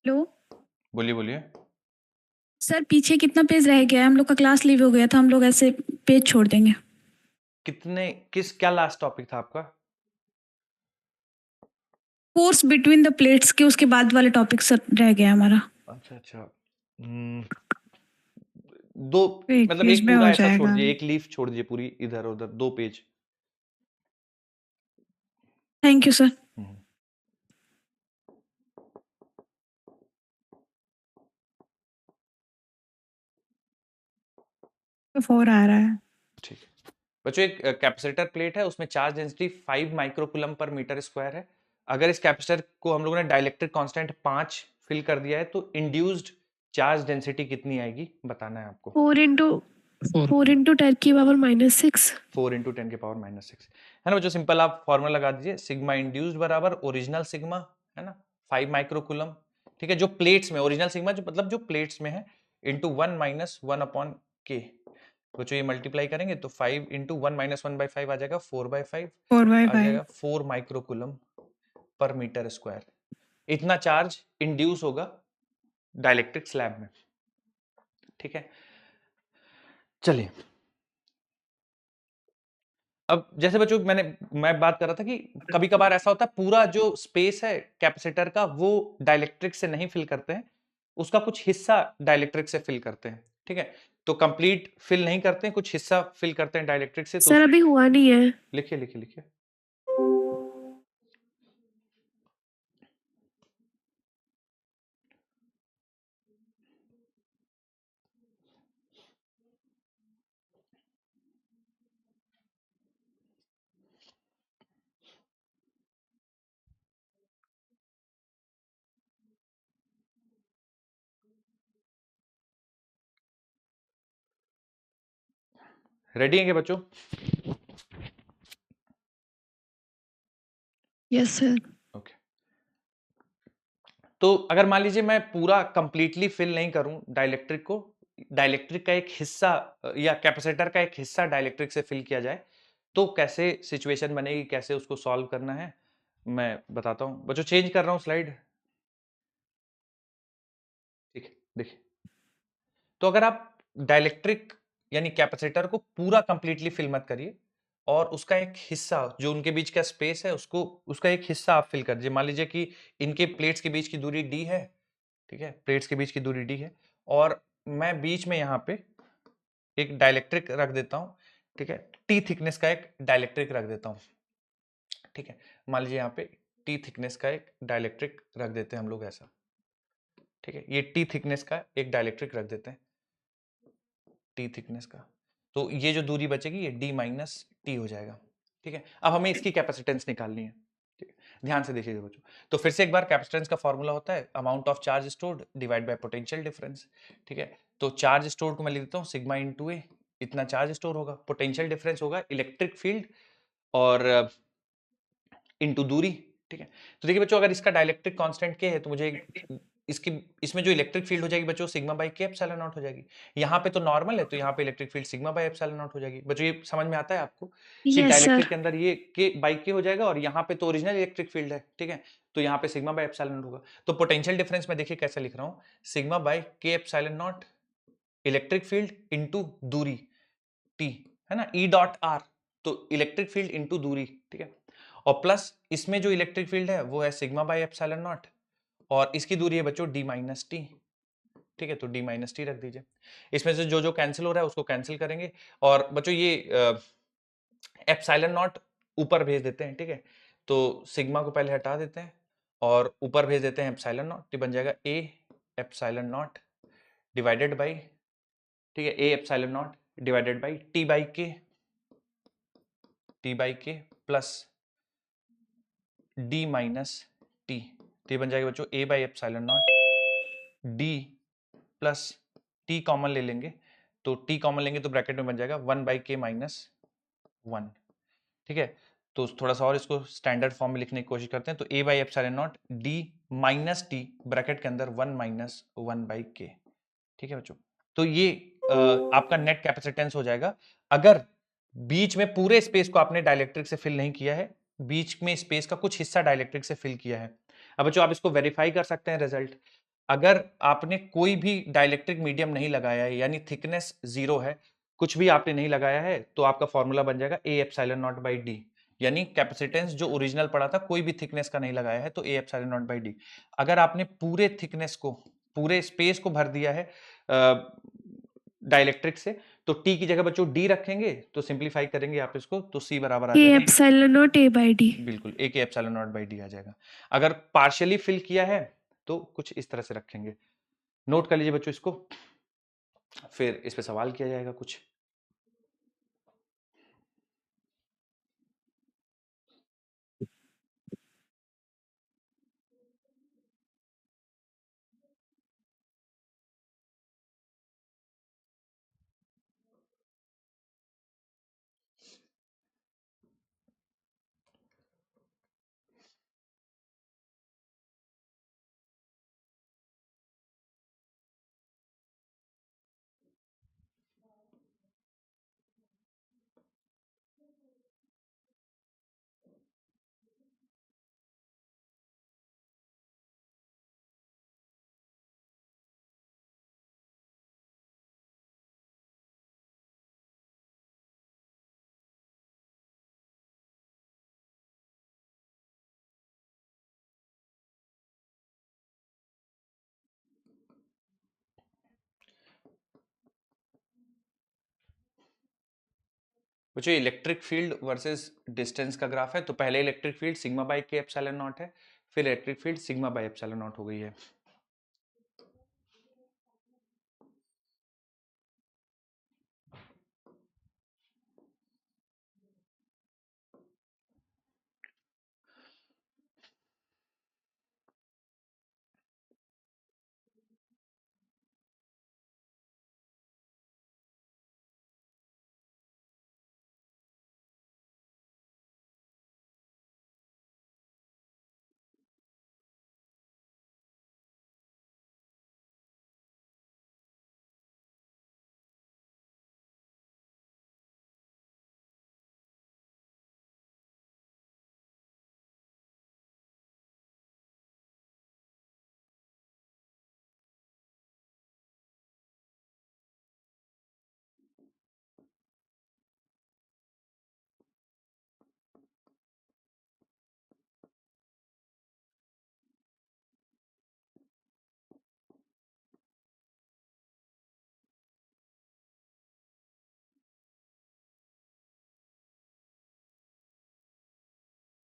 लो बोलिए बोलिए। सर, पीछे कितना पेज रह गया है? हम लोग का क्लास लीव हो गया था, हम लोग ऐसे पेज छोड़ देंगे। कितने, क्या लास्ट टॉपिक था आपका? फोर्स बिटवीन द प्लेट्स के उसके बाद वाले टॉपिक सर रह गया हमारा। अच्छा अच्छा। दो एक मतलब पेज एक में पूरा हो ऐसा छोड़ जाएगा। दीजिए, एक लीफ छोड़ दीजिए पूरी इधर उधर, 2 page. Thank you sir. Hmm, 4 आ रहा है। ठीक है बच्चों, एक कैपेसिटर प्लेट है, उसमें चार्ज डेंसिटी 5 माइक्रोकूलम पर मीटर स्क्वायर है। अगर इस कैपेसिटर को हम लोगों ने डाइलेक्ट्रिक कांस्टेंट 5 फिल कर दिया है तो इंड्यूस्ड चार्ज डेंसिटी कितनी आएगी बताना है आपको। 4 इंटू 4 4 इंटू 10 की पावर -6। 4 इंटू 10 के पावर -6 है ना बच्चों। सिंपल आप फॉर्मूला लगा दीजिए, सिग्मा इंड्यूस्ड बराबर ओरिजिनल सिग्मा, है ना, 5 माइक्रोकूलम, ठीक है, जो प्लेट्स में, ओरिजिनल सिग्मा जो मतलब जो प्लेट्स में है, इंटू 1 माइनस 1 अपॉन के। बच्चों ये मल्टीप्लाई करेंगे तो 5 इंटू 1 माइनस 1/5 आ जाएगा 4/5, 4/5 आ जाएगा 4 माइक्रोकूलम पर मीटर स्क्वायर। इतना चार्ज इंड्यूस होगा डाइलेक्ट्रिक स्लैब में, ठीक है। चलिए अब जैसे बच्चों मैं बात कर रहा था कि कभी कभार ऐसा होता है पूरा जो स्पेस है कैपेसिटर का वो डाइलेक्ट्रिक से नहीं फिल करते हैं, उसका कुछ हिस्सा डाइलेक्ट्रिक से फिल करते हैं, ठीक है। तो कंप्लीट फिल नहीं करते हैं, कुछ हिस्सा फिल करते हैं डाइलेक्ट्रिक से। तो सर अभी हुआ नहीं है। लिखिए लिखिए लिखिए। रेडी हैं क्या बच्चों? Yes sir. ओके। तो अगर मान लीजिए मैं पूरा कंप्लीटली फिल नहीं करूं डाइलेक्ट्रिक को, डाइलेक्ट्रिक का एक हिस्सा या कैपेसिटर का एक हिस्सा डाइलेक्ट्रिक से फिल किया जाए तो कैसे सिचुएशन बनेगी, कैसे उसको सॉल्व करना है मैं बताता हूं बच्चों। चेंज कर रहा हूं स्लाइड, ठीक है। देखिए तो अगर आप डाइलेक्ट्रिक यानी कैपेसिटर को पूरा कंप्लीटली फिल मत करिए और उसका एक हिस्सा जो उनके बीच का स्पेस है उसको, उसका एक हिस्सा आप फिल कर दीजिए। मान लीजिए कि इनके प्लेट्स के बीच की दूरी d है, ठीक है, प्लेट्स के बीच की दूरी d है और मैं बीच में यहाँ पे एक डाइलेक्ट्रिक रख देता हूँ, ठीक है, t थिकनेस का एक डाइलेक्ट्रिक रख देता हूँ, ठीक है। मान लीजिए यहाँ पे t थिकनेस का एक डाइलेक्ट्रिक रख देते हैं हम लोग ऐसा, ठीक है, ये t थिकनेस का एक डाइलेक्ट्रिक रख देते हैं, टी थिकनेस का। तो ये जो दूरी बचेगी ये d माइनस टी हो जाएगा, ठीक है। अब हमें इसकी कैपेसिटेंस निकालनी है, ठीक है, ध्यान से देखिएगा बच्चों। तो फिर से एक बार कैपेसिटेंस का फॉर्मूला होता है amount of charge stored divide by potential difference, ठीक है। तो चार्ज स्टोर्ड को मैं लिख देता हूँ सिग्मा इंटू ए, इतना चार्ज स्टोर होगा, पोटेंशियल डिफरेंस होगा इलेक्ट्रिक फील्ड और इंटू दूरी, ठीक है। तो देखिए बच्चों अगर इसका डाइलेक्ट्रिक कांस्टेंट क्या है तो मुझे इसकी इसमें जो इलेक्ट्रिक फील्ड हो जाएगी बच्चों सिग्मा बाई के एप्सिलॉन नॉट हो जाएगी। यहाँ पे तो नॉर्मल है तो यहाँ पे electric field sigma by epsilon not हो जाएगी। बच्चों ये समझ में आता है आपको कि यस डाइलेक्ट्रिक सर। के अंदर ये के बाई के हो जाएगा और यहाँ पे तो ओरिजिनल इलेक्ट्रिक फील्ड है, ठीक है, तो यहाँ पे सिग्मा बाई एप्सिलॉन नॉट होगा। तो पोटेंशियल डिफरेंस में देखिए कैसे लिख रहा हूँ, सिग्मा बाई के epsilon not electric field into दूरी टी, है ना, ई डॉट आर, तो इलेक्ट्रिक फील्ड इंटू दूरी, ठीक है, और प्लस इसमें जो इलेक्ट्रिक फील्ड है वो है सिग्मा बाई एप्सिलॉन नॉट और इसकी दूरी है बच्चों डी माइनस टी, ठीक है, तो डी माइनस टी रख दीजिए। इसमें से जो जो कैंसिल हो रहा है उसको कैंसिल करेंगे और बच्चों ये एप्सिलॉन नॉट ऊपर भेज देते हैं, ठीक है, तो सिग्मा को पहले हटा देते हैं और ऊपर भेज देते हैं एप्सिलॉन नॉट, तो बन जाएगा A epsilon naught divided by, ठीक है, A epsilon naught divided by T by K plus D minus T, तो ये बन जाएगा बच्चों A by epsilon naught D plus T common ले लेंगे तो टी कॉमन लेंगे तो ब्रैकेट में बन जाएगा 1 बाई के माइनस 1, ठीक है। तो थोड़ा सा और इसको स्टैंडर्ड फॉर्म में लिखने की कोशिश करते हैं तो A by epsilon naught D minus T bracket के अंदर 1 माइनस 1 बाई के, ठीक है बच्चों। तो ये आपका नेट कैपेसिटेंस हो जाएगा अगर बीच में पूरे स्पेस को आपने डाइलेक्ट्रिक से फिल नहीं किया है, बीच में स्पेस का कुछ हिस्सा डाइलेक्ट्रिक से फिल किया है। अब बच्चों आप इसको वेरीफाई कर सकते हैं रिजल्ट, अगर आपने कोई भी डाइलेक्ट्रिक मीडियम नहीं लगाया है यानी थिकनेस 0 है, कुछ भी आपने नहीं लगाया है तो आपका फॉर्मूला बन जाएगा A epsilon not by D, यानी कैपेसिटेंस जो ओरिजिनल पड़ा था कोई भी थिकनेस का नहीं लगाया है, तो ए एप्सिलॉन नॉट बाई डी। अगर आपने पूरे थिकनेस को, पूरे स्पेस को भर दिया है डाइलेक्ट्रिक से, तो टी की जगह बच्चों डी रखेंगे, तो सिंप्लीफाई करेंगे आप इसको, तो सी बराबर आ ए जाएगा, epsilon not a by D. बिल्कुल ए के एप्सिलॉन नॉट बाई डी आ जाएगा। अगर पार्शियली फिल किया है तो कुछ इस तरह से रखेंगे। नोट कर लीजिए बच्चों इसको, फिर इस पे सवाल किया जाएगा कुछ। बच्चों इलेक्ट्रिक फील्ड वर्सेस डिस्टेंस का ग्राफ है, तो पहले इलेक्ट्रिक फील्ड सिग्मा बाई के एप्सिलॉन नॉट है, फिर electric field sigma by epsilon not हो गई है।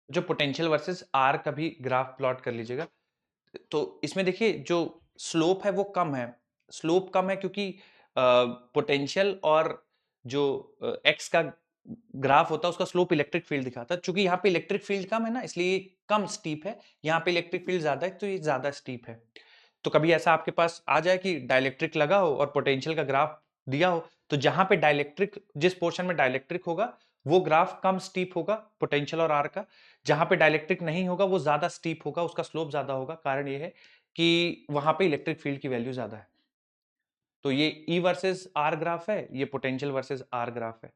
जो पोटेंशियल वर्सेस आर का भी ग्राफ प्लॉट कर लीजिएगा। तो इसमें देखिए जो स्लोप है वो कम है, स्लोप कम है क्योंकि पोटेंशियल और जो एक्स का ग्राफ होता है उसका स्लोप इलेक्ट्रिक फील्ड दिखाता है। चूंकि यहाँ पे इलेक्ट्रिक फील्ड कम है ना, इसलिए कम स्टीप है, यहाँ पे इलेक्ट्रिक फील्ड ज्यादा है तो ये ज्यादा स्टीप है। तो कभी ऐसा आपके पास आ जाए कि डाइलेक्ट्रिक लगा हो और पोटेंशियल का ग्राफ दिया हो, तो जहां पे डाइलेक्ट्रिक, जिस पोर्शन में डाइलेक्ट्रिक होगा वो ग्राफ कम स्टीप होगा पोटेंशियल और आर का, जहां पे डाइलेक्ट्रिक नहीं होगा वो ज्यादा स्टीप होगा, उसका स्लोप ज्यादा होगा। कारण ये है कि वहां पे इलेक्ट्रिक फील्ड की वैल्यू ज्यादा है। तो ये ई वर्सेस आर ग्राफ है, ये पोटेंशियल वर्सेस आर ग्राफ है।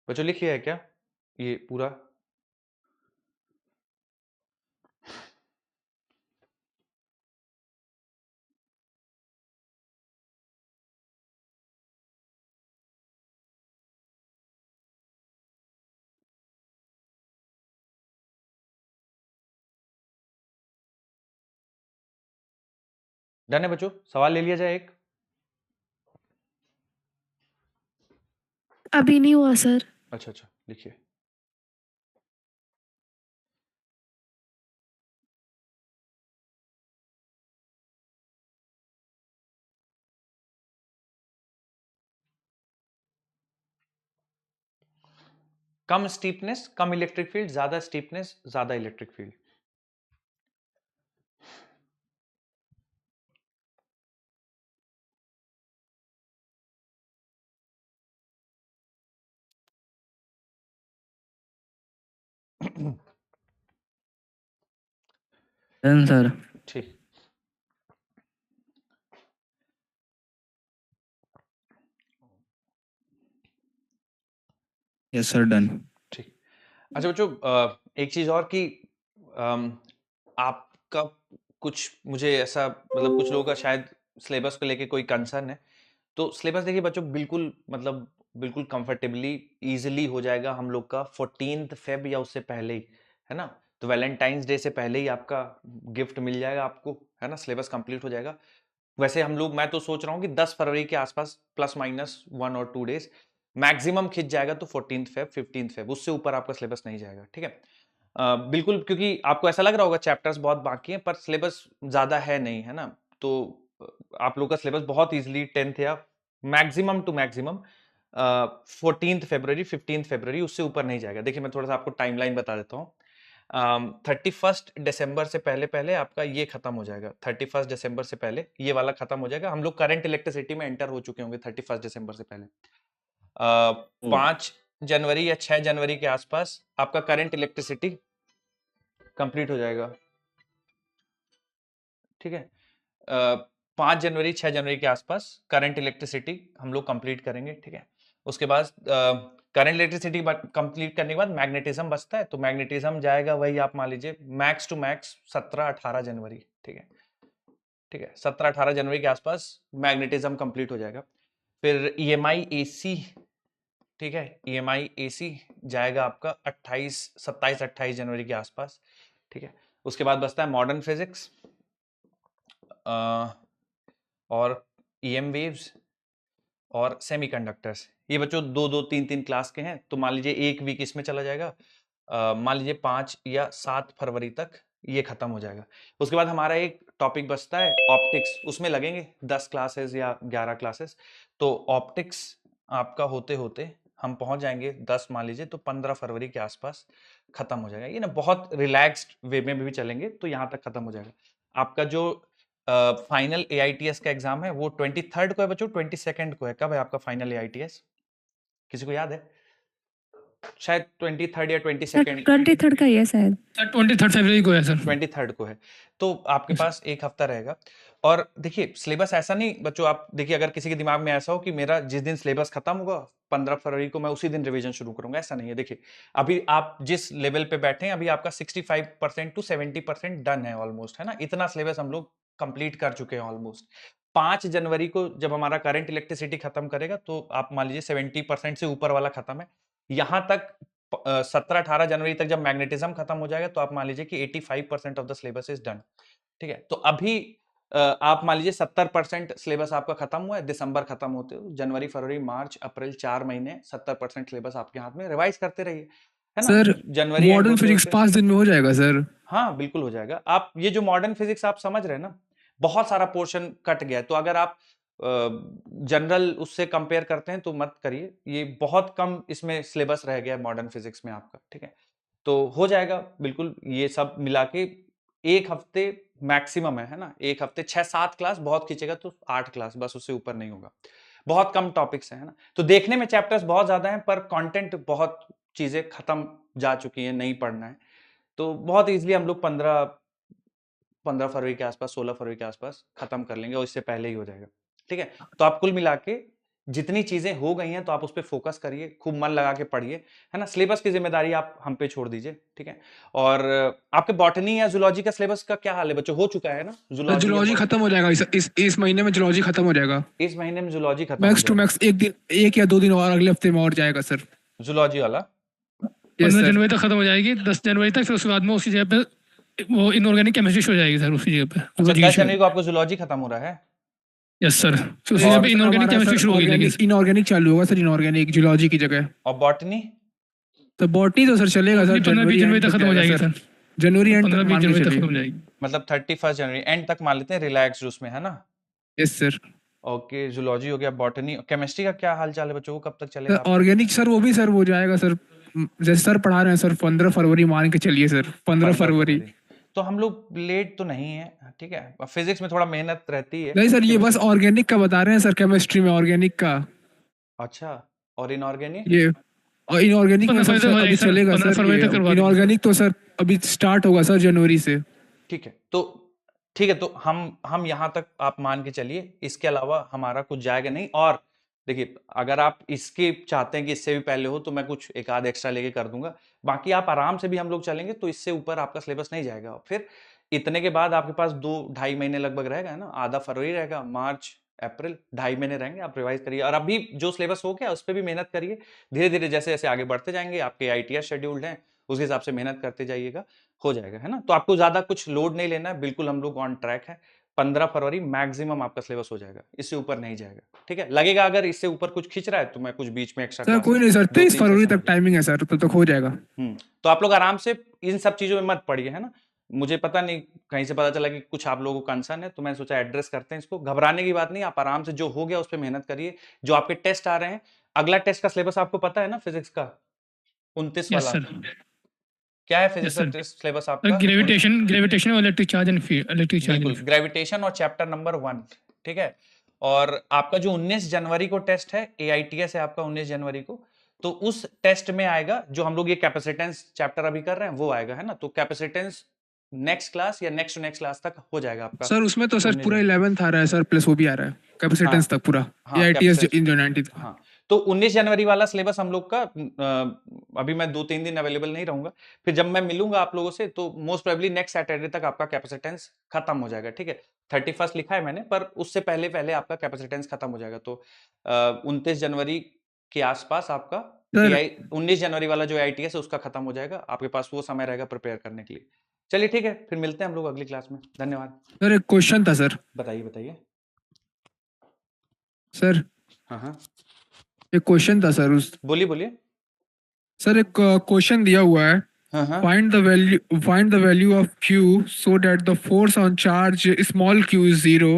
बच्चों लिख लिया है क्या ये पूरा? डन है बच्चों, सवाल ले लिया जाए एक। अभी नहीं हुआ सर। अच्छा अच्छा, लिखिए। कम स्टीपनेस कम इलेक्ट्रिक फील्ड, ज्यादा स्टीपनेस ज्यादा इलेक्ट्रिक फील्ड। Done sir. ठीक, यस सर, डन। ठीक। अच्छा बच्चों, एक चीज और कि आपका कुछ मुझे ऐसा मतलब कुछ लोगों का शायद सिलेबस को लेके कोई कंसर्न है, तो सिलेबस देखिए बच्चों बिल्कुल मतलब बिल्कुल कंफर्टेबली इजीली हो जाएगा हम लोग का 14 फेब या उससे पहले ही, है ना? तो वैलेंटाइंस डे से पहले ही आपका गिफ्ट मिल जाएगा आपको, है ना? सिलेबस कंप्लीट हो जाएगा। वैसे हम लोग मैं तो सोच रहा हूँ कि 10 फरवरी के आसपास प्लस माइनस 1 और 2 डेज मैक्सिमम खिंच जाएगा तो 14 फेब 15 फेब उससे ऊपर आपका सिलेबस नहीं जाएगा, ठीक है? बिल्कुल क्योंकि आपको ऐसा लग रहा होगा चैप्टर्स बहुत बाकी हैं पर सिलेबस ज़्यादा है नहीं, है ना? तो आप लोग का सिलेबस बहुत ईज़िली 10th या मैक्सिमम टू मैक्सिमम 14th फरवरी 15th फरवरी उससे ऊपर नहीं जाएगा। देखिए मैं थोड़ा-सा आपको टाइमलाइन बता देता हूँ। 31st दिसंबर से पहले-पहले आपका ये खत्म हो जाएगा। 31st दिसंबर से पहले ये वाला खत्म हो जाएगा। हम लोग करंट इलेक्ट्रिसिटी में एंटर हो चुके होंगे 31st दिसंबर से पहले। 5 जनवरी या 6 जनवरी के आसपास आपका करंट इलेक्ट्रिसिटी कंप्लीट हो जाएगा, ठीक है? 5 जनवरी 6 जनवरी के आसपास करंट इलेक्ट्रिसिटी हम लोग कंप्लीट करेंगे, ठीक है? उसके बाद करंट इलेक्ट्रिसिटी कंप्लीट करने के बाद मैग्नेटिज्म बचता है, तो मैग्नेटिज्म जाएगा वही आप मान लीजिए मैक्स टू मैक्स 17-18 जनवरी, ठीक है? ठीक है, 17-18 जनवरी के आसपास मैग्नेटिज्म कंप्लीट हो जाएगा। फिर ईएमआई एसी, ठीक है, ईएमआई एसी जाएगा आपका 27-28 जनवरी के आसपास, ठीक है? उसके बाद बचता है मॉडर्न फिजिक्स और ईएम वेव्स और सेमीकंडक्टर्स। ये बच्चों 2-2 3-3 क्लास के हैं, तो मान लीजिए एक वीक इसमें चला जाएगा। मान लीजिए 5 या 7 फरवरी तक ये खत्म हो जाएगा। उसके बाद हमारा एक टॉपिक बचता है ऑप्टिक्स, उसमें लगेंगे 10 क्लासेस या 11 क्लासेस। तो ऑप्टिक्स आपका होते-होते हम पहुंच जाएंगे 10 मान लीजिए तो 15 फरवरी के आसपास खत्म हो जाएगा। ये ना बहुत रिलैक्स्ड वे में भी चलेंगे तो यहाँ तक खत्म हो जाएगा। आपका जो फाइनल एआईटीएस का एग्जाम है वो 23rd को है बच्चों, 22nd को है। कब है आपका फाइनल एआईटीएस? किसी को याद है? शायद 23rd या 22nd 23rd का ही है शायद। 23 फरवरी को है सर। 23rd को है, तो आपके पास एक हफ्ता रहेगा। और देखिए सिलेबस ऐसा नहीं बच्चों, आप देखिए अगर किसी के दिमाग में ऐसा हो कि मेरा जिस दिन सिलेबस खत्म होगा 15 फरवरी को मैं उसी दिन रिवीजन शुरू करूंगा, ऐसा नहीं है। देखिए अभी आप जिस लेवल पे बैठे हैं अभी आपका 65% टू 70% डन है ऑलमोस्ट, है ना? इतना सिलेबस हम लोग कंप्लीट कर चुके हैं ऑलमोस्ट। 5 जनवरी को जब हमारा करंट इलेक्ट्रिसिटी खत्म करेगा तो आप मान लीजिए 70% से ऊपर वाला खत्म है। यहां तक 17-18 जनवरी तक जब मैग्नेटिज्म खत्म हो जाएगा तो आप मान लीजिए कि 85% of the syllabus is done, ठीक है? तो अभी आप मान लीजिए 70% सिलेबस आपका खत्म हुआ है, दिसंबर खत्म होते हो, जनवरी फरवरी मार्च अप्रैल 4 महीने 70% सिलेबस आपके हाथ में, रिवाइज करते रहिए, है ना? सर जनवरी एंड मॉडर्न होते फिजिक्स होते 5 दिन में हो जाएगा सर। हाँ बिल्कुल हो जाएगा। आप ये जो मॉडर्न फिजिक्स आप समझ रहे हैं ना, बहुत सारा पोर्शन कट गया है, तो अगर आप जनरल उससे कंपेयर करते हैं तो मत करिए, ये बहुत कम इसमें सिलेबस रह गया है मॉडर्न फिजिक्स में आपका, ठीक है? तो हो जाएगा बिल्कुल, ये सब मिला के 1 हफ्ते मैक्सिमम है ना? 1 हफ्ते 6-7 क्लास बहुत खींचेगा तो 8 क्लास बस, उससे ऊपर नहीं होगा। बहुत कम टॉपिक्स हैं, है ना? तो देखने में चैप्टर्स बहुत ज्यादा हैं पर कंटेंट बहुत चीजें खत्म जा चुकी हैं, नहीं पढ़ना है। तो बहुत ईजिली हम लोग 15 फरवरी के आसपास 16 फरवरी के आसपास खत्म कर लेंगे और इससे पहले ही हो जाएगा, ठीक है? तो आप कुल मिला के जितनी चीजें हो गई हैं तो आप उस पे फोकस करिए, खूब मन लगा के पढ़िए, है ना? सिलेबस की जिम्मेदारी आप हम पे छोड़ दीजिए, ठीक है? और आपके बॉटनी या जूलॉजी का सिलेबस का क्या हाल है बच्चों? हो चुका है ना जूलॉजी? जूलॉजी खत्म हो जाएगा इस महीने में, जूलॉजी खत्म हो जाएगा। इस महीने में जूलॉजी खत्म हो मैक्स टू जाएगा, मैक्स एक या 2 दिन और अगले हफ्ते में और जाएगा सर। जूलॉजी वाला 15 जनवरी तक खत्म हो जाएगी, 10 जनवरी तक, फिर उसके बाद में उसी जगह पे वो इनऑर्गेनिक केमिस्ट्री हो जाएगी सर उसी जगह पे। अच्छा 10 जनवरी को आपको जूलॉजी खत्म हो रहा है? यस सर, उसी जगह पे इनऑर्गेनिक केमिस्ट्री शुरू होगी, लेकिन इनऑर्गेनिक चालू होगा सर, इनऑर्गेनिक जूलॉजी की जगह। और बॉटनी? तो बॉटनी तो सर चलेगा सर, 15-20 जनवरी तक खत्म हो जाएगी सर। जनवरी एंड 15-20 जनवरी तक खत्म हो जाएगी, मतलब 31 जनवरी एंड तक मान लेते हैं रिलैक्स उसमें, है ना? Yes sir. ओके, जूलॉजी हो गया, बॉटनी, केमिस्ट्री का क्या हाल चाल है बच्चों? वो कब तक चलेगा? ऑर्गेनिक सर वो भी सर हो जाएगा सर, जैसे सर पढ़ा रहे हैं सर 15 फरवरी मान के चलिए सर, 15 फरवरी। तो हम लोग लेट तो नहीं है, ठीक है? फिजिक्स में थोड़ा मेहनत रहती है। नहीं सर, ये बस ऑर्गेनिक का बता रहे हैं सर, केमिस्ट्री में ऑर्गेनिक का। अच्छा, और इनऑर्गेनिक? ये और इनऑर्गेनिक में सर अभी चलेगा सर, इनऑर्गेनिक तो सर अभी स्टार्ट होगा सर जनवरी से। ठीक है, तो हम यहाँ तक आप मान के चलिए, इसके अलावा हमारा कुछ जाएगा नहीं। और देखिए अगर आप इसके चाहते हैं कि इससे भी पहले हो तो मैं कुछ एक आध एक्स्ट्रा लेके कर दूंगा, बाकी आप आराम से भी हम लोग चलेंगे तो इससे ऊपर आपका सिलेबस नहीं जाएगा। फिर इतने के बाद आपके पास 2-2.5 महीने लगभग रहेगा, है ना, आधा फरवरी रहेगा, मार्च अप्रैल 2.5 महीने रहेंगे, आप रिवाइज करिए और अभी जो सिलेबस हो गया उस पर भी मेहनत करिए, धीरे धीरे जैसे जैसे आगे बढ़ते जाएंगे, आपके ITS शेड्यूल्ड हैं उस हिसाब से मेहनत करते जाइएगा, हो जाएगा, है ना। तो आपको ज्यादा कुछ लोड नहीं लेना है, बिल्कुल हम लोग ऑन ट्रैक है, 15 फरवरी मैक्सिमम आपका सिलेबस हो जाएगा, इससे ऊपर नहीं जाएगा, ठीक है। लगेगा अगर इससे ऊपर कुछ खींच रहा है तो मैं कुछ बीच में एक्स्ट्रा सर कोई नहीं सर, 23 फरवरी तक टाइमिंग टाइमिंग है सर, तब तक हो जाएगा। तो आप लोग आराम से इन सब चीजों में मत पड़िए, है ना। मुझे पता नहीं कहीं से पता चला कि कुछ आप लोगों को कंसर्न है, तो मैंने सोचा एड्रेस करते हैं इसको, घबराने की बात नहीं, आप आराम से जो हो गया उस पर मेहनत करिए। जो आपके टेस्ट आ रहे हैं, अगला टेस्ट का सिलेबस आपको पता है ना, फिजिक्स का 29 यस वाला सर, क्या है यस फिजिक्स सर। का सिलेबस आपका? ग्रेविटेशन और electric charge and field, electric charge बिल्कुल, एंड ग्रेविटेशन और चैप्टर नंबर 1, ठीक है। और आपका जो 19 जनवरी को टेस्ट है, AITS है आपका 19 जनवरी को, तो उस टेस्ट में आएगा जो हम लोग ये कैपेसिटेंस चैप्टर अभी कर रहे हैं वो आएगा, है ना। तो कैपेसिटेंस नेक्स्ट क्लास या नेक्स्ट टू नेक्स्ट क्लास तक हो जाएगा आपका सर। उसमें तो सर 19 पूरा जनवरी। 11th आ रहा है सर, प्लस वो भी आ रहा है कैपेसिटेंस तक पूरा, हाँ, AITS कैपेसिटेंस इन जो 90 था। हाँ, तो 19 जनवरी वाला सिलेबस हम लोग का अभी मैं 2-3 दिन अवेलेबल नहीं रहूंगा, फिर जब मैं मिलूंगा आप लोगों से तो मोस्ट प्रोबेबली नेक्स्ट सैटरडे तक आपका कैपेसिटेंस खत्म हो जाएगा, ठीक है। 31 लिखा है मैंने, पर उससे पहले पहले आपका कैपेसिटेंस खत्म हो जाएगा। तो 29 जनवरी के आसपास आपका सर 19 जनवरी वाला जो ITS है उसका खत्म हो जाएगा, आपके पास वो समय रहेगा प्रिपेयर करने के लिए। चलिए ठीक है, फिर मिलते हैं हम लोग अगली क्लास में, धन्यवाद। सर एक क्वेश्चन था सर। बताइए बताइए सर हाँ, एक क्वेश्चन था सर, उस बोलिए बोलिए। सर एक क्वेश्चन दिया हुआ है, हाँ, find the value of q so that the force on charge small q is 0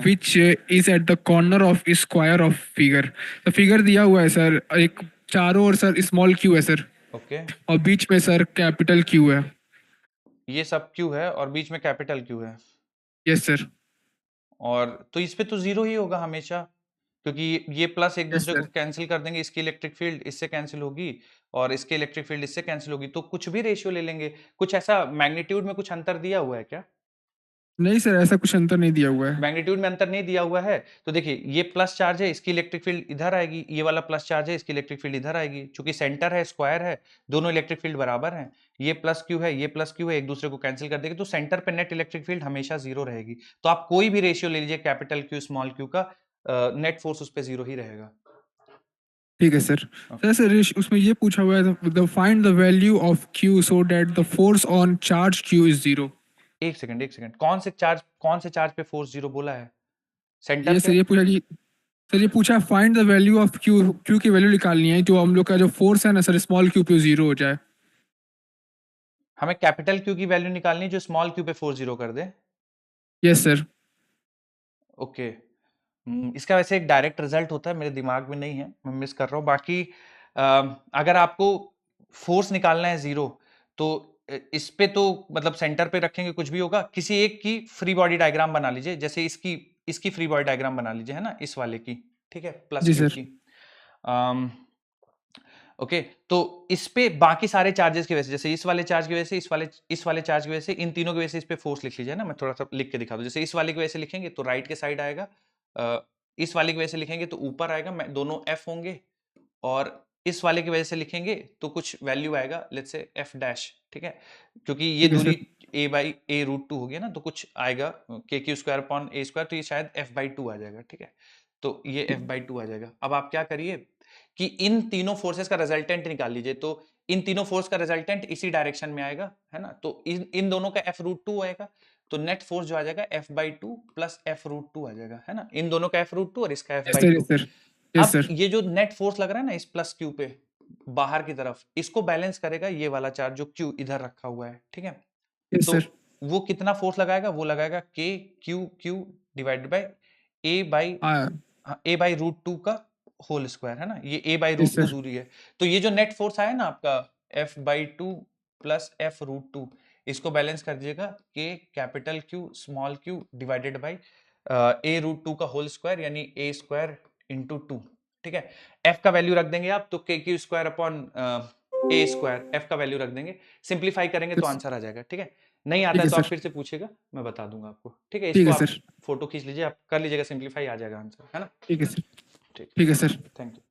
which is at the corner of square of figure। तो फिगर दिया हुआ है सर, एक चारों ओर सर स्मॉल q है सर, ओके। और बीच में सर कैपिटल q है। ये सब क्यू है और बीच में कैपिटल क्यू है, यस सर। और तो इस पे तो जीरो ही होगा हमेशा, क्योंकि ये प्लस एक यस दूसरे को सर। कैंसिल कर देंगे, इसकी इलेक्ट्रिक फील्ड इससे कैंसिल होगी और इसके इलेक्ट्रिक फील्ड इससे कैंसिल होगी, तो कुछ भी रेशियो ले लेंगे। कुछ ऐसा मैग्नीट्यूड में कुछ अंतर दिया हुआ है क्या? नहीं सर, ऐसा कुछ अंतर नहीं दिया हुआ है। मैग्नीट्यूड में अंतर नहीं दिया हुआ है, तो देखिए ये प्लस चार्ज है, इसकी इलेक्ट्रिक फील्ड इधर आएगी, ये वाला प्लस चार्ज है, इसकी इलेक्ट्रिक फील्ड इधर आएगी, चूंकि सेंटर है स्क्वायर है, दोनों इलेक्ट्रिक फील्ड बराबर हैं, ये प्लस क्यू है, ये प्लस क्यू है, एक दूसरे को कैंसिल कर देंगे, तो सेंटर पे नेट इलेक्ट्रिक फील्ड हमेशा जीरो रहेगी। तो आप कोई भी रेशियो ले लीजिए कैपिटल क्यू स्मॉल क्यू का, नेट फोर्स उस पे जीरो ही रहेगा। ठीक है सर। सर उसमें ये पूछा हुआ है, find the value of q so that the force on charge q is 0। एक सेकंड, कौन से चार्ज पे फोर्स जीरो बोला है? सेंटर ये पे? सर ये पूछा कि सर ये पूछा find the value of q की वैल्यू निकालनी है, जो हम लोग का जो फोर्स है ना सर स्मॉल q पे 0 हो जाए। हमें कैपिटल क्यू की वैल्यू निकालनी है जो स्मॉल क्यू पे फोर्स जीरो कर दे। Yes sir. ओके, इसका वैसे एक डायरेक्ट रिजल्ट होता है, मेरे दिमाग में नहीं है, मैं मिस कर रहा हूँ। बाकी अगर आपको फोर्स निकालना है जीरो, तो इस पे तो मतलब सेंटर पे रखेंगे कुछ भी होगा, किसी एक की फ्री बॉडी डायग्राम बना लीजिए, जैसे इसकी फ्री बॉडी डायग्राम बना लीजिए, है ना, इस वाले की, ठीक है, प्लस जी क्यू सर। की। ओके, तो इस पे बाकी सारे चार्जेस की वजह से, जैसे इस वाले चार्ज की वजह से, इस वाले चार्ज की वजह से, इन तीनों की वजह से इस पे फोर्स लिख लीजिए ना। मैं थोड़ा सा लिख के दिखा दूं, जैसे इस वाले की वजह से लिखेंगे तो राइट के साइड आएगा, इस वाले की वजह से लिखेंगे तो ऊपर आएगा, दोनों एफ होंगे, और इस वाले की वजह से लिखेंगे तो कुछ वैल्यू आएगा, लेट्स से एफ डैश, ठीक है, क्योंकि ये दूरी a/a√2 हो गया ना, तो कुछ आएगा k² तो ये शायद f/2 आ जाएगा, ठीक है, तो ये f/2 आ जाएगा। अब आप क्या करिए कि इन तीनों फोर्सेस का रिजल्टेंट निकाल लीजिए, तो इन तीनों फोर्स का रिजल्टेंट इसी डायरेक्शन में आएगा, है ना, तो इन दोनों का f√2 आएगा, तो नेट फोर्स जो आ जाएगा f/2 प्लस f√2 आ जाएगा, है ना, इन दोनों का f√2 और इसका f/2। अब ये जो नेट फोर्स लग रहा है ना इस प्लस क्यू पे बाहर की तरफ, इसको बैलेंस करेगा ये वाला चार्ज जो क्यू इधर रखा हुआ है, ठीक है, तो वो कितना फोर्स लगाएगा? वो लगाएगा k/q डिवाइडेड बाय a/√2 का होल स्क्वायर, है ना, ये a/√2 दूरी है, तो ये जो नेट फोर्स आया ना आपका f/2 प्लस f√2, इसको बैलेंस कर दीजिएगा k capital Q small q divided by a√2 का होल स्क्वायर, यानी a² इंटू 2, ठीक है। f का वैल्यू रख देंगे आप, तो k² अपॉन a², f का वैल्यू रख देंगे, सिंप्लीफाई करेंगे तो आंसर आ जाएगा, ठीक है। नहीं आता है तो आप फिर से पूछेगा, मैं बता दूंगा आपको, ठीक है। इसको आप फोटो खींच लीजिए, आप कर लीजिएगा, सिंप्लीफाई आ जाएगा आंसर, है ना। ठीक है सर। ठीक है सर। Thank you.